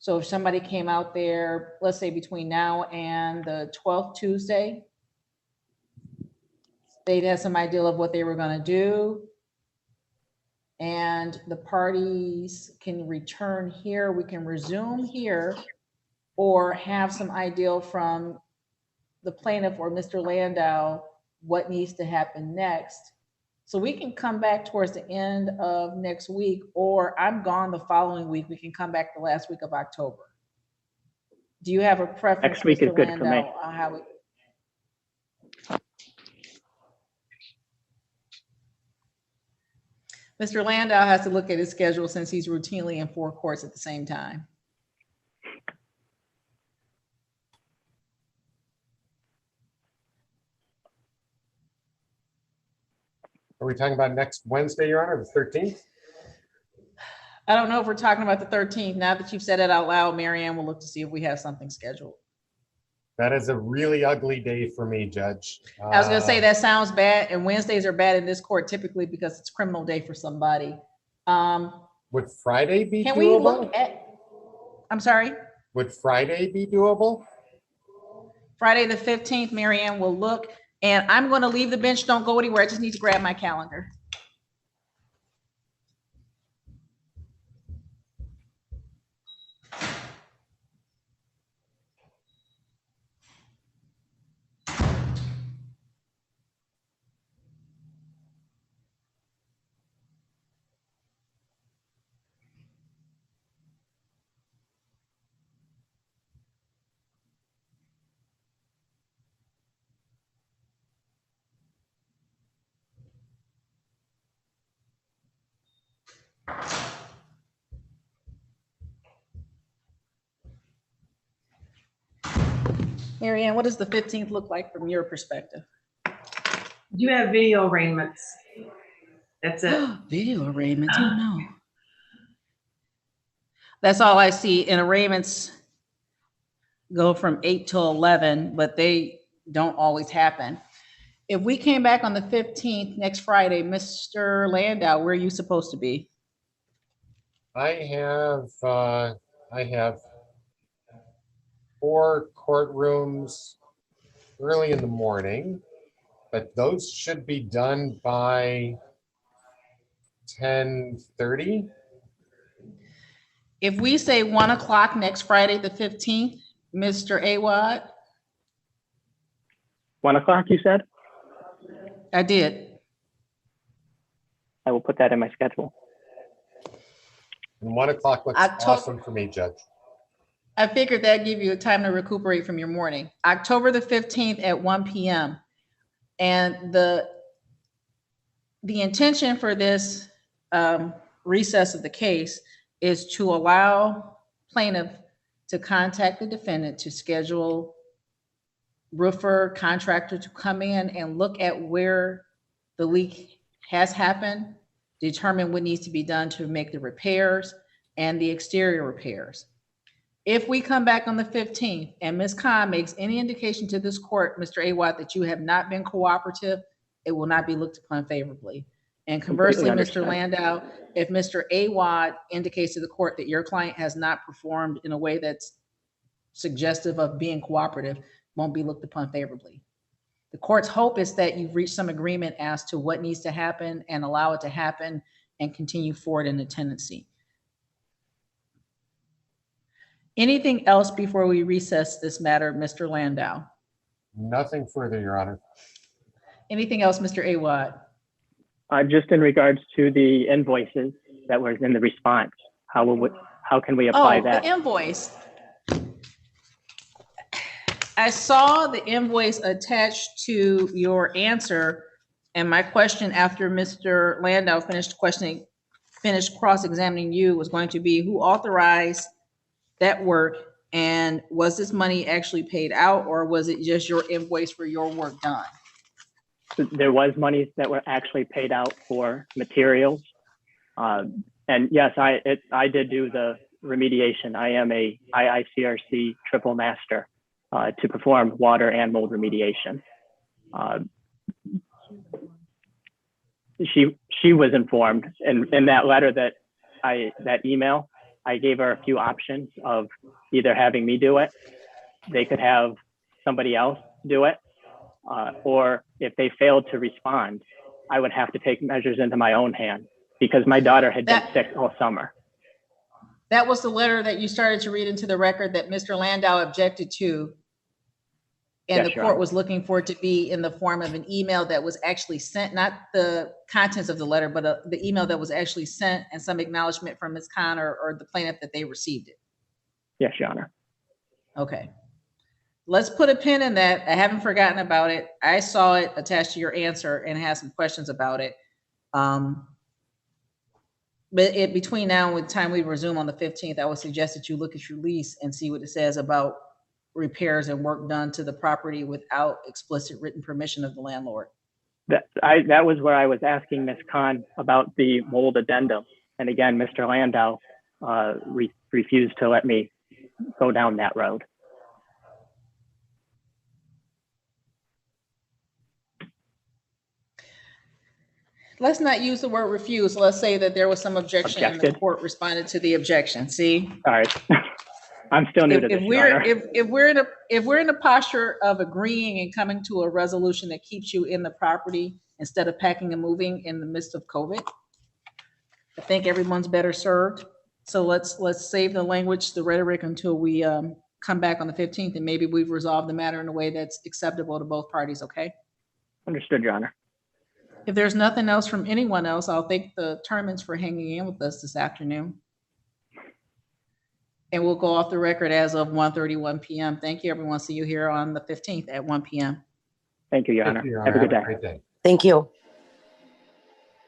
So if somebody came out there, let's say between now and the 12th Tuesday, they'd have some idea of what they were going to do. And the parties can return here. We can resume here or have some idea from the plaintiff or Mr. Landau what needs to happen next. So we can come back towards the end of next week, or I'm gone the following week. We can come back the last week of October. Do you have a preference, Next week is Mr. good for me. Landau, on how Mr. Landau has to look at his schedule since he's routinely in 4 courts at the same time. Are we talking about next Wednesday, Your Honor, the 13th? I don't know if we're talking about the 13th. Now that you've said it out loud, Marianne will look to see if we have something scheduled. That is a really ugly day for me, Judge. I was gonna say that sounds bad, and Wednesdays are bad in this court typically because it's criminal day for somebody. Would Friday be Can doable? we look at, I'm sorry? Would Friday be doable? Friday the 15th, Marianne will look, and I'm gonna leave the bench. Don't go anywhere. I just need to grab my calendar. Marianne, what does the 15th look like from your perspective? You have video arraignments. That's it. Video arraignments, oh no. That's all I see, and arraignments go from 8 till 11, but they don't always happen. If we came back on the 15th, next Friday, Mr. Landau, where are you supposed to be? I have 4 courtrooms early in the morning, but those should be done by 10:30. If we say 1 o'clock next Friday, the 15th, Mr. Awad? 1 o'clock, you said? I did. I will put that in my schedule. And 1 o'clock looks awesome for me, Judge. I figured that'd give you a time to recuperate from your morning. October the 15th at 1 p.m. And the intention for this recess of the case is to allow plaintiff to contact the defendant to schedule roofer, contractor to come in and look at where the leak has happened, determine what needs to be done to make the repairs and the exterior repairs. If we come back on the 15th and Ms. Khan makes any indication to this court, Mr. Awad, that you have not been cooperative, it will not be looked upon favorably. And conversely, Mr. Landau, if Mr. Awad indicates to the court that your client has not performed in a way that's suggestive of being cooperative, won't be looked upon favorably. The court's hope is that you've reached some agreement as to what needs to happen and allow it to happen and continue forward in the tenancy. Anything else before we recess this matter, Mr. Landau? Nothing further, Your Honor. Anything else, Mr. Awad? Just in regards to the invoices that were in the response, how can we apply that? The invoice. I saw the invoice attached to your answer, and my question after Mr. Landau finished cross-examining you was going to be, who authorized that work, and was this money actually paid out, or was it just your invoice for your work done? There was monies that were actually paid out for materials. And yes, I did do the remediation. I am a IICRC triple master to perform water and mold remediation. She was informed, and in that letter that email, I gave her a few options of either having me do it, they could have somebody else do it, or if they failed to respond, I would have to take measures into my own hand because my daughter had been sick all summer. That was the letter that you started to read into the record that Mr. Landau objected to. And Yes, the Your court Honor. was looking for it to be in the form of an email that was actually sent, not the contents of the letter, but the email that was actually sent and some acknowledgement from Ms. Khan or the plaintiff that they received it. Yes, Your Honor. Okay. Let's put a pin in that. I haven't forgotten about it. I saw it attached to your answer and had some questions about it. But between now and the time we resume on the 15th, I would suggest that you look at your lease and see what it says about repairs and work done to the property without explicit written permission of the landlord. That was where I was asking Ms. Khan about the mold addendum. And again, Mr. Landau refused to let me go down that road. Let's not use the word refuse. Let's say that there was some objection and the Objected. court responded to the objection. See? All right. I'm still new to this, Your Honor. If we're in a posture of agreeing and coming to a resolution that keeps you in the property instead of packing and moving in the midst of COVID, I think everyone's better served. So let's save the language, the rhetoric until we come back on the 15th, and maybe we've resolved the matter in a way that's acceptable to both parties. Okay. Understood, Your Honor. If there's nothing else from anyone else, I'll thank the tournaments for hanging in with us this afternoon. And we'll go off the record as of 1:31 p.m. Thank you, everyone. See you here on the 15th at 1 p.m. Thank you, Your Thank Honor. you, Your Have a Honor. good Have day. great day. Thank you.